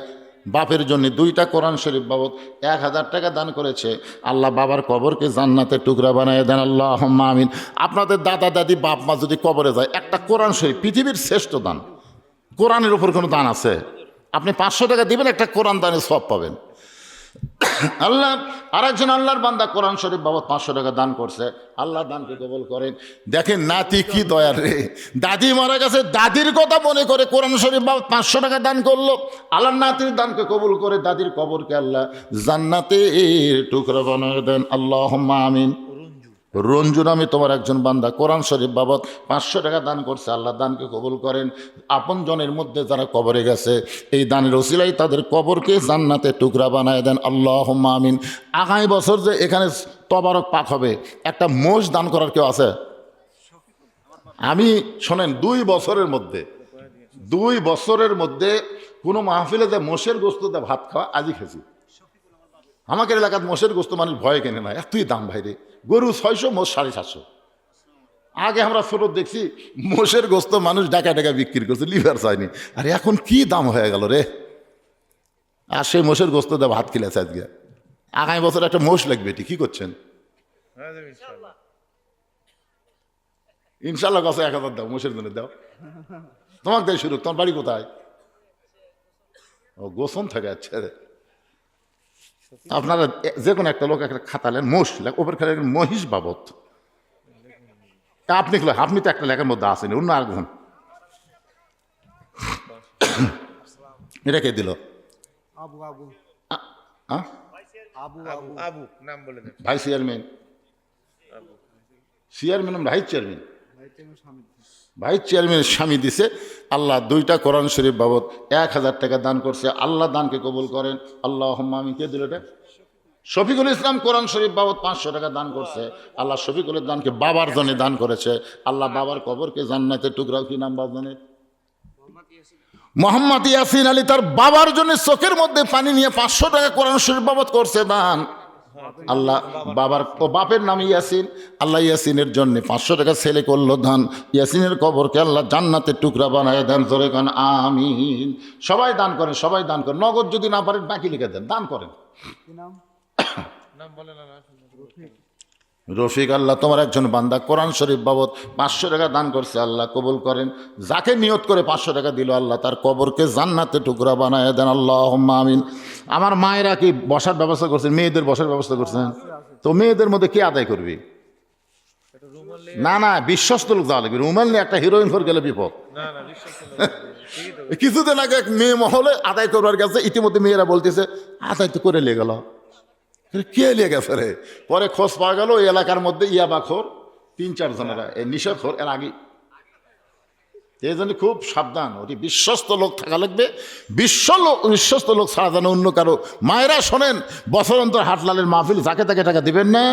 বাপের জন্য 2টা কোরআন শরীফ বাবদ 1000 টাকা দান করেছে। আল্লাহ বাবার কবরকে জান্নাতের টুকরা বানিয়ে দেন, আল্লাহুম্মা আমিন। আপনাদের দাদা দাদি বাপ মা যদি কবরে যায়, একটা কোরআন শরীফ পৃথিবীর শ্রেষ্ঠ দান। কোরআনের উপর কোনো দান আছে? আপনি 500 টাকা দিবেন, একটা কোরআন দানের সওয়াব পাবেন। আল্লাহ আর একজন আল্লাহর বান্দা কোরআন শরীফ বাবদ 500 টাকা দান করছে। আল্লাহ দানকে কবুল করেন। দেখেন নাতি কি দয়ার রে, দাদি মারা গেছে, দাদির কথা মনে করে কোরআন শরীফ বাবদ 500 টাকা দান করলো। আল্লাহ নাতির দানকে কবুল করে দাদির কবরকে আল্লাহ জান্নাতের টুকরা বানিয়ে দেন, আল্লাহুম্মা আমিন। রঞ্জু নামে তোমার একজন বান্দা কোরআন শরীফ বাবদ 500 টাকা দান করছে। আল্লাহ দানকে কবুল করেন। আপন জনের মধ্যে যারা কবরে গেছে, এই দানের ওসিলাই তাদের কবরকে জান্নাতের টুকরা বানায় দেন, আল্লাহুম্মা আমিন। আগামী বছর যে এখানে তবারক পাক হবে, একটা মোষ দান করার কেউ আছে? আমি শোনেন, 2 বছরের মধ্যে কোনো মাহফিলে যে মোষের গোস্ত দিয়ে ভাত খাওয়া আজই খেয়েছি। আমাদের এলাকার মোষের গোস্ত মানুষ ভয় কেনে না, এতই দাম ভাইরে। গরু 600, মোষ 750। আগে আমরা ছোট দেখছি মোষের গোস্ত মানুষ ডাকা ডাকা বিক্রি করছে, লিভার চায়নি। আর এখন কি দাম হয়ে গেল রে। আর সেই মোষের গোস্ত দিয়ে ভাত খেলেছে আজকে। আগামী বছর একটা মোষ লাগবে, এটি কি করছেন? ইনশাল্লাহ কাছে 1000 দাও, মোষের জন্য দাও। তোমাকে দেয় শুরু। তোমার বাড়ি কোথায়? ও গোসন থাকে। আচ্ছা, আপনারা যে কোনো একটা লোক একটা খাতালেন, মোষ ওপর খেলে মহিষ বাবদ। আপনি তো একটা লেখার মধ্যে আসেনি, অন্য আরেকজন। এটা কে দিল? ভাই চেয়ারম্যান, ভাই চেয়ারম্যান, ভাই চেয়ারম্যানের স্বামী দিছে। আল্লাহ 2টা কোরআন শরীফ বাবদ 1000 টাকা দান করছে। আল্লাহ দানকে কবুল করেন, আল্লাহুম্মা আমিন। কে দিল এটা? শফিকুল ইসলাম কোরআন শরীফ বাবদ 500 টাকা দান করছে। আল্লাহ শফিকুলের দানকে বাবার জন্য দান করেছে। আল্লাহ বাবার কবরকে জান্নাতের টুকরাও, কি নাম বাবার? মোহাম্মদ ইয়াসিন আলী তার বাবার জন্য চোখের মধ্যে পানি নিয়ে 500 টাকা কোরআন শরীফ বাবদ করছে দান। আল্লাহ বাপের নাম ইয়াসিন, আল্লাহ ইয়াসিনের জন্য 500 টাকা ছেলে করলো দান। ইয়াসিনের কবরকে আল্লাহ জান্নাতের টুকরা বানায় দেন, জোরে কান আমিন। সবাই দান করেন, সবাই দান করেন। নগদ যদি না পারেন বাকি লিখে দেন, দান করেন। রফিক। আল্লাহ তোমার একজন বান্দা কোরআন শরীফ বাবদ 500 টাকা দান করছে। আল্লাহ কবুল করেন। যাকে নিয়ত করে 500 টাকা দিল, আল্লাহ তার কবরকে জান্নাতে টুকরা বানায় দেন, আল্লাহুম্মা আমিন। আমার মায়েরা কি বসার ব্যবস্থা করছেন? মেয়েদের বসার ব্যবস্থা করছেন? তো মেয়েদের মধ্যে কে আদায় করবি? না বিশ্বস্ত লোক যাওয়া লাগবে। রুমাল নিয়ে একটা হিরোইন ফোর গেলে বিপদ। কিছুদিন আগে এক মেয়ে মহলে আদায় করবার গেছে, ইতিমধ্যে মেয়েরা বলতেছে আদায় তো করে নিয়ে গেল। কে নিয়ে গেছে রে? পরে খোঁজ পাওয়া গেল ওই এলাকার মধ্যে ইয়াবাখোর 3-4 জনেরা, এই নিশাখোর এর আগে। এই জন্য খুব সাবধান, ওটি বিশ্বস্ত লোক থাকা লাগবে। বিশ্বস্ত লোক ছাড়া যেন অন্য কারো। মায়েরা শোনেন, বছর অন্তর হাটলালের মাহফিল, যাকে তাকে টাকা দিবেন না।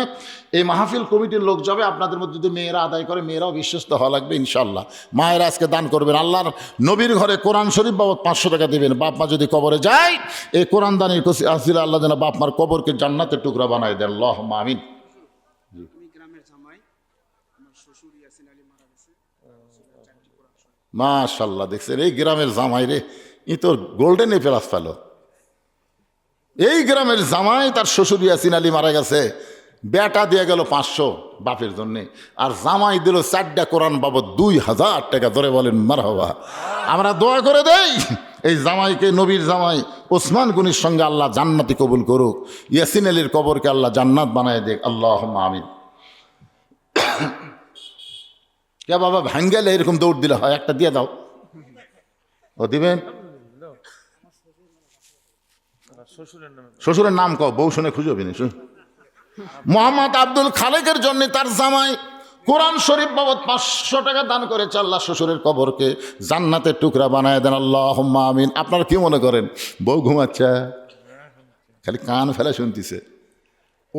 এই মাহফিল কমিটির লোক যাবে, আপনাদের মধ্যে যদি মেয়েরা আদায় করে, মেয়েরাও বিশ্বস্ত হওয়া লাগবে ইনশাল্লাহ। মায়েরা আজকে দান করবেন। আল্লাহর নবীর ঘরে কোরআন শরীফ বাবদ 500 টাকা দিবেন। বাপ মা যদি কবরে যায়, এই কোরআন দানের আসিলা আল্লাহ যেন বাপ মার কবরকে জান্নাতের টুকরা বানায় দেন, আল্লাহুম্মা আমিন। মাশাল্লাহ, দেখছেন এই গ্রামের জামাই রে, ই তোর গোল্ডেন এপেলাস পেল। এই গ্রামের জামাই, তার শ্বশুর ইয়াসিন আলী মারা গেছে, বেটা দিয়ে গেল 500 বাপের জন্যে, আর জামাই দিল 4টা কোরআন বাবদ 2000 টাকা। ধরে বলেন মারহাবা। আমরা দোয়া করে দেই এই জামাইকে, নবীর জামাই ওসমান গনির সঙ্গে আল্লাহ জান্নাতি কবুল করুক। ইয়াসিন আলীর কবরকে আল্লাহ জান্নাত বানায় দেখ, আল্লাহুম্মা আমিন। কে বাবা ভাঙ্গেলে এরকম দৌড় দিলে হয়? একটা দিয়ে দাও। ও দিবেন? শ্বশুরের নাম কও, বউ শুনে খুঁজে না। মোহাম্মদ আব্দুল খালেকের জন্য তার জামাই কোরআন শরীফ বাবদ 500 টাকা দান করেছে। আল্লাহ শ্বশুরের কবরকে জান্নাতের টুকরা বানায় দেন, আল্লাহুম্মা আমিন। আপনারা কি মনে করেন বউ ঘুমাচ্ছে? খালি কান ফেলে শুনতেছে।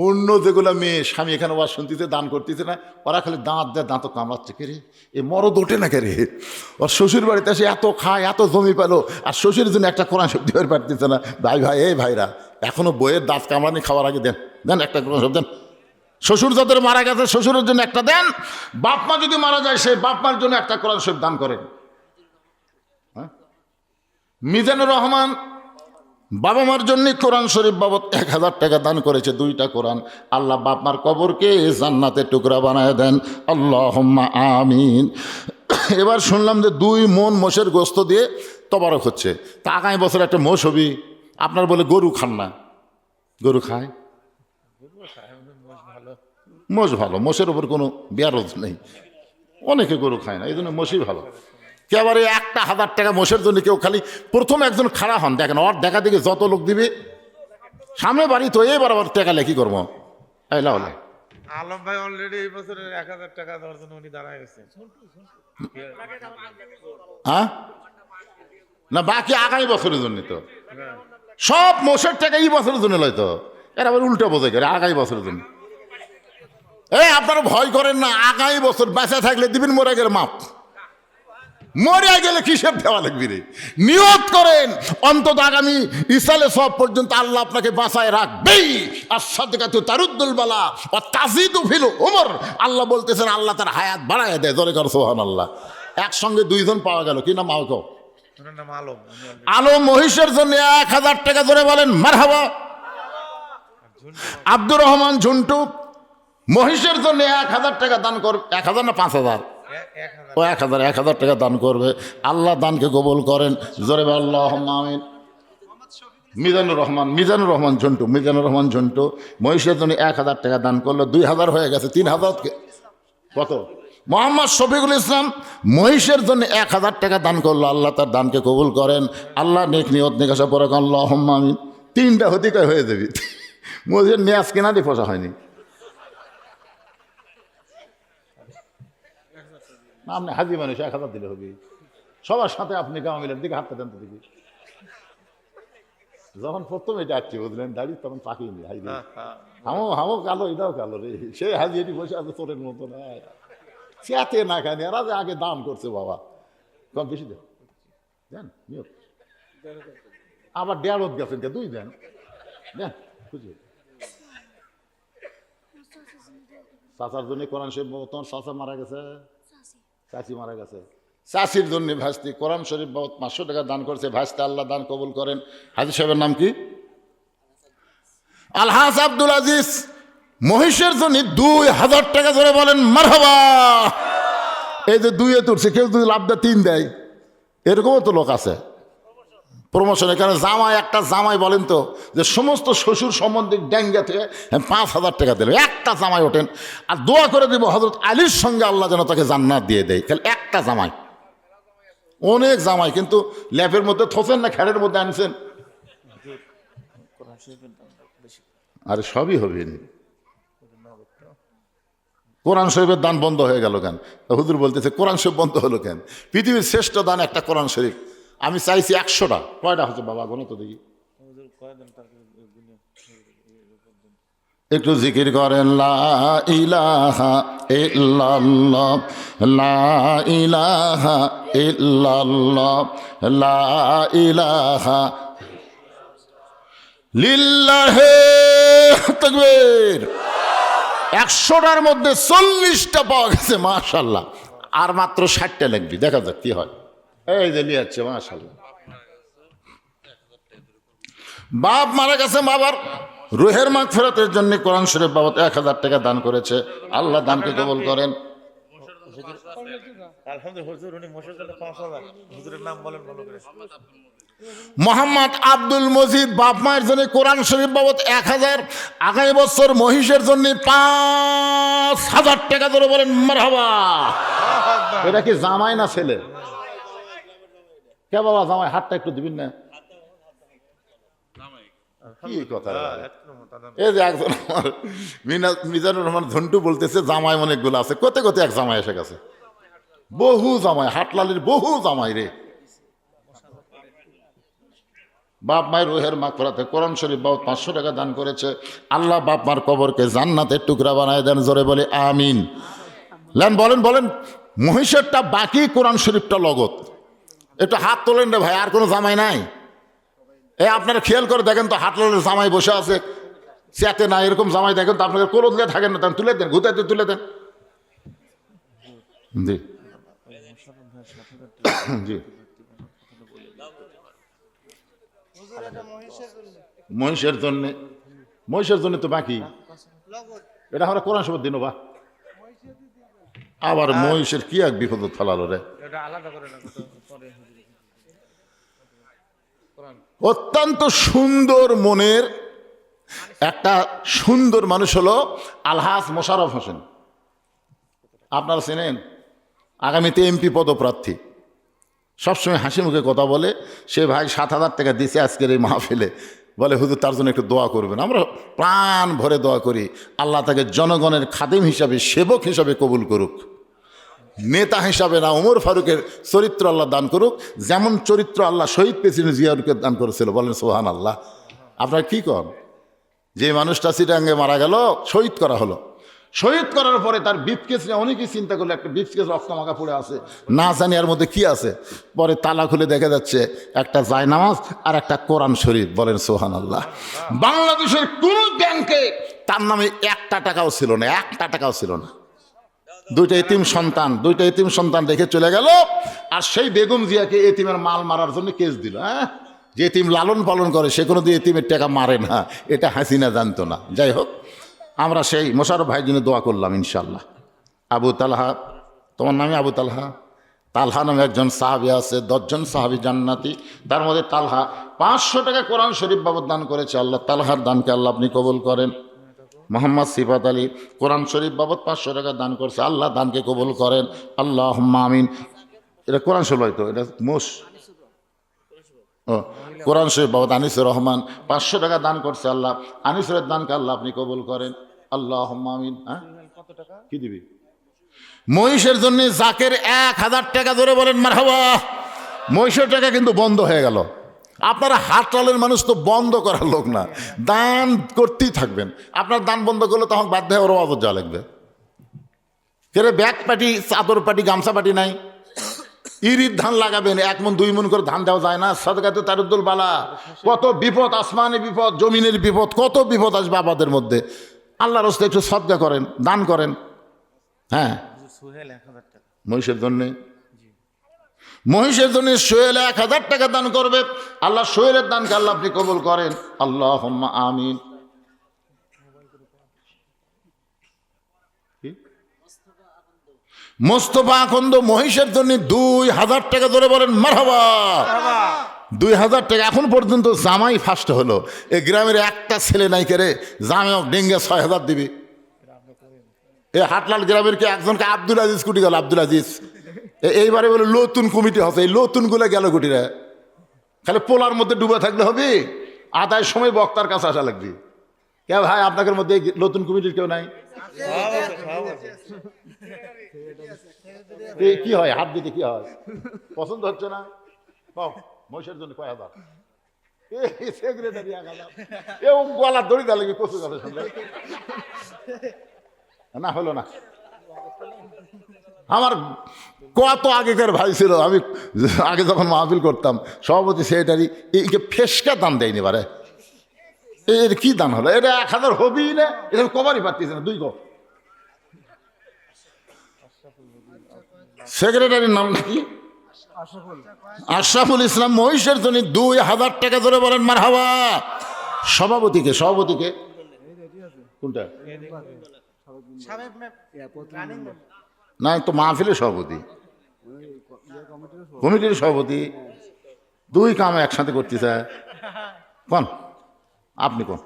অন্য যেগুলো মেয়ে স্বামী এখানে ওয়াজ শুনতেছে দান করতেছে না, ওরা খালি দাঁত দেয়, দাঁত কামড়াচ্ছে কে রে, এ মরদ ওঠে না কে রে, ওর শ্বশুর বাড়িতে এসে এত খায় এত জমি পেলো আর শ্বশুরের জন্য একটা কোরআন শব্দ বের পারতেছে না। ভাই ভাই এই ভাইরা এখনো বইয়ের দাঁত কামড়ানি খাওয়ার আগে দেন দেন একটা কোরআন শব্দ দেন। শ্বশুর যাদের মারা গেছে শ্বশুরের জন্য একটা দেন, বাপ মা যদি মারা যায় সেই বাপ মার জন্য একটা কোরআন শরীফ দান করেন। হ্যাঁ, মিজানুর রহমান বাবা মার জন্য কোরআন শরীফ বাবদ 1000 টাকা দান করেছে, 2টা কোরআন। আল্লাহ বাপ মার কবরকে জান্নাতের টুকরা বানায় দেন, আল্লাহুম্মা আমিন। এবার শুনলাম যে 2 মণ মোষের গোস্ত দিয়ে তবারক হচ্ছে, তা আগামী বছর একটা মোষ হবি। আপনার বলে গরু খান না, গরু খায়, মোষ ভালো, মোষের ওপর কোনো বিয়ারোধ নেই, অনেকে গরু খায় না, এই জন্য মোষই ভালো। একেবারে 1000 টাকা মোষের জন্য কেউ খালি প্রথম একজন খাড়া হন, দেখেন ওর দেখা দেখি যত লোক দিবে সামনে বাড়ি তো এবার আবার টাকা লেখি করবো। আলম ভাই অলরেডি এই বছরের 1000 টাকা দেওয়ার জন্য উনি দাঁড়ায় গেছে। হ্যাঁ না, বাকি আগামী বছরের জন্য তো সব মোষের টাকা এই বছরের জন্য লয় তো, এর আবার উল্টো বোঝে করে আগামী বছরের জন্য। এই আপনারা ভয় করেন না, আগামী বছর বেঁচে থাকলে দিবেন, মরে গেলে মাপ, মরে গেলে কিসের দেওয়া লাগবে রে। নিয়ত করেন অন্তত আগামী ইসালে সব পর্যন্ত আল্লাহ আপনাকে বাঁচায় রাখবেই। আর সাদকাতু তারুদ্দুল বালা ও তাজিদু ফিল উমর, আল্লাহ বলতেছেন আল্লাহ তার হায়াত বাড়ায় দেয়। জোরে কর সুবহানাল্লাহ। একসঙ্গে 2 জন পাওয়া গেল, কি নাম আলকো? ওনার নাম আলম। আলম মহিষের জন্য 1000 টাকা, ধরে বলেন মারহাবা। আব্দুর রহমান ঝুন্টু মহিষের জন্য 1000 টাকা দান করবে, 1000 না 5000, ও 1000 টাকা দান করবে। আল্লাহ দানকে কবুল করেন, জোরে বলেন আল্লাহুম্মা আমিন। মিজানুর রহমান ঝন্টু মহিষের জন্য 1000 টাকা দান করলো, 2000 হয়ে গেছে, 3000 কত? মোহাম্মদ শফিকুল ইসলাম মহিষের জন্য 1000 টাকা দান করলো, আল্লাহ তার দানকে কবুল করেন। আল্লাহ নেক নিয়ত নিকাশা পরে আল্লাহুম্মা আমিন। 3টা হতিকায় হয়ে যাবি, মহিষের নেয়াজ কেনা দিয়ে পোষা হয়নি। আপনি হাজি মানুষ, 1000 দিলে হবে। সবার সাথে আপনি কামিলের দিকে হাতটা দেন তো দেখি। যখন প্রথম এটা আসছে বুঝলেন দাড়ি, তখন পাকিয়ে নি হাজি, হামো কালো, এটাও কালো রে, সে হাজি এটি বসে আছে চোরের মতো না, চেতে না খানি। এরা যে আগে দান করছে বাবা, কম বেশি দেন দেন, নিয়ত আবার 1.5 গেছেন, 2 দেন দেন খুঁজে। চাচার জন্য কোরআন শরীফ, তোমার চাচা মারা গেছে, চাচি মারা গেছে, চাচির জন্য ভাস্তি কোরআন শরীফ বাবদ 500 টাকা দান করছে, ভাস্তি আল্লাহ দান কবুল করেন। হাজি সাহেবের নাম কি? আলহাজ আব্দুল আজিজ মহিষের জন্য 2000 টাকা, ধরে বলেন মারহাবা। এই যে 2 তুলছে, কেউ যদি লাভ দেয় 3 দেয়, এরকমও তো লোক আছে প্রমোশন। এখানে জামাই, একটা জামাই বলেন তো যে সমস্ত শ্বশুর সম্বন্ধে ড্যাঙ্গা থেকে 5000 টাকা দিল, একটা জামাই ওঠেন। আর দোয়া করে দিব হযরত আলীর সঙ্গে আল্লাহ যেন তাকে জান্নাত দিয়ে দেয়, তাহলে একটা জামাই। অনেক জামাই কিন্তু ল্যাপের মধ্যে থোসেন না, খেরের মধ্যে আনছেন, আরে সবই হবে। কোরআন শরীফের দান বন্ধ হয়ে গেল কেন? হুজুর বলতেছে কোরআন শরীফ বন্ধ হলো কেন? পৃথিবীর শ্রেষ্ঠ দান একটা কোরআন শরীফ। আমি চাইছি 100টা, কয়টা হচ্ছে বাবা গণ তো দেখি, একটু জিকির করেন লা ইলাহা ইল্লাল্লাহ, লা ইলাহা ইল্লাল্লাহ, লা ইলাহা লিল্লাহি তাকবীর। 100টার মধ্যে 40টা পাওয়া গেছে, মাশাআল্লাহ। আর মাত্র 60টা লিখবি, দেখা যাক কি হয়। এই যে লিয়াচ্ছে, মাশাআল্লাহ। বাপ মারা গেছে, বাবার রুহের মাগফিরাতের জন্য কোরআন শরীফ বাবদ 1000 টাকা দান করেছে, আল্লাহ দানকে কবুল করেন। মোহাম্মদ আব্দুল মজিদ বাপ মায়ের জন্য কোরআন শরীফ বাবদ 1000, আগামী বছর মহিষের জন্য 5000 টাকা, ধরে বলেন মারহাবা। এটা কি জামাই না ছেলে? কে বাবা জামাই, হাতটা একটু দিবেন না? কি কথা? এই যে একজন আমার মিজানুর রহমান ঝন্টু বলতেছে জামাই অনেকগুলো আছে, কোতে কোতে এক জামাই এসে গেছে, বহু জামাই, হাটলালির বহু জামাই রে। বাপ মায়ের রুহের মাগফিরাতে কোরআন শরীফ বাবদ 500 টাকা দান করেছে। আল্লাহ বাপ মার কবরকে জান্নাতের টুকরা বানায় দেন, জোরে বলে আমিন। লেন বলেন বলেন, মহিষেরটা বাকি, কোরআন শরীফটা লগত। একটু হাত তোলেন রে ভাই, আর কোনো জামাই নাই? এই আপনারা খেয়াল করে দেখেন তো, হাটলের জামাই বসে আছে, চেতে না, এরকম জামাই দেখেন তো আপনাদের কোলো দিলে থাকেন না, তুলে দেন, ঘুতাইতে তুলে দেন। জি জি, মহিষের জন্য, মহিষের জন্য তো বাকি, এটা আমরা কোরআন শরীফ দিন বা আবার মহিষের কি এক বিপদ ফেলালো রে। এটা আলাদা করে না পরে। অত্যন্ত সুন্দর মনের একটা সুন্দর মানুষ হলো আলহাজ মোশাররফ হোসেন। আপনারা চেনেন, আগামীতে এমপি পদপ্রার্থী, সবসময় হাসি মুখে কথা বলে। সে ভাই 7,000 টাকা দিছে আজকের এই মাহফিলে, বলে হুজুর তার জন্য একটু দোয়া করবেন। আমরা প্রাণ ভরে দোয়া করি, আল্লাহ তাকে জনগণের খাদিম হিসাবে, সেবক হিসাবে কবুল করুক, নেতা হিসাবে না, ওমর ফারুকের চরিত্র আল্লাহ দান করুক, যেমন চরিত্র আল্লাহ শহীদ প্রেসিডেন্ট জিয়াউরকে দান করেছিল। বলেন সুবহান আল্লাহ। আপনার কি কন, যে মানুষটা চিটাঙ্গে মারা গেল, শহীদ করা হলো, শহীদ করার পরে তার বিফকেস নিয়ে অনেকেই চিন্তা করলো, একটা বিফকেস রক্তমাখা পড়ে আছে, না জানি এর মধ্যে কি আছে। পরে তালা খুলে দেখা যাচ্ছে একটা জায়নামাজ আর একটা কোরআন শরীফ। বলেন সুবহান আল্লাহ। বাংলাদেশের কোন ব্যাংকে তার নামে 1টা টাকাও ছিল না, 1টা টাকাও ছিল না। দুইটা এতিম সন্তান রেখে চলে গেল। আর সেই বেগম জিয়াকে এতিমের মাল মারার জন্য কেস দিল। হ্যাঁ, যে এতিম লালন পালন করে সে কোনো দিয়ে এতিমের টাকা মারে না, এটা হাসিনা জানতো না। যাই হোক, আমরা সেই মোশাররফ ভাইয়ের জন্য দোয়া করলাম ইনশাল্লাহ। আবু তালহা, তোমার নামে আবু তালহা, তালহা নামে একজন সাহাবী আছে, 10 জন সাহাবী জান্নাতি, তার মধ্যে তালহা 500 টাকা কোরআন শরীফ বাবদ দান করেছে। আল্লাহ তালহার দানকে আল্লাহ আপনি কবুল করেন। মোহাম্মদ সিফাত আলী কোরআন শরীফ বাবদ 500 টাকা দান করছে, আল্লাহ দানকে কবুল করেন, আল্লাহুম্মা আমিন। এটা কোরআন শরীফ হয়তো, এটা কোরআন শরীফ বাবদ আনিসুর রহমান 500 টাকা দান করছে, আল্লাহ আনিসুরের দানকে আল্লাহ আপনি কবুল করেন, আল্লাহুম্মা আমিন। হ্যাঁ, কি দিবি? মহিষের জন্য জাকের 1000 টাকা ধরে বলেন মারহাবা। মহিষের টাকা কিন্তু বন্ধ হয়ে গেল। আপনারা হাটলালের মানুষ তো বন্ধ করার লোক না, দান করতেই থাকবেন। আপনার দান বন্ধ করলে তখন বাধ্য হয়ে ওর আদর যাওয়া লাগবে। কেরে ব্যাগ পাটি, চাদর পাটি, গামছা পাটি নাই, ইরির ধান লাগাবেন, 1 মণ 2 মণ করে ধান দেওয়া যায় না। সাদকাতে তারুদ্দুল বালা, কত বিপদ, আসমানের বিপদ, জমিনের বিপদ, কত বিপদ আসবে আমাদের মধ্যে। আল্লাহর রাস্তায় একটু সদকা করেন, দান করেন। হ্যাঁ, মহিষের জন্যে, মহিষের জন্য সোহেল 1000 টাকা দান করবে। আল্লাহ সোহেলের দানকে আল্লাহ আপনি কবুল করেন, আল্লাহুম্মা আমিন। মোস্তফা আখন্দ মহিষের জন্য 2000 টাকা ধরে বলেন মারহাবা। 2000 টাকা। এখন পর্যন্ত জামাই ফার্স্ট হলো। এই গ্রামের একটা ছেলে নাই করে জামাই ডেঙ্গে 6000 দিবি। এই হাটলাল গ্রামের কে একজনকে আব্দুল আজিজ কুটি গেল, আব্দুল আজিজ। এইবারে বলে নতুন কমিটি হচ্ছে, এই নতুনগুলো গেল কুটিরা। খালি পোলার মধ্যে ডুবে থাকলে হবে, আদায় সময় বক্তার কাছে আসা লাগবে। কে ভাই, আপনাদের মধ্যে নতুন কমিটির কেউ নাই? কি হয়, হাত দিতে কি হয়? পছন্দ হচ্ছে না? মহিষের জন্য কয় হাজার? সেক্রেটারি 1000। এ গলা দড়ি দেওয়া লাগবে কচু গাছের সঙ্গে। না হলো না। আমার কত আগেকার ভাই ছিল, আমি আগে যখন মাহফিল করতাম, সভাপতি সেক্রেটারি, একে ফেসকা দান দেয়নি বারে। এর কি দান হলো? এটা 1000 হবেই না, এটা কবারই পারতেছে না। 2 গপ। সেক্রেটারির নাম নাকি আশরাফুল ইসলাম। মহিষের জন্য 2000 টাকা ধরে বলেন মারহাবা। সভাপতিকে, সভাপতিকে কোনটা? না, তো মাহফিলের সভাপতি, কমিটির সভাপতি। 2 কাম একসাথে করতে চায়। কোন আপনি? কোন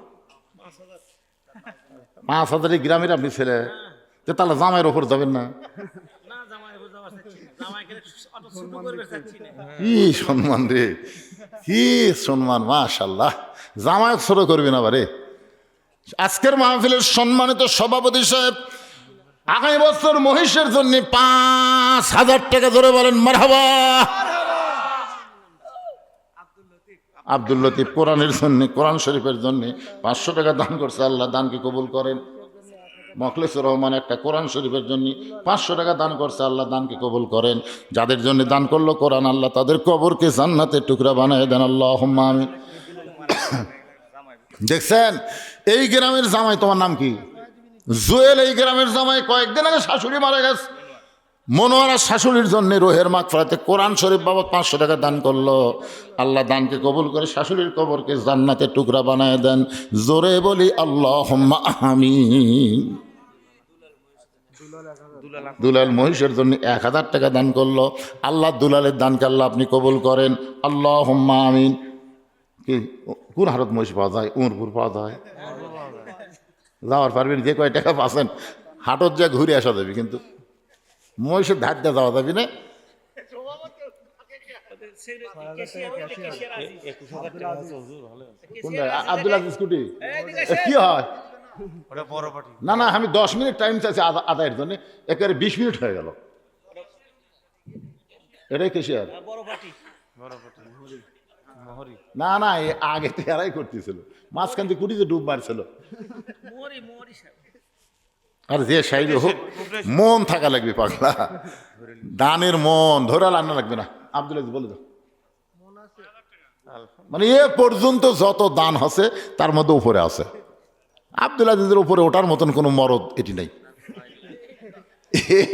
5000 গ্রামের আপনি ছেলে, তো তাহলে জামাইয়ের ওপর যাবেন না? কি সম্মান রে, কি সম্মান, মাশাআল্লাহ। জামায়াত ছোট করবি না বারে। আজকের মাহফিলের সম্মানিত সভাপতি সাহেব আগামী বছর মহিষের জন্য 5000 টাকা ধরে বলেন মারহাবা। আব্দুল লতিফ কোরআনের জন্যে, কোরআন শরীফের জন্যে 500 টাকা দান করছে, আল্লাহ দানকে কবুল করেন। মখলেসুর রহমান একটা কোরআন শরীফের জন্য 500 টাকা দান করছে, আল্লাহ দানকে কবুল করেন। যাদের জন্য দান করলো কোরআন, আল্লাহ তাদের কবরকে জান্নাতের টুকরা বানায় দেন, আল্লাহুম্মা আমিন। দেখছেন এই গ্রামের জামাই, তোমার নাম কি? জুয়েল। এই গ্রামের জামাই কয়েকদিন আগে শাশুড়ি মারা গেছে, মনোয়ারা শাশুড়ির জন্য রোহের মাগফিরাতে কোরআন শরীফ বাবদ 500 টাকা দান করলো, আল্লাহ দানকে কবুল করে শাশুড়ির কবরকে জান্নাতের টুকরা বানায় দেন। জোরে বলি আল্লাহুম্মা আমিন। দুলাল মহিষের জন্য 1000 টাকা দান করলো, আল্লাহ দুলালের দানকে আল্লাহ আপনি কবুল করেন, আল্লাহুম্মা আমিন। কি কোন হারত মহিষ পাওয়া যায়? উমরপুর পাওয়া যায়, যাওয়ার পারবেন, যে কয় টাকা পাচ্ছেন হাটত যা ঘুরে আসা যাবে, কিন্তু মহিষের ধার দিয়ে যাওয়া যাবে না। আব্দুল আজিজ স্কুটি কি হয়? না না, আমি 10 মিনিট টাইম চাইছি আদায়ের জন্য, একেবারে 20 মিনিট হয়ে গেল। এটাই কেশিয়ার? না না, আগে তো এরাই করতেছিল, মাঝখান থেকে কুটিতে ডুব মারছিল। আর যে সাইডে হোক মন থাকা লাগবে, পাগলা দানের মন ধরে আনা লাগবে না। আব্দুল আজিজ বলে দাও, মানে এ পর্যন্ত যত দান আছে তার মধ্যে উপরে আছে। আব্দুল আজিজের উপরে ওঠার মতন কোনো মরদ এটি নাই।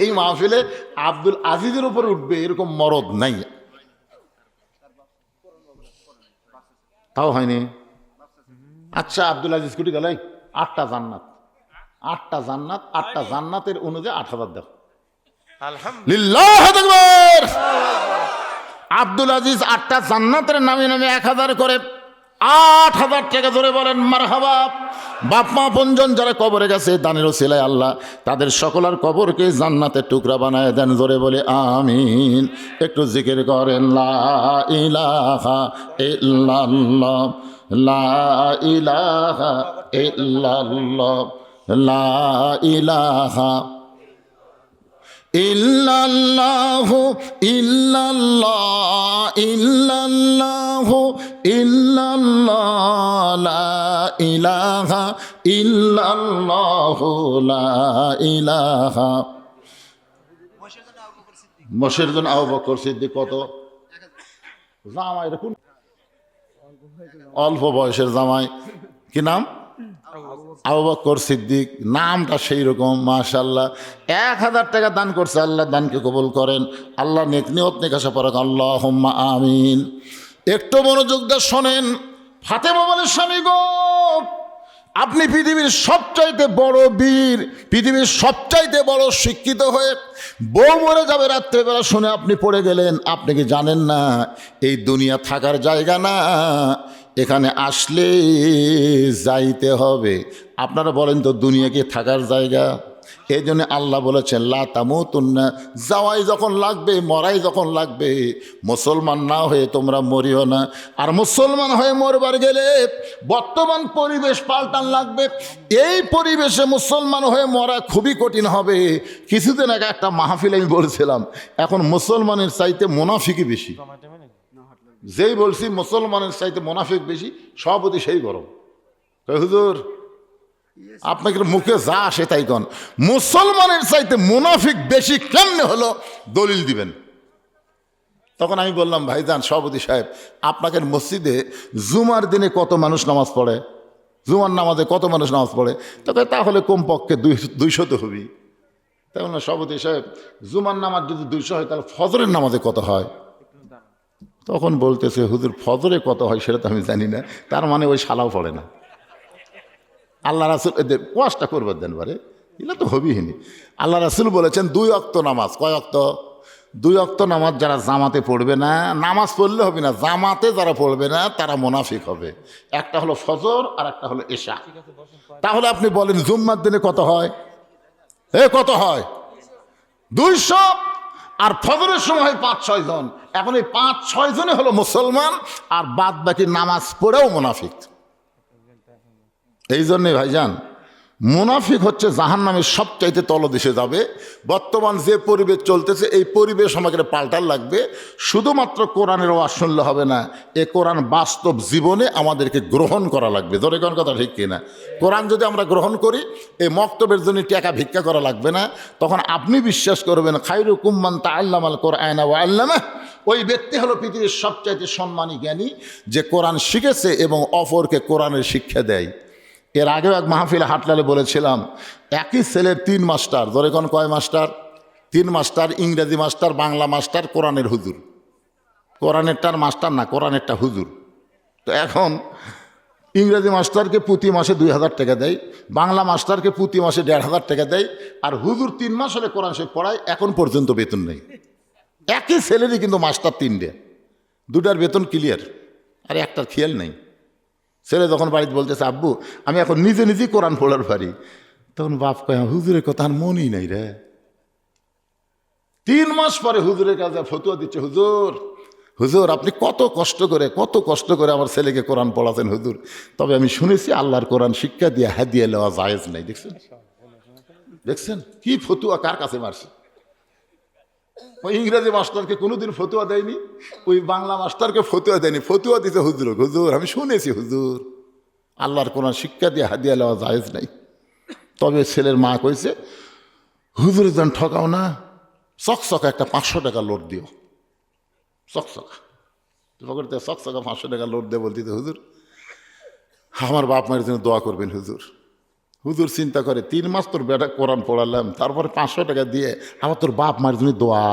এই মাহফিলে আব্দুল আজিজের উপরে উঠবে এরকম মরদ নাই, তাও হয়নি। আচ্ছা, আব্দুল আজিজ কোটি গেল 8টা জান্নাত, 8টা জান্নাত, 8টা জান্নাতের অনুযায়ী 8000 দাও। আলহামদুলিল্লাহ। আব্দুল আজিজ 8টা জান্নাতের নামে নামে 1000 করে 8000 টাকা ধরে বলেন মারহাবা। বাপ মা পঞ্জন যারা কবরে গেছে দানের ওসিলায় আল্লাহ তাদের সকলের কবরকে জান্নাতের টুকরা বানায় দেন, জোরে বলে আমিন। একটু জিকির করেন লা ইলাহা ইল্লাল্লাহ, লা ইলাহা ইল্লাল্লাহ, লা ইলাহা ইল্লাল্লাহু ইল্লাল্লাহ ইল্লাল্লাহু ইল্লাল্লাহ, লা ইলাহা ইল্লাল্লাহু, লা ইলাহা। মশের জন আবু বকর সিদ্দিক কত জামাই, কোন অল্প বয়সের জামাই, কি নাম? আবু বকর সিদ্দিক, নামটা সেই রকম মাশাআল্লাহ। 1000 টাকা দান করছে, আল্লাহ দানকে কবুল করেন, আল্লাহ নেক নিয়ত নেক আশা পরাক, আল্লাহুম্মা আমিন। একটু মনোযোগ দিয়ে শোনেন, ফাতেমা বলে স্বামী গো, আপনি পৃথিবীর সবচাইতে বড় বীর, পৃথিবীর সবচাইতে বড় শিক্ষিত হয়ে বউ মরে যাবে রাত্রেবেলা শুনে আপনি পড়ে গেলেন। আপনি কি জানেন না এই দুনিয়া থাকার জায়গা না, এখানে আসলে যাইতে হবে। আপনারা বলেন তো দুনিয়া কি থাকার জায়গা? এই জন্য আল্লাহ বলেছেন লা তামুতুন্না, যাওয়াই যখন লাগবে, মরাই যখন লাগবে, মুসলমান না হয়ে তোমরা মরিও না। আর মুসলমান হয়ে মরবার গেলে বর্তমান পরিবেশ পাল্টান লাগবে। এই পরিবেশে মুসলমান হয়ে মরা খুবই কঠিন হবে। কিছুদিন আগে একটা মাহফিল আমি বলছিলাম, এখন মুসলমানের চাইতে মুনাফিকই বেশি। যেই বলছি মুসলমানের চাইতে মুনাফিক বেশি, সভাপতি সেই গরম। হুজুর আপনাকে মুখে যা আসে তাই কন, মুসলমানের চাইতে মুনাফিক বেশি কেমনে হলো দলিল দিবেন। তখন আমি বললাম ভাইজান সভাপতি সাহেব, আপনাকে মসজিদে জুমার দিনে কত মানুষ নামাজ পড়ে? জুমার নামাজে কত মানুষ নামাজ পড়ে? তবে তাহলে কমপক্ষে 200 তো হবি। তাই বললাম সভাপতি সাহেব জুমার নামাজ যদি 200 হয় তাহলে ফজরের নামাজে কত হয়? তখন বলতেছে হুজুর ফজরে কত হয় সেটা তো আমি জানি না। তার মানে ওই শালাও পড়ে না। আল্লাহ রাসূল এদের ওয়াজটা করবার দেন বারে, এগুলো তো হবিহীনি। আল্লাহ রাসূল বলেছেন 2 ওয়াক্ত নামাজ। কয় ওয়াক্ত? 2 ওয়াক্ত নামাজ যারা জামাতে পড়বে না, নামাজ পড়লে হবে না, জামাতে যারা পড়বে না তারা মুনাফিক হবে। একটা হলো ফজর আর একটা হলো এশা। তাহলে আপনি বলেন জুম্মার দিনে কত হয়? কত হয়? 200। আর ফজরের সময় 5-6 জন। এখন এই 5-6 জনে হলো মুসলমান, আর বাদ বাকি নামাজ পড়েও মুনাফিক। এই জন্যে ভাইজান মুনাফিক হচ্ছে জাহান্নামের সবচাইতে তলদেশে যাবে। বর্তমান যে পরিবেশ চলতেছে এই পরিবেশ আমাকে পাল্টার লাগবে। শুধুমাত্র কোরআনের ওয়াজ শুনলে হবে না, এ কোরআন বাস্তব জীবনে আমাদেরকে গ্রহণ করা লাগবে। ধরে কোন কথা ঠিক কিনা? কোরআন যদি আমরা গ্রহণ করি, এই মক্তবের জন্য টাকা ভিক্ষা করা লাগবে না। তখন আপনি বিশ্বাস করবেন খায়রুকুম মান তাআল্লামাল কোরআনা ওয়া আল্লামাহ, ওই ব্যক্তি হলো পৃথিবীর সবচাইতে সম্মানী জ্ঞানী যে কোরআন শিখেছে এবং অপরকে কোরআনের শিক্ষা দেয়। এর আগেও এক মাহফিলে হাটলালে বলেছিলাম, একই ছেলের 3 মাস্টার। ধরে কোন কয় মাস্টার? 3 মাস্টার, ইংরেজি মাস্টার, বাংলা মাস্টার, কোরআনের হুজুর। কোরআনেরটার মাস্টার না, কোরআনেরটা হুজুর। তো এখন ইংরেজি মাস্টারকে প্রতি মাসে 2000 টাকা দেয়, বাংলা মাস্টারকে প্রতি মাসে 1500 টাকা দেয়, আর হুজুর 3 মাস হলে কোরআন শরীফ পড়ায়, এখন পর্যন্ত বেতন নেই। একই ছেলেরই কিন্তু মাস্টার 3টে, 2টার বেতন ক্লিয়ার, আর একটার খেয়াল নেই। ছেলে যখন বাড়িতে বলতেছে আব্বু আমি এখন নিজে নিজেই কোরআন পড়ার পারি, তখন বাপ কয় হুজুরের কথা আর মনই নাই রে। 3 মাস পরে হুজুরের কাছে ফতুয়া দিচ্ছে, হুজুর হুজুর আপনি কত কষ্ট করে আমার ছেলেকে কোরআন পড়াতেন হুজুর, তবে আমি শুনেছি আল্লাহর কোরআন শিক্ষা দিয়ে হাদিয়া নেওয়া জায়েজ নাই। দেখছেন কি ফতুয়া কার কাছে মারছে? ওই ইংরেজি মাস্টারকে কোনোদিন ফতুয়া দেয়নি, ওই বাংলা মাস্টারকে ফতুয়া দেয়নি, ফতুয়া দিতে হুজুর, হুজুর আমি শুনেছি হুজুর আল্লাহর কোরআন শিক্ষা দিয়ে হাদিয়া নেওয়া জায়েজ নাই। তবে ছেলের মা কইছে হুজুরের যেন ঠকাও না, চকচকা একটা 500 টাকা লোড দিও। চকচকা 500 টাকা লোড দিয়ে বলতে হুজুর আমার বাপ মায়ের জন্য দোয়া করবেন হুজুর। হুজুর চিন্তা করে 3 মাস তোর বেটা কোরআন পড়ালাম, তারপরে 500 টাকা দিয়ে আবার তোর বাপ মায়ের জন্য দোয়া।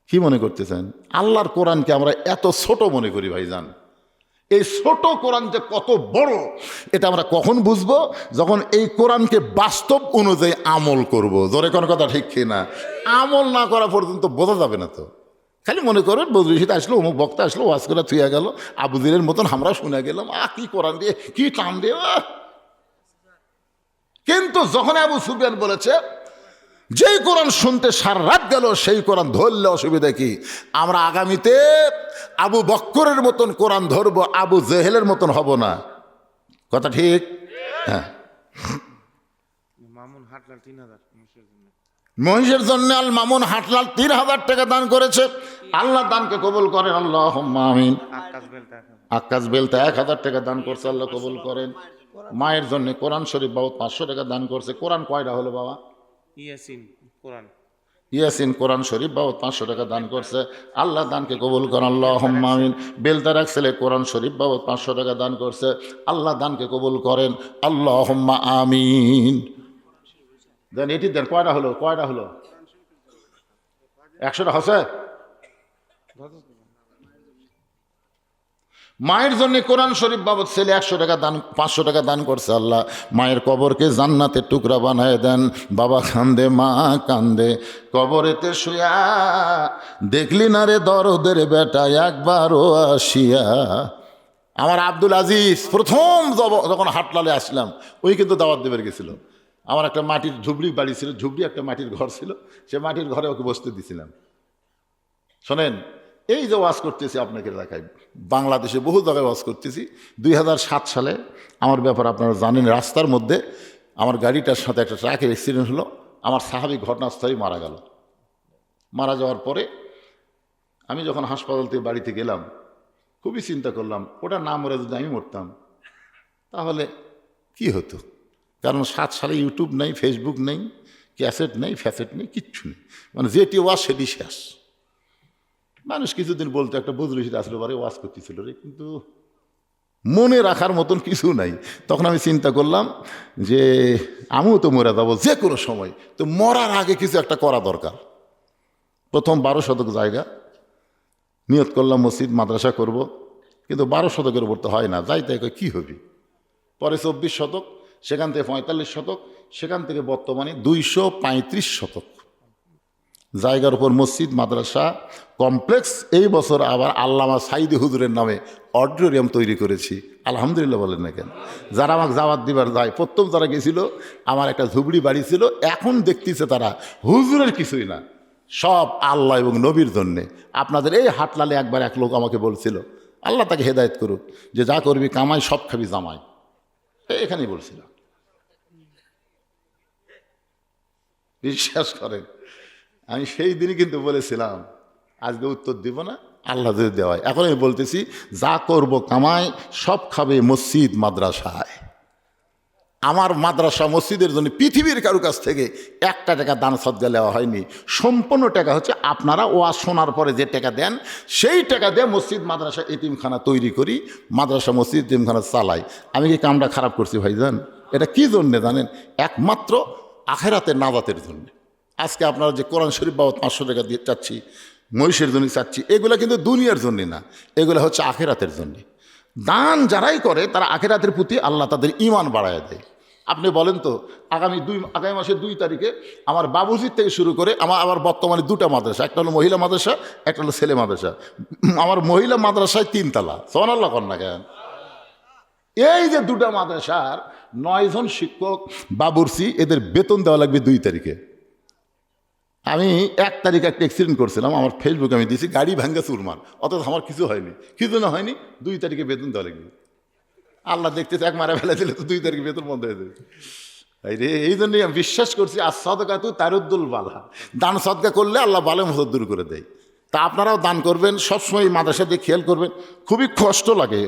কি মনে করতেছেন? আল্লাহর কোরআনকে আমরা এত ছোট মনে করি ভাইজান। এই ছোট কোরআন যে কত বড় এটা আমরা কখন বুঝবো? যখন এই কোরআনকে বাস্তব অনুযায়ী আমল করব। জোরে কোন কথা ঠিক কিনা? আমল না করা পর্যন্ত বোঝা যাবে না। তো খালি মনে করেন বদরুশিদ আসলো, অমুক বক্তা আসলো, ওয়াজ করে থুয়া গেল, আবুদিরের মতন আমরা শুনে গেলাম, কি কোরআন দিয়ে কি টান দিয়ে। কিন্তু যখন আবু সুফিয়ান বলেছে যেই কোরআন শুনতে সারা রাত গেল সেই কোরআন ধরলে অসুবিধা কি, আমরা আগামীতে আবু বক্করের মতন কোরআন ধরবো, আবু জেহেলের মতন হব না। কথা ঠিক? হ্যাঁ। মামুন হাটলাল 3000 মহিষের জন্য আল মামুন হাটলাল 3000 টাকা দান করেছে। আল্লাহ দানকে কবুল করেন, আল্লাহুম্মা আমিন। আকাশ বেলতা 1000 টাকা দান করছে, আল্লাহ কবুল করেন। মায়ের জন্য কোরআন শরীফ বাবদ 500 টাকা দান করছে। কোরআন কয়টা হলো বাবা? ইয়াসিন কোরআন শরীফ বাবদ 500 টাকা দান করছে, আল্লাহ দানকে কবুল করেন, আল্লাহুম্মা আমিন। বেলতার এক ছেলে কোরআন শরীফ বাবদ 500 টাকা দান করছে, আল্লাহ দানকে কবুল করেন, আল্লাহুম্মা আমিন। দেন এটি দেন, কয়টা হলো? 100টা হচ্ছে। মায়ের জন্য কোরআন শরীফ বাবদ ছেলে 100 টাকা দান, 500 টাকা দান করছে। আল্লাহ মায়ের কবরকে জান্নাতের টুকরা বানায় দেন। বাবা কান্দে, মা কান্দে, কবরেতে শুয়া দেখলি না রে দরদের বেটা একবারও আসিয়া। আমার আব্দুল আজিজ প্রথম যখন হাটলালে আসলাম, ওই কিন্তু দাওয়াত দেবের গেছিল। আমার একটা মাটির ঝুবড়ি বাড়ি ছিল, ঝুবড়ি একটা মাটির ঘর ছিল, সে মাটির ঘরে ওকে বসতে দিছিলাম। শোনেন, এই যে ওয়াজ করতেছি আপনাকে দেখাই, বাংলাদেশে বহু জায়গায় ওয়াজ করতেছি। 2007 সালে আমার ব্যাপার আপনারা জানেন, রাস্তার মধ্যে আমার গাড়িটার সাথে একটা ট্রাকের অ্যাক্সিডেন্ট হলো। আমার সাহাবী ঘটনাস্থলেই মারা গেল। মারা যাওয়ার পরে আমি যখন হাসপাতাল থেকে বাড়িতে গেলাম, খুবই চিন্তা করলাম ওটা না মরে যদি আমি মরতাম তাহলে কি হতো। কারণ 7 সালে ইউটিউব নেই, ফেসবুক নেই, ক্যাসেট নেই, ফ্যাসেট নেই, কিচ্ছু নেই। মানে যেটি ওয়াজ সেটি শেষ। মানুষ কিছুদিন বলতো একটা বদরুশিদ আসলে বারে ওয়াজ করতেছিল রে, কিন্তু মনে রাখার মতন কিছু নাই। তখন আমি চিন্তা করলাম যে আমিও তো মরে যাবো যে কোনো সময়, তো মরার আগে কিছু একটা করা দরকার। প্রথম 12 শতক জায়গা নিয়ত করলাম মসজিদ মাদ্রাসা করব, কিন্তু 12 শতকের উপর তো হয় না, যাই তাই কী হবে। পরে 24 শতক, সেখান থেকে 45 শতক, সেখান থেকে বর্তমানে 235 শতক জায়গার উপর মসজিদ মাদ্রাসা কমপ্লেক্স। এই বছর আবার আল্লামা সাইদি হুজুরের নামে অডিটোরিয়াম তৈরি করেছি। আলহামদুলিল্লাহ বলেন না কেন? যারা আমাকে জাওয়াত দিবার যায়, প্রথম যারা গেছিল আমার একটা ঝুবড়ি বাড়ি ছিল, এখন দেখতেছে তারা হুজুরের কিছুই না, সব আল্লাহ এবং নবীর জন্যে। আপনাদের এই হাটলালে একবার এক লোক আমাকে বলছিল, আল্লাহ তাকে হেদায়েত করুক, যে যা করবি কামাই সব খাবি জামাই, এখানেই বলছিল। বিশ্বাস করেন, আমি সেই দিনই কিন্তু বলেছিলাম আজকে উত্তর দিব না, আল্লাহ যদি দেওয়ায়। এখন আমি বলতেছি, যা করব কামাই সব খাবে মসজিদ মাদ্রাসায়। আমার মাদ্রাসা মসজিদের জন্য পৃথিবীর কারো কাছ থেকে একটা টাকা দান সদ্গা নেওয়া হয়নি। সম্পূর্ণ টাকা হচ্ছে আপনারা ওয়াজ শোনার পরে যে টাকা দেন, সেই টাকা দিয়ে মসজিদ মাদ্রাসা এতিমখানা তৈরি করি, মাদ্রাসা মসজিদ এতিমখানা চালাই। আমি কি কামটা খারাপ করছি ভাইজান? এটা কি জন্যে জানেন? একমাত্র আখেরাতের নাজাতের জন্য। আজকে আপনারা যে কোরআন শরীফ বাবদ 500 টাকা দিয়ে চাচ্ছি, মহিষের জন্য চাচ্ছি, এগুলো কিন্তু দুনিয়ার জন্য না, এগুলো হচ্ছে আখেরাতের জন্য। দান যারাই করে তারা আখেরাতের প্রতি আল্লাহ তাদের ঈমান বাড়ায় দেয়। আপনি বলেন তো, আগামী মাসের 2 তারিখে আমার বাবুজির থেকে শুরু করে আমার বর্তমানে 2টা মাদ্রাসা, একটা হলো মহিলা মাদ্রাসা, একটা হলো ছেলে মাদ্রাসা। আমার মহিলা মাদ্রাসায় 3 তলা, সুবহানাল্লাহ কন্যা কেন? এই যে 2টা মাদ্রাসার 9 জন শিক্ষক বাবুর্চি, এদের বেতন দেওয়া লাগবে 2 তারিখে। আমি 1 তারিখে একটা অ্যাক্সিডেন্ট করছিলাম, আমার ফেসবুকে আমি দিয়েছি, গাড়ি ভাঙ্গা চুরমার, অথচ আমার কিছু হয়নি। কিছু না হয়নি, 2 তারিখে বেতন দেওয়া লাগবে। আল্লাহ দেখতেছে, এক মারা ফেলে দিলে তো 2 তারিখে বেতন বন্ধ হয়ে যাবে। এই জন্যই আমি বিশ্বাস করছি, আর সদকা তো তারুদ্দুল বালা, দান সদকা করলে আল্লাহ বালে মতো দূর করে দেয়। তা আপনারাও দান করবেন, সবসময় মাদ্রাসা দিয়ে খেয়াল করবেন। খুবই কষ্ট লাগে,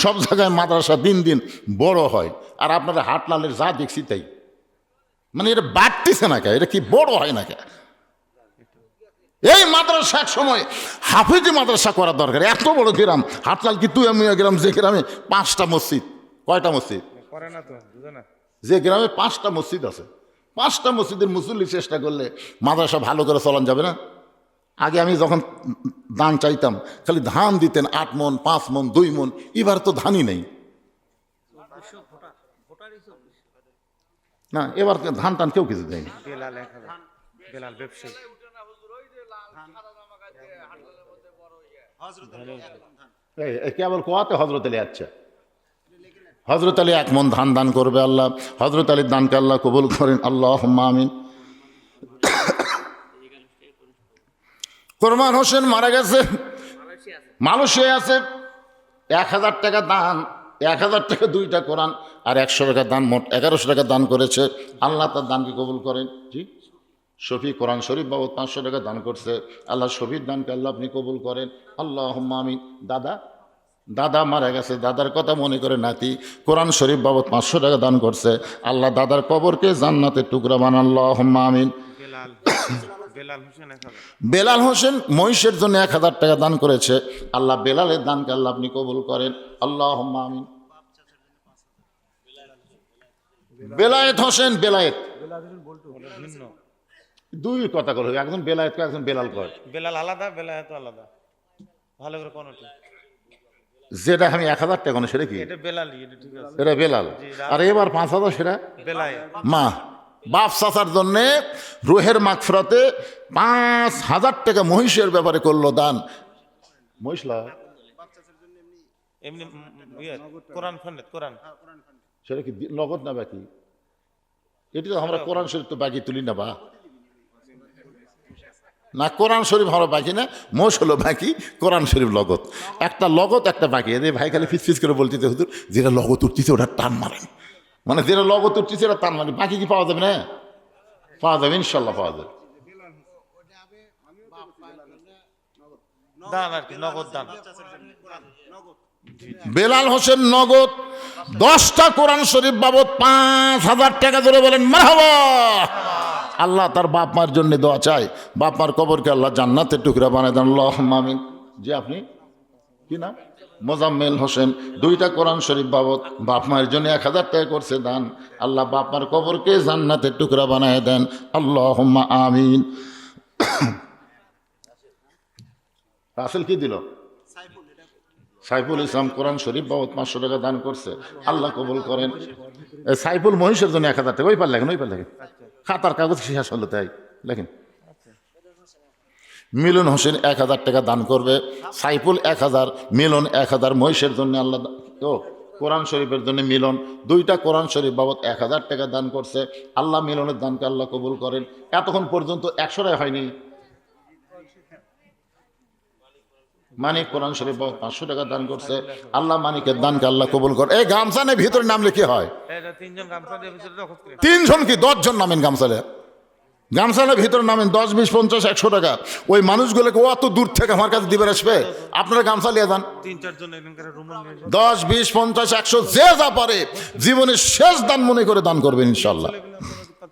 সব জায়গায় মাদ্রাসা দিন দিন বড় হয়, আর আপনারা হাটলালের যা দেখছি তাই, মানে এটা বাড়তেছে না কে, এটা কি বড় হয় না কে? এই মাদ্রাসা এক সময় হাফিজি মাদ্রাসা করা দরকার। এত বড় গ্রাম হাটলাল, কি তুই আমি গ্রাম, যে গ্রামে 5টা মসজিদ, কয়টা মসজিদ? করে না তো, বুঝো না। যে গ্রামে 5টা মসজিদ আছে, 5টা মসজিদের মুসল্লি চেষ্টা করলে মাদ্রাসা ভালো করে চলান যাবে না? আগে আমি যখন দান চাইতাম, খালি ধান দিতেন 8 মণ, 5 মণ, 2 মণ। এবার তো ধানই নেই না, এবার ধান টান কেউ কিছু দেয়নি। বেলাল 1000, বেলাল ব্যবসায়ী। কেবল কোয়াতে হজরত আলী, আচ্ছা হজরত আলী 1 মণ ধান দান করবে আল্লাহ। হজরত আলীর দানকে আল্লাহ কবুল করেন, আল্লাহুম্মা আমিন। কোরমান হোসেন মারা গেছে, মালয়েশিয়ায় আছে। 1000 টাকা দান, 1000 টাকা 2টা কোরআন, আর 100 টাকা দান, মোট 1100 টাকা দান করেছে। আল্লাহ তার দানকে কবুল করেন। জি, শফি কোরআন শরীফ বাবদ 500 টাকা দান করছে। আল্লাহ শফির দানকে আল্লাহ আপনি কবুল করেন, আল্লাহুম্মা আমিন। দাদা মারা গেছে, দাদার কথা মনে করে নাতি কোরআন শরীফ বাবদ 500 টাকা দান করছে। আল্লাহ দাদার কবরকে জান্নাতের টুকরা বানান, আল্লাহুম্মা আমিন। বেলাল হোসেন মহিষের জন্য 1000 টাকা দান করেছে। আল্লাহ বেলালের দানকে আল্লাহ আপনি কবুল করেন, আল্লাহুম্মা আমিন। বেলায়েত হোসেন, বেলায়েত 2 কথা কল, একজন বেলায়েত কয়, একজন বেলাল কয়। বেলাল আলাদা, বেলায়েত আলাদা, ভালো করে কোনটি। যেটা আমি 1000 টাকা কোনো, সেটা কি? এটা বেলালই, এটা ঠিক আছে, এটা বেলাল। আর এবার 5000, সেটা বেলায়েত। মা বাপ চাচার জন্যে রুহের মাগফিরাতে 5000 টাকা মহিষের ব্যাপারে করলো দান। মহিষলা এমনি কোরআন ফান্ডেড, কোরআন সেটা কি নগদ না বাকি? এটি তো আমরা কোরআন শরীফ তো বাকি তুলি না, বা না কোরআন শরীফ আমরা বাকি না, মোষ হলো বাকি, কোরআন শরীফ লগত। একটা লগত, একটা বাকি। এদের ভাই খালি ফিস করে বলতেছে, হুজুর যেটা লগত উঠতেছে ওটা টান মারেন, মানে যেটা লগত উঠতেছে ওটা টান মারেন, বাকি কি পাওয়া যাবে না? পাওয়া যাবে, ইনশাল্লাহ পাওয়া যাবে। দান আর কি, নগদ দান। বেলাল হোসেন নগদ 10টা কোরআন শরীফ বাবদ 5000 টাকা ধরে বলেন মারহাবা। আল্লাহ তার বাপ মার জন্য দোয়া চাই, বাপ মার কবরকে আল্লাহ জান্নাতের টুকরা বানায় দেন, আল্লাহুম্মা আমিন। যে আপনি কি নাম? মোজাম্মেল হোসেন 2টা কোরআন শরীফ বাবদ বাপ মায়ের জন্য 1000 টাকা করছে দান। আল্লাহ বাপ মার কবরকে জান্নাতের টুকরা বানায় দেন, আল্লাহুম্মা আমিন। রাসেল কি দিল? সাইফুল ইসলাম কোরআন শরীফ বাবদ 500 টাকা দান করছে, আল্লাহ কবুল করেন। সাইফুল মহিষের জন্য 1000 টাকা, ওই পার লেখেন, ওই পার লেখেন, খাতার কাগজ শেষ হলো তাই লেখেন। মিলন হোসেন 1000 টাকা দান করবে, সাইফুল 1000, মিলন 1000 মহিষের জন্য আল্লাহ। ও কোরআন শরীফের জন্য মিলন 2টা কোরআন শরীফ বাবদ 1000 টাকা দান করছে, আল্লাহ মিলনের দানকে আল্লাহ কবুল করেন। এতক্ষণ পর্যন্ত 100 টাকা হয়নি। মানিক কোরআন শরীফ 500 টাকা দান করছে, আল্লাহ মানিকের দানকে আল্লাহ কবুল করে। এই গামছানে ভিতরে নামলে কি হয়? 3 জন গামছা দিয়ে ভিতরে রকত করে, 3 জন কি 10 জন নামেন গামছালে? গামছালের ভিতরে নামেন 10, 20, 50, 100 টাকা। ওই মানুষগুলোকে অত দূর থেকে আমার কাছে দিবে আসবে, আপনারা গামছা লিয়ে যান। 3-4 জন এখানকার রুমাল নিয়ে যান। 10, 20, 50, 100 যে যা পারে জীবনের শেষ দান মনে করে দান করবেন ইনশাল্লাহ।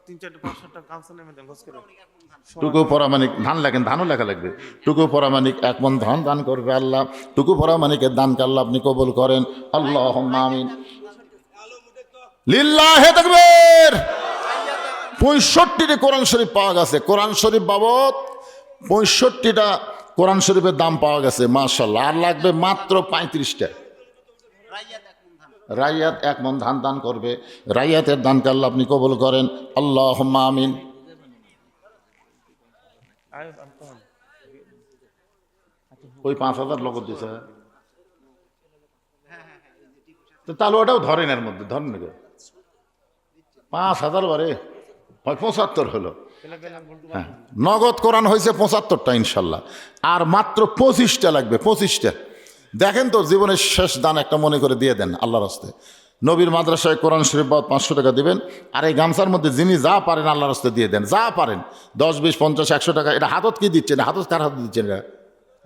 3-4, 500 টাকা গামছা নেমে দেন গোছ করে। টুকু পরামানিক ধান লেখেন, ধানও লেখা লাগবে। টুকু পরামানিক 1 মণ ধান দান করবে আল্লাহ। টুকু পরামানিকের দানকে আল্লাহ আপনি কবুল করেন। আল্লাহুম্মা আমিন। লিল্লাহি তাকবীর। 65টি কোরআন শরীফ পাওয়া গেছে। কোরআন শরীফ বাবদ 65টা কোরআন শরীফের দাম পাওয়া গেছে মাশাআল্লাহ। আর লাগবে মাত্র 35টা। রাইয়াত 1 মণ ধান দান করবে। রাইয়াতের দানকে আল্লাহ আপনি কবুল করেন। আল্লাহুম্মা আমিন। ওই 5000 লগত দিছে, তো তাহলে ওটাও ধরেন, এর মধ্যে ধরেন না 5000 বারে হয় 75 হলো। হ্যাঁ, নগদ কোরআন হয়েছে 75টা ইনশাল্লাহ। আর মাত্র 25টা লাগবে, 25টা। দেখেন তো জীবনের শেষ দান একটা মনে করে দিয়ে দেন আল্লাহর রাস্তে। নবীর মাদ্রাসায় কোরআন শরীফ বাবদ 500 টাকা দিবেন। আর এই গামছার মধ্যে যিনি যা পারেন আল্লাহর রাস্তে দিয়ে দেন, যা পারেন। 10, 20, 50, 100 টাকা। এটা হাতত কি দিচ্ছেন? হাতত কার হাতে দিচ্ছেন এটা?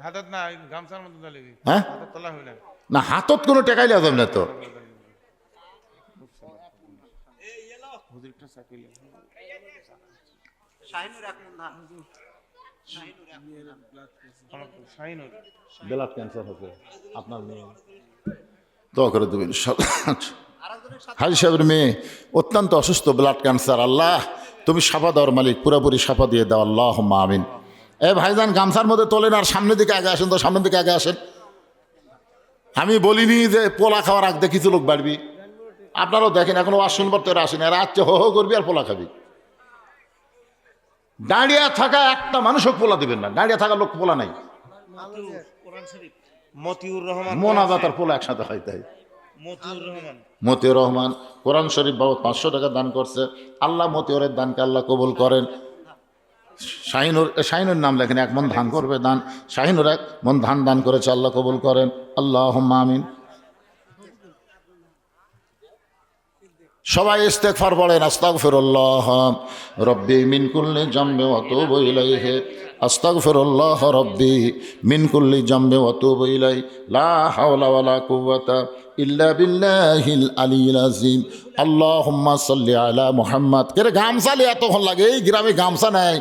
হাতত না, গামছার মধ্যে দিলে হ্যাঁ, হাতত তোলা হয় না। না হাতত কোনো টাকাই লাগবে না তো। হুজুরটা সাইকেল শাহিনুর ব্লাড ক্যান্সার হচ্ছে আপনার মেয়ে, দোয়া করে দেবেন। হাজি সাহেবের মেয়ে অত্যন্ত অসুস্থ, ব্লাড ক্যান্সার। আল্লাহ তুমি সাফা দেওয়ার মালিক, পুরোপুরি সাফা দিয়ে দাও। আল্লাহুম্মা আমিন। ভাইজান গামছার মধ্যে তোলেন আর সামনের দিকে আগে আসেন তো, সামনের দিকে আগে আসেন। আমি বলিনি যে পোলা খাওয়ার আগে কিছু লোক বাড়বি। আপনারাও দেখেন এখনো ওয়াজ শুনবার তো আসেন, আর আচ্ছা হো হো করবি আর পোলা খাবি। দাঁড়িয়ে থাকা একটা মানুষও পোলা দিবেন না। দাঁড়িয়ে থাকা লোক পোলা নাই। মতিউর রহমান মোনাজাত আর পোলা একসাথে হয় তাই। মতিউর রহমান কোরআন শরীফ বাবদ 500 টাকা দান করছে। আল্লাহ মতিউরের দানকে আল্লাহ কবুল করেন। শাহিনুর নাম লেখেন, 1 মণ ধান করবে দান। শাহিনুর 1 মণ ধান দান করেছে, আল্লাহ কবুল করেন। আল্লাহুম্মা আমিন। সবাই ইস্তেগফার পড়েন। আস্তাগফিরুল্লাহ রব্বি মিন কুল্লি জামবি ওয়া আতুবু ইলাইহি। আস্তাগফিরুল্লাহ রব্বি মিন কুল্লি জামবি ওয়া আতুবু ইলাইহি। লা হাওলা ওয়ালা কুওয়াতা ইল্লা বিল্লাহিল আলিয়্যিল আযীম। আল্লাহুম্মা সাল্লি আলা মুহাম্মাদ। কে গামছা লিয়ে এতক্ষণ লাগে? এই গ্রামে গামছা নাই।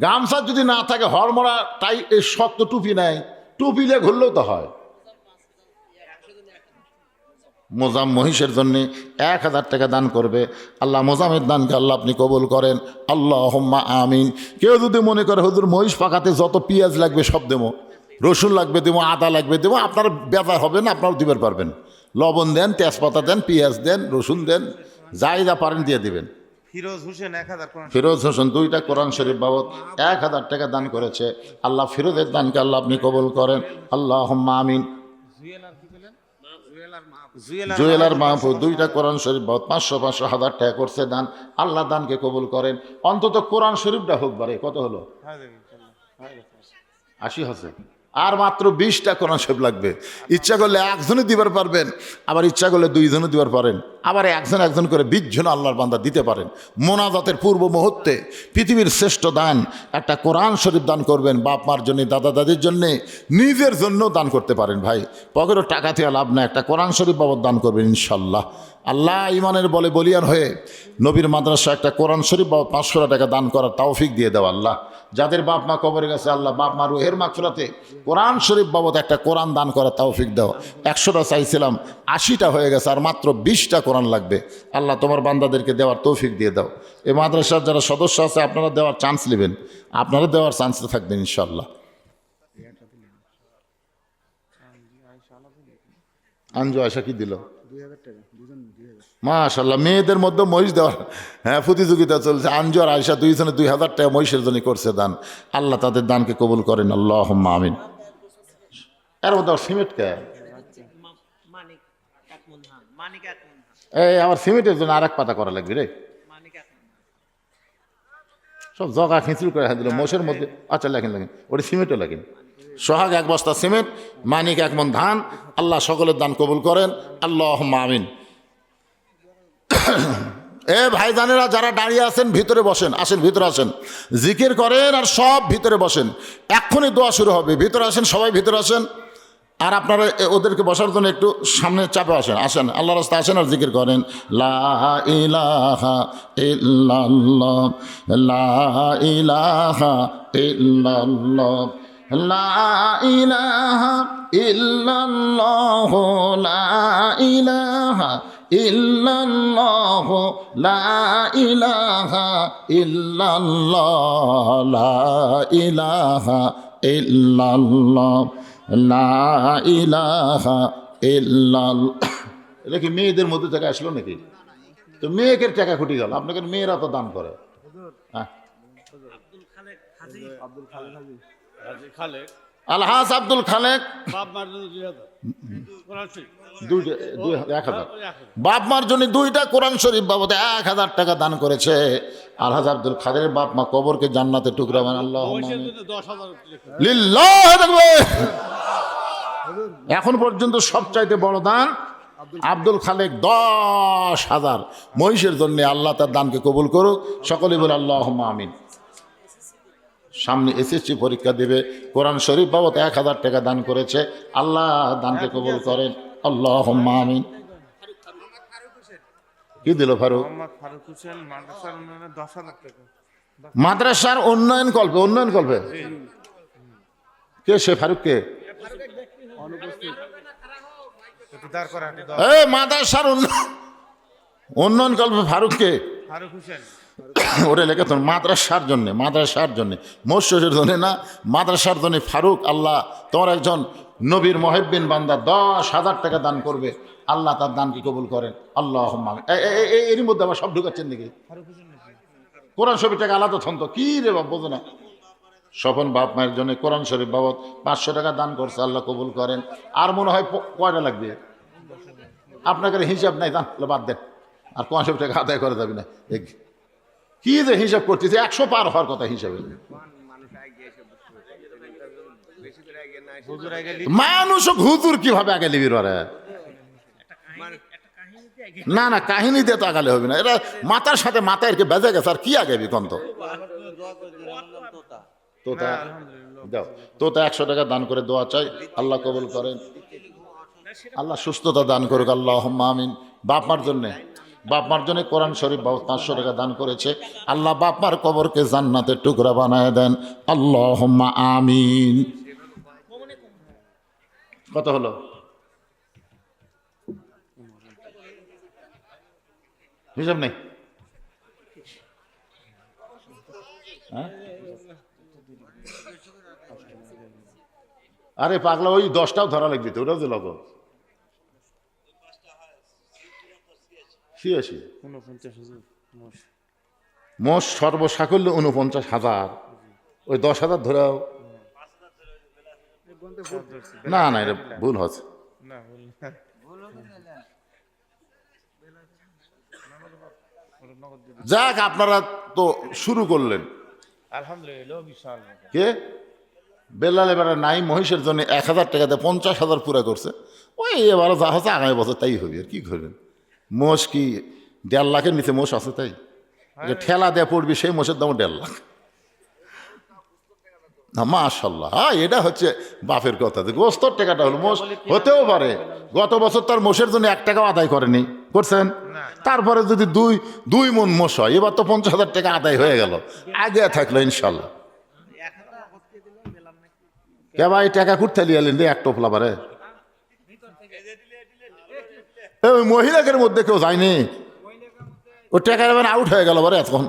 গামছা যদি না থাকে হরমরা তাই এই শক্ত টুপি নাই, টুপি লিয়ে ঘুরলেও তো হয়। মোজাম মহিষের জন্য 1000 টাকা দান করবে। আল্লাহ মোজামের দানকে আল্লাহ আপনি কবুল করেন। আল্লাহুম্মা আমিন। কেউ যদি মনে করে হুজুর মহিষ পাকাতে যত পেঁয়াজ লাগবে সব দেবো, রসুন লাগবে দেবো, আদা লাগবে দেবো, আপনার বেজার হবে না, আপনারা দিতে পারবেন। লবণ দেন, তেজপাতা দেন, পেঁয়াজ দেন, রসুন দেন, যাই যা পারেন দিয়ে দিবেন। ফিরোজ হোসেন 1000 কোরআন। ফিরোজ হোসেন 2টা কোরআন শরীফ বাবদ 1000 টাকা দান করেছে। আল্লাহ ফিরোজের দানকে আল্লাহ আপনি কবুল করেন। আল্লাহুম্মা আমিন। জুয়েলার মাহফুজ 2টা কোরআন শরীফ বাবদ 500, 1000 টাকা করছে দান। আল্লাহ দানকে কবুল করেন। অন্তত কোরআন শরীফটা হোক বারে। কত হলো? 80 হচ্ছে। আর মাত্র 20টা কোরআন শরীফ লাগবে। ইচ্ছা করলে একজনে দিবার পারবেন, আবার ইচ্ছা করলে 2 জনে দিবার পারেন, আবার একজন করে 20 জন আল্লাহর বান্দা দিতে পারেন। মোনাজাতের পূর্ব মুহূর্তে পৃথিবীর শ্রেষ্ঠ দান একটা কোরআন শরীফ দান করবেন। বাপ মার জন্য, দাদা দাদির জন্য, নিজের জন্য দান করতে পারেন। ভাই পকেটও টাকা থেকে লাভ না, একটা কোরআন শরীফ বাবদ দান করবেন ইনশাল্লাহ। আল্লাহ ইমানের বলে বলিয়ান হয়ে নবীর মাদ্রাসা একটা কোরআন শরীফ বাবদ 500 টাকা দান করার তৌফিক দিয়ে দেওয়া আল্লাহ। যাদের বাপ মা কবরে গেছে আল্লাহ বাপ মা রুহের মাগফিরাতে কোরআন শরীফ বাবদ একটা কোরআন দান করার তৌফিক দাও। 100টা চাইছিলাম, 80টা হয়ে গেছে, আর মাত্র 20টা কোরআন লাগবে। আল্লাহ তোমার বান্দাদেরকে দেওয়ার তৌফিক দিয়ে দাও। এই মাদ্রাসার যারা সদস্য আছে আপনারা দেওয়ার চান্স নেবেন, আপনারা দেওয়ার চান্সে থাকবেন ইনশাল্লাহ। আঞ্জু আয়সা কি দিল? 2000 টাকা দুজন 2000। মাশাআল্লাহ, মেয়েদের মধ্যে মহিষ দেওয়ার প্রতিযোগিতা চলছে। আঞ্জু আর আয়সা 2 জনে 2000 টাকা মহিষের জন্য করছে দান। আল্লাহ তাদের দানকে কবুল করেন। আল্লাহুম্মা আমিন। এর মধ্যে সিমেন্ট কে এই আমার সিমেন্টের জন্য আর 1 পাতা করা লাগবে রে। সব জগা খিঁচড়ি করে দিল মোষের মধ্যে। আচ্ছা লেখেন ওটা সিমেন্টও লেখেন। সোহাগ 1 বস্তা সিমেন্ট, মানিক 1 মণ ধান। আল্লাহ সকলের দান কবুল করেন। আল্লাহুম্মা আমিন। এ ভাইজানেরা যারা দাঁড়িয়ে আছেন ভিতরে বসেন, আসেন ভিতরে আসেন, জিকির করেন আর সব ভিতরে বসেন, এক্ষুনি দোয়া শুরু হবে। ভিতরে আসেন, সবাই ভিতরে আসেন। আর আপনারা ওদেরকে বসার জন্য একটু সামনে চাপে আসেন, আসেন আল্লাহ রাস্তা আসেন আর জিকির করেন। লা ইলাহা ইল্লাল্লাহ, লা ইলাহা ইল্লাল্লাহ, লা ইলাহা ইল্লাল্লাহ, লা ইলাহা ইল্লাল্লাহ, লা ইলাহা ইল্লাল্লাহ, লা ইলাহা ইল্লাল্লাহ, লা ইলাহা ইল্লাল্লাহ। এটা কি মেয়েদের মধ্যে থেকে আসলো নাকি? তো মেয়েকে টাকা খুঁটি গেল, আপনাকে মেয়েরা তো দান করে। হ্যাঁ, আলহাজ আব্দুল খালেক 1000, বাপ মার জন্য 2টা কোরআন শরীফ বাবদ 1000 টাকা দান করেছে আলহাজ আব্দুল খালের বাপ মা, কবরকে জান্নাতে টুকরা বানান আল্লাহুম্মা আমিন। লিল্লাহ তাকবীর। এখন পর্যন্ত সবচাইতে বড় দান আব্দুল খালেক 10,000 মহিষের জন্য। আল্লাহ তার দানকে কবুল করুক, সকলে বলে আল্লাহুম্মা আমিন। সামনে এসএসসি পরীক্ষা দেবে, কোরআন শরীফ বাবদ 1000 টাকা দান করেছে, আল্লাহ দানকে কবুল করেন আল্লাহুম্মা আমিন। কি দিল ফারুক? ফারুক হোসেন মাদ্রাসার উন্নয়নে 10,000 টাকা। মাদ্রাসার উন্নয়ন কল্পে, উন্নয়ন কল্পে কে সে? ফারুক কে? মাদ্রাসার উন্নয়ন কল্পে ফারুক কে? ফারুক হোসেন। ওটা লেখে তো মাদ্রাসার জন্য, মাদ্রাসার জন্য, মসজিদের জন্য না, মাদ্রাসার জন্য। ফারুক, আল্লাহ তোমার একজন নবীর মুহিব্বিন বান্দা 10,000 টাকা দান করবে, আল্লাহ তার দানকে কবুল করেন আল্লাহুম্মা আমিন। এরই মধ্যে আবার সব ঢুকাচ্ছেন নাকি? কোরআন শরীফ টাকা আলাদা ছন্দ কি রে বাপ, বোঝো না? স্বপন বাপ মায়ের জন্য কোরআন শরীফ বাবদ 500 টাকা দান করছে, আল্লাহ কবুল করেন। আর মনে হয় কয়টা লাগবে? আপনাকে হিসাব নাই, দান বাদ দেন। আর 500 টাকা আদায় করা যাবে না। কি যে হিসাব করতেছে, 100 পার হওয়ার কথা হিসাবে। মানুষ হুজুর কিভাবে আগে লিবির পারে? না না, কাহিনী দিয়ে তো আগালে হবে না। এটা মাথার সাথে মাথায় বেজে গেছে, আর কি আগাবি কন্ত? তোতা 100 টাকা দান করে দোয়া চাই, আল্লাহ কবুল করেন, আল্লাহ সুস্থতা দান করুক আল্লাহুম্মা আমিন। বাপ মার জন্যে, বাপ মার জন্য কোরআন শরীফ 500 টাকা দান করেছে, আল্লাহ বাপ মার কবরকে জান্নাতের টুকরা বানায় দেন আল্লাহুম্মা আমিন। কত হলো? হিসাব নেই? আরে পাগলা, ওই 10টাও ধরা লাগবে তো, ওটাও তো লগ 86 মোষ সর্বসাকল্য 49,000। ওই 10,000 ধরেও না না, এটা ভুল হচ্ছে। যাক, আপনারা তো শুরু করলেন আলহামদুলিল্লাহ। কে? বেলাল এবারে নাই, মহিষের জন্য 1000 টাকাতে 50,000 পুরা করছে। ওই এবারে যা হচ্ছে আগামী বছর তাই হবে, আর কি করবেন? মোষ কি 1.5 লাখের নিচে মোষ আছে? তাই যে ঠেলা দেয়া পড়বি সেই মোষের দাম 1.5 লাখ। না মাশাল্লাহ, হ্যাঁ, এটা হচ্ছে বাপের কথা। গোস্তর টাকাটা হলো, মোষ হতেও পারে গত বছর তার মোষের জন্য 1 টাকাও আদায় করেনি, করছেন? তারপরে যদি দুই মন মোষ হয়, এবার তো 50,000 টাকা আদায় হয়ে গেল, আগে থাকলো ইনশাল্লাহ। কে ভাই টাকা কুটতে লিয়ালেন রে? 1 টোপলা বারে ওই মহিলাদের মধ্যে কেউ যায়নি, ও টাকা এবার আউট হয়ে গেল বারে এখন।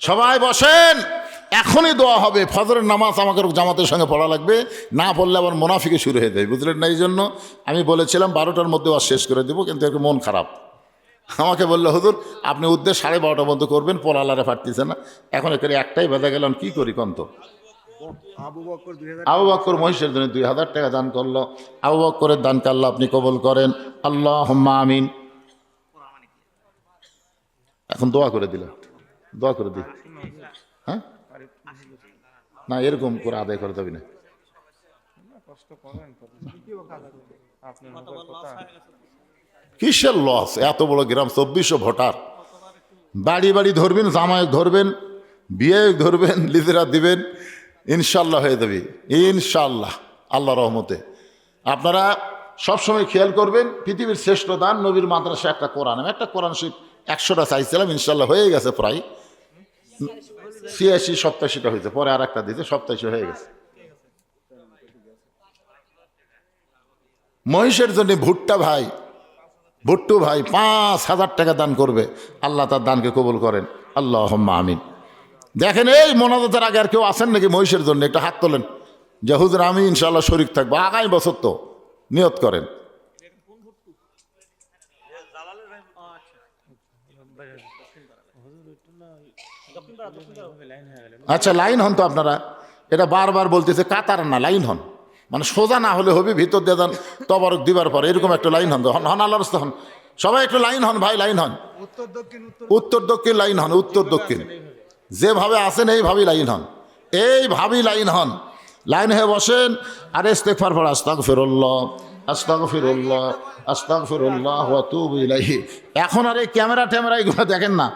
সবাই বসেন, এখনই দোয়া হবে। ফজরের নামাজ আমাকে জামাতের সঙ্গে পড়া লাগবে, না পড়লে আবার মুনাফিকে শুরু হয়ে যায়, বুঝলেন না? এই জন্য আমি বলেছিলাম 12টার মধ্যে আর শেষ করে দেবো, কিন্তু একটু মন খারাপ। আমাকে বললো হুজুর আপনি উদ্দেশ্য 12:30 বন্ধ করবেন, পলালারে ফাটতেছে না। এখন এখানে একটাই বেঁধে গেলাম, কি করি কন্ত? আবু বকর মহিষের জন্য 2000 টাকা দান করলো। আবু বকরের দানকে আল্লাহ আপনি কবুল করেন আল্লাহুম্মা আমিন। এখন দোয়া করে দিলাম, দোয়া করে দিই। হ্যাঁ, না এরকম করে আদায় করে যাবি না। কষ্ট করেন তো আপনার মুখের কথা কিসের লস? এত বড় গ্রাম, 2400 ভোটার, বাড়ি বাড়ি ধরবেন, জামায়াত ধরবেন, বিয়ে ধরবেন, লিজেরা দিবেন, ইনশাল্লাহ হয়ে যাবে ইনশাল্লাহ আল্লাহ রহমতে। আপনারা সবসময় খেয়াল করবেন, পৃথিবীর শ্রেষ্ঠ দান নবীর মাদ্রাসা একটা কোরআন। আমি একটা কোরআন শরীফ 100টা চাইছিলাম, ইনশাল্লাহ হয়ে গেছে, প্রায় 86-87টা হয়েছে, পরে আর একটা দিতে 87 হয়ে গেছে। মহিষের জন্য ভুট্টু ভাই 5,000 টাকা দান করবে, আল্লাহ তার দানকে কবুল করেন, আল্লাহুম্মা আমিন। দেখেন এই মোনাজাতের আগে আর কেউ আছেন নাকি মহিষের জন্য? একটা হাত তোলেন যে হুজুর আমি ইনশাল্লাহ শরীক থাকবো আগামী বছর, তো নিয়ত করেন। আচ্ছা লাইন হন তো আপনারা, এটা বারবার বলতেছে, কাতার না লাইন হন, মানে সোজা না হলে হবে, ভিতর দিয়ে দেন তবরক দিবার পরে এরকম একটা লাইন হন, হন আল্লাহর রাস্তা হন, সবাই একটু লাইন হন ভাই, লাইন হন, উত্তর দক্ষিণ লাইন হন, উত্তর দক্ষিণ যেভাবে আছেন এইভাবেই লাইন হন, এইভাবেই লাইন হন, লাইন হয়ে বসেন। আর ইস্তেগফার পড়া, আস্তাগফিরুল্লাহ আস্তাগফিরুল্লাহ আস্তাগফিরুল্লাহ ওয়া আতুবু ইলাইহি। এখন আর এই ক্যামেরা এগুলো দেখেন না,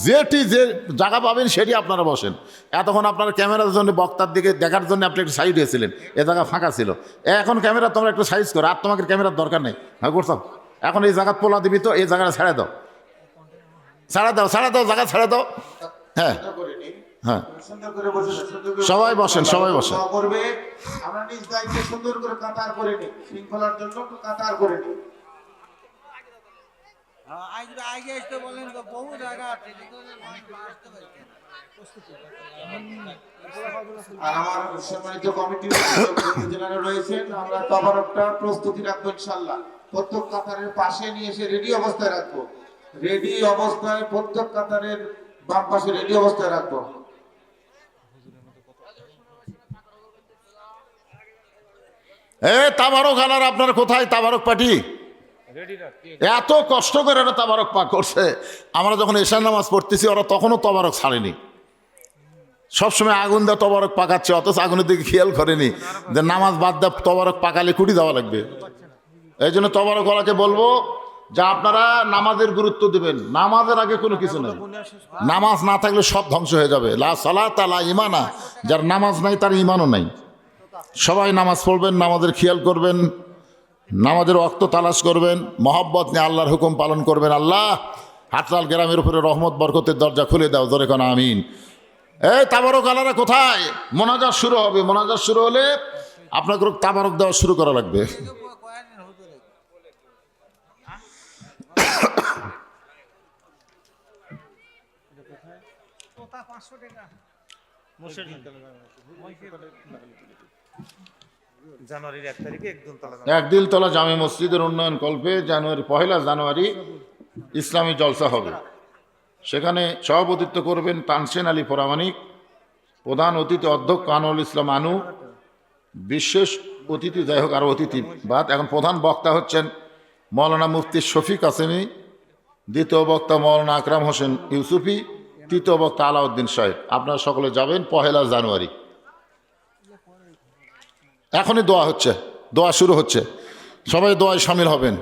যেটি যে জায়গা পাবেন সেটি আপনারা বসেন। এতক্ষণ আপনারা ক্যামেরার জন্য, বক্তার দিকে দেখার জন্য আপনি একটু সাইড হয়েছিলেন, এ জায়গা ফাঁকা ছিল, এখন ক্যামেরা তোমরা একটু সাইজ করো, আর তোমাকে ক্যামেরার দরকার নেই। হ্যাঁ করতাম, এখন এই জায়গা পোলা দিবি তো, এই জায়গাটা ছেড়ে দাও, জায়গা ছেড়ে দাও। হ্যাঁ হ্যাঁ, সবাই বসেন, সবাই বসেন। আমরা নিজ দায়িত্বে সুন্দর করে কাতার করে নিই, শৃঙ্খলার জন্য একটু কাতার করে নিই। আর আমার সম্মানিত কমিটির যারা রয়েছেন, আমরা তবারকটা প্রস্তুতি রাখবো ইনশাআল্লাহ। প্রত্যেক কাতারের পাশে নিয়ে এসে রেডি অবস্থায় রাখবো, রেডি অবস্থায় প্রত্যেক কাতারের বাম পাশে রেডি অবস্থায় রাখবো। তাবারক আলার আপনার কোথায় তাবারক পাটি? এত কষ্ট করে ওরা তাবারক পাক করছে, আমরা যখন এশার নামাজ পড়তেছি ওরা তখনও তবারক ছাড়েনি, সবসময় আগুন দেওয়া তবারক পাকাচ্ছে, অথচ আগুনের দিকে খেয়াল করেনি যে নামাজ বাদ দেওয়া তবারক পাকালে কুটি দেওয়া লাগবে। এই জন্য তবারক ওলাকে বলবো যে আপনারা নামাজের গুরুত্ব দিবেন, নামাজের আগে কোনো কিছু নেই, নামাজ না থাকলে সব ধ্বংস হয়ে যাবে। লা সালাতা লা ঈমানা, যার নামাজ নাই তার ঈমানও নাই। সবাই নামাজ পড়বেন, নামাজের খেয়াল করবেন, নামাজের ওয়াক্ত তালাশ করবেন, মহব্বত নিয়ে আল্লাহর হুকুম পালন করবেন। আল্লাহ হাটলাল গ্রামের উপরে রহমত বরকতের দরজা খুলে দাও, জোরে কোন আমিন। এই তাবারক আলারা কোথায়? মোনাজাত শুরু হবে, মোনাজাত শুরু হলে আপনাকে তাবারক দেওয়া শুরু করা লাগবে। জানুয়ারির 1 তারিখে একদিলতলা জামে মসজিদের উন্নয়ন কল্পে পহেলা জানুয়ারি ইসলামী জলসা হবে। সেখানে সভাপতিত্ব করবেন তানসেন আলী পরামানিক, প্রধান অতিথি অধ্যক্ষ আনোয়ারুল ইসলাম আনু, বিশেষ অতিথি যাই হোক আরও অতিথি বাদ। এখন প্রধান বক্তা হচ্ছেন মৌলানা মুফতি শফিক কাসেমি, দ্বিতীয় বক্তা মৌলানা আকরাম হোসেন ইউসুফি, তৃতীয় বক্তা আলাউদ্দিন সাহেব। আপনারা সকলে যাবেন 1 জানুয়ারি। এখনই দোয়া হচ্ছে, দোয়া শুরু হচ্ছে, সবাই দোয়ায় সামিল হবেন।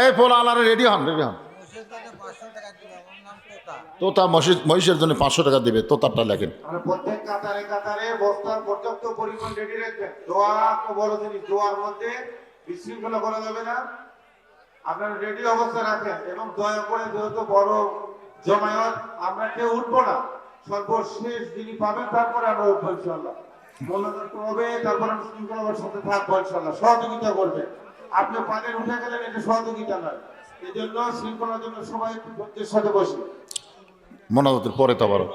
এই পোলা আলারে রেডি হন, রেডি হন। তোতা মহিষের জন্য 500 টাকা দিবে, তোতারটা লেখেন। আমরা প্রত্যেক কাতারে কাতারে বস্তার পর্যাপ্ত পরিমাণ রেডি রাখবেন। দোয়া তো বড় জিনিস, দোয়ার মধ্যে বিশৃঙ্খলা করা যাবে না, আপনারা রেডি অবস্থা রাখেন। এবং দয়া করে যেহেতু বড় জমায়েত, আমরা কেউ উঠবো না, সর্বশেষ যিনি পাবেন তারপরে আমরা উঠবো ইনশাআল্লাহ। মোনাজাত হবে, তারপর আমরা শৃঙ্খলার সাথে থাকবো ইনশাআল্লাহ। সহযোগিতা করবে, আপনি পানের উঠে গেলেন, এটা সহযোগিতা নয়। এই জন্য শৃঙ্খলার জন্য সবাই ধৈর্যের সাথে বসে। মোনাজাতের পরে তাবারক,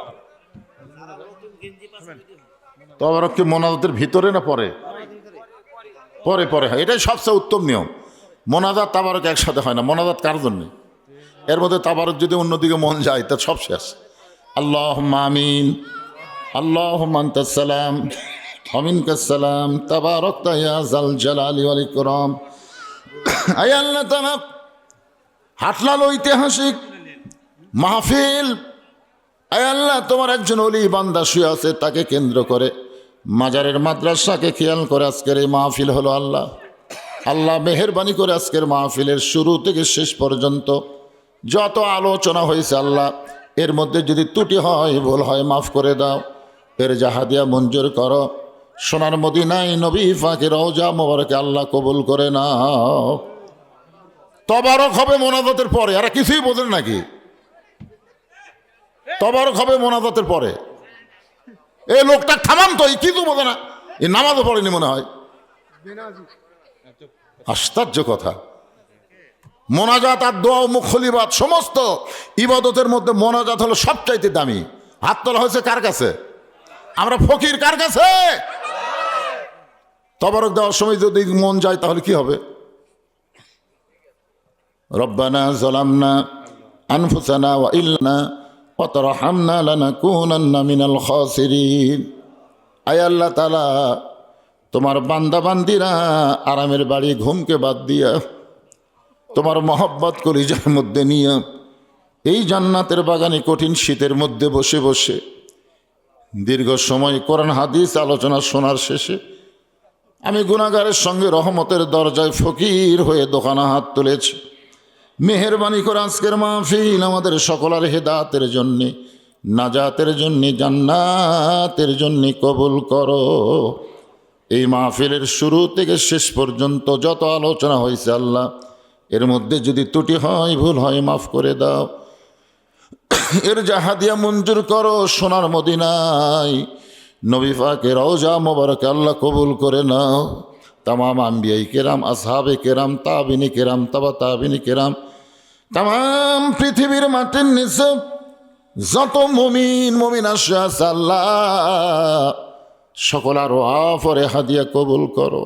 তাবারক কি মোনাজাতের ভিতরে না পরে? পরে পরে হয়, এটাই সবচেয়ে উত্তম নিয়ম। মোনাজাত তাবারক একসাথে হয় না। মোনাজাত কার জন্য? এর মধ্যে তাবারক যদি অন্যদিকে মন যায় তা সব শেষ। আল্লাহুম্মা আমিন, আল্লাহুম্মা আনতাস সালাম ওয়া মিনকাস সালাম, তাবারাকতা ইয়া যাল জালালি ওয়াল ইকরাম। আয় আল্লাহ তাআলা, হাটলাল ঐতিহাসিক মাহফিল, আয় আল্লাহ তোমার একজন ওলি বান্দা শুয়ে আছে, তাকে কেন্দ্র করে মাজারের মাদ্রাসাকে খেয়াল করে আজকের এই মাহফিল হলো আল্লাহ। আল্লাহ মেহেরবানি করে আজকের মাহফিলের শুরু থেকে শেষ পর্যন্ত যত আলোচনা হয়েছে আল্লাহ, এর মধ্যে যদি ত্রুটি হয়, ভুল হয়, মাফ করে দাও। এর জাহাদিয়া মঞ্জুর করো। সোনার মদিনায় নবী ফাঁকে রওজা মোবারকে আল্লাহ কবুল করে নাও। তবারক হবে মোনাজাতের পরে। আর কিছুই বোঝেন নাকি? তবারক হবে মোনাজাতের পরে। এই লোকটা থামান তো, এই কিছু বোঝে না, এই নামাজও পড়েনি মনে হয়। আশ্চর্য কথা। মোনাজাত আর দোয়া ও মুখলিবাত সমস্ত ইবাদতের মধ্যে মোনাজাত হলো সবচাইতে দামি। হাত তোলা হয়েছে কার কাছে? আমরা ফকির কার কাছে? তবারক দেওয়ার সময় যদি মন যায় তাহলে কি হবে? রব্বানা যালামনা আনফুসানা ওয়া ইল্লা ওয়া তারহামনা লানাকুনান্না মিনাল খাসিরিন। আয় আল্লাহ তাআলা, তোমার বান্দা বান্দিরা আরামের বাড়ি ঘুমকে বাদ দিয়া তোমার মহব্বত কলিজার মধ্যে নিয়ে এই জান্নাতের বাগানে কঠিন শীতের মধ্যে বসে বসে দীর্ঘ সময় কোরআন হাদিস আলোচনা শোনার শেষে আমি গুনাহগারের সঙ্গে রহমতের দরজায় ফকির হয়ে দোকানা হাত তুলেছি। মেহেরবানি করে আজকের মাহফিল আমাদের সকলের হেদায়েতের জন্যে, নাজাতের জন্যে, জান্নাতের জন্যে কবুল করো। এই মাহফিলের শুরু থেকে শেষ পর্যন্ত যত আলোচনা হয়েছে আল্লাহ, এর মধ্যে যদি ত্রুটি হয়, ভুল হয়, মাফ করে দাও। এর জাহাদিয়া মঞ্জুর করো। সোনার মদিনায় নবী পাকে রওজা মোবারক আল্লাহ কবুল করে নাও। তামাম আম্বিয়াই কেরাম, আসহাবে কেরাম, তাবিনী কেরাম, তাবা তাবিনী কেরাম, তামাম পৃথিবীর মাটির নিচে যত মুমিন মুমিন আসে আছে আল্লাহ, সকল আরো আফরে হাদিয়া কবুল করো।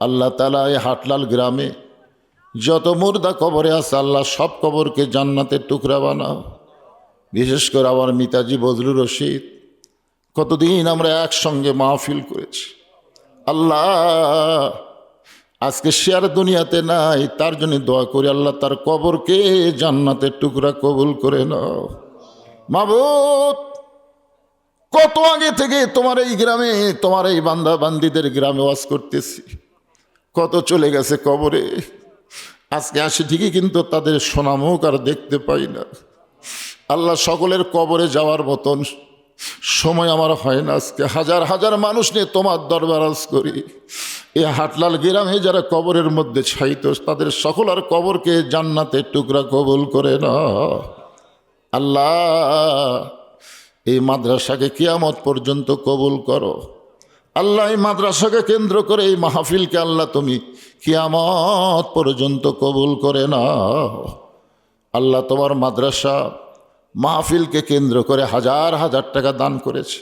আল্লাহ তাআলা এই হাটলাল গ্রামে যত মুর্দা কবরে আছে আল্লাহ, সব কবরকে জান্নাতের টুকরা বানাও। বিশেষ করে আমার মিতাজি বজলুর রশিদ, কতদিন আমরা একসঙ্গে মাহফিল করেছি আল্লাহ, আজকে সে আর দুনিয়াতে নাই। তার জন্য দোয়া করি আল্লাহ তার কবরকে জান্নাতের টুকরা কবুল করে নাও। মাবুদ, কত আগে থেকে তোমার এই গ্রামে, তোমার এই বান্দা বান্দিদের গ্রামে ওয়াজ করতেছি, কত চলে গেছে কবরে। আজকে আসি ঠিকই, কিন্তু তাদের সোনামুখ আর দেখতে পাই না। আল্লাহ, সকলের কবরে যাওয়ার মতন সময় আমার হয় না। আজকে হাজার হাজার মানুষ নিয়ে তোমার দরবার আজ করি। এই হাটলাল গ্রামে যারা কবরের মধ্যে ছাইত, তাদের সকলের কবরকে জান্নাতের টুকরা কবুল করে না। আল্লাহ, এই মাদ্রাসাকে কিয়ামত পর্যন্ত কবুল করো। আল্লাহ, এই মাদ্রাসাকে কেন্দ্র করে এই মাহফিলকে আল্লাহ তুমি কিয়ামত পর্যন্ত কবুল করে নাও। আল্লাহ, তোমার মাদ্রাসা মাহফিলকে কেন্দ্র করে হাজার হাজার টাকা দান করেছে।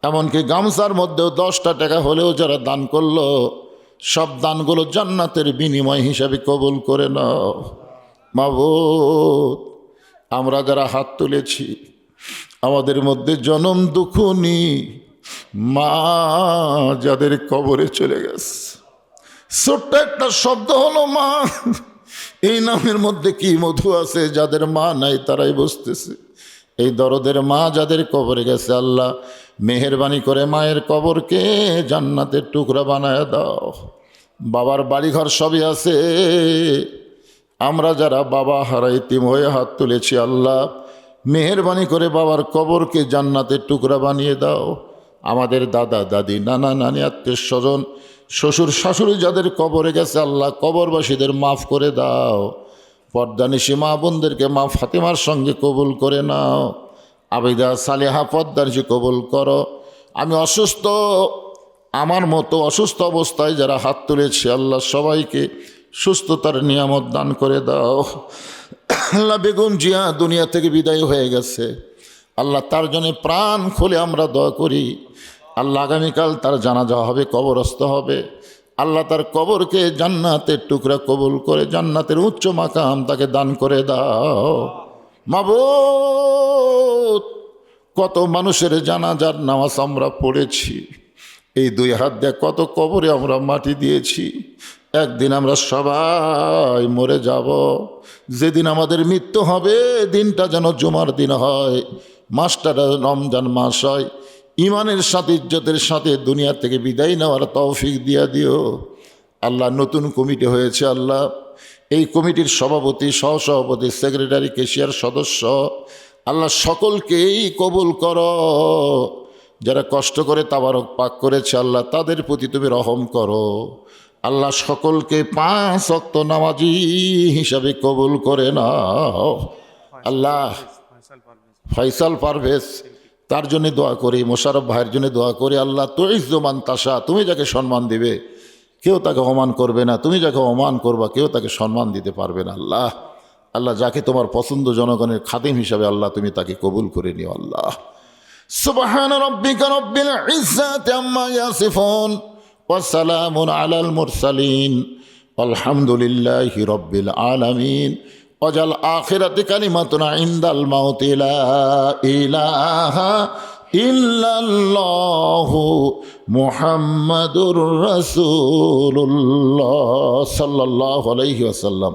এমনকি গামছার মধ্যেও 10টা টাকা হলেও যারা দান করলো, সব দানগুলো জান্নাতের বিনিময় হিসাবে কবুল করে নাও। মাবুদ, আমরা যারা হাত তুলেছি, আমাদের মধ্যে জনম দুঃখনি মা যাদের কবরে চলে গেছে, ছোট্ট একটা শব্দ হলো মা। এই নামের মধ্যে কি মধু আছে, যাদের মা নাই তারাই বুঝতেছে। এই দরদের মা যাদের কবরে গেছে আল্লাহ, মেহেরবানি করে মায়ের কবরকে জান্নাতের টুকরা বানায় দাও। বাবার বাড়িঘর সবই আছে, আমরা যারা বাবা হারা ইতিম হয়ে হাত তুলেছি আল্লাহ, মেহেরবানি করে বাবার কবরকে জান্নাতের টুকরা বানিয়ে দাও। আমাদের দাদা দাদি, নানা নানি, আত্মীয় স্বজন, শ্বশুর শাশুড়ি যাদের কবরে গেছে আল্লাহ, কবরবাসীদের মাফ করে দাও। পর্দানিশী মা বোনদেরকে মা ফাতেমার সঙ্গে কবুল করে নাও। আবিদা সালেহা পর্দানিশী কবুল করো। আমি অসুস্থ, আমার মতো অসুস্থ অবস্থায় যারা হাত তুলেছে আল্লাহ, সবাইকে সুস্থতার নিয়ামত দান করে দাও। আল্লাহ, বেগম জিয়া দুনিয়া থেকে বিদায় হয়ে গেছে আল্লাহ, তার জন্য প্রাণ খুলে আমরা দোয়া করি। আল্লাহ, আগামীকাল তার জানাজা হবে, কবরস্থ হবে আল্লাহ, তার কবরকে জান্নাতের টুকরা কবুল করে জান্নাতের উচ্চ মাকাম তাকে দান করে দাও। মাবুদ, কত মানুষের জানাজার নামাজ আমরা পড়েছি, এই 2 হাত দিয়ে কত কবরে আমরা মাটি দিয়েছি। একদিন আমরা সবাই মরে যাব। যেদিন আমাদের মৃত্যু হবে, দিনটা যেন জুমার দিন হয়, মাসটা রমজান মাস হয়, ইমানের সাথে ইজ্জতের সাথে দুনিয়া থেকে বিদায় নেওয়ার তৌফিক দিয়া দিও আল্লাহ। নতুন কমিটি হয়েছে আল্লাহ, এই কমিটির সভাপতি, সহসভাপতি, সেক্রেটারি, কেশিয়ার সদস্য আল্লাহ সকলকেই কবুল করো। যারা কষ্ট করে তাবারক পাক করেছে আল্লাহ তাদের প্রতি তুমি রহম করো আল্লাহ। সকলকে 5 ওয়াক্ত নামাজি হিসাবে কবুল করে নাও আল্লাহ। ফয়সাল পারভেজ তার জন্য দোয়া করি, মোশারফ ভাইয়ের জন্য দোয়া করি আল্লাহ। তুইজ্জু মান তাশা, তুমি যাকে সম্মান দিবে কেউ তাকে অমান করবে না, তুমি যাকে অমান করবা কেউ তাকে সম্মান দিতে পারবে না আল্লাহ। আল্লাহ যাকে তোমার পছন্দ জনগণের খাদিম হিসাবে আল্লাহ তুমি তাকে কবুল করে নিও আল্লাহ। সুবহান রাব্বিকা রাব্বিল ইজ্জাতি আম্মা ইয়াসিফুন ওয়া সালামুন আলাল মুরসালিন আলহামদুলিল্লাহি রাব্বিল আলামিন। ওয়াজাল আখিরাতি কালিমাতুনা ইনদাল মাউতি লা ইলাহা ইল্লাল্লাহু মুহাম্মাদুর রাসূলুল্লাহ সাল্লাল্লাহু আলাইহি ওয়াসাল্লাম।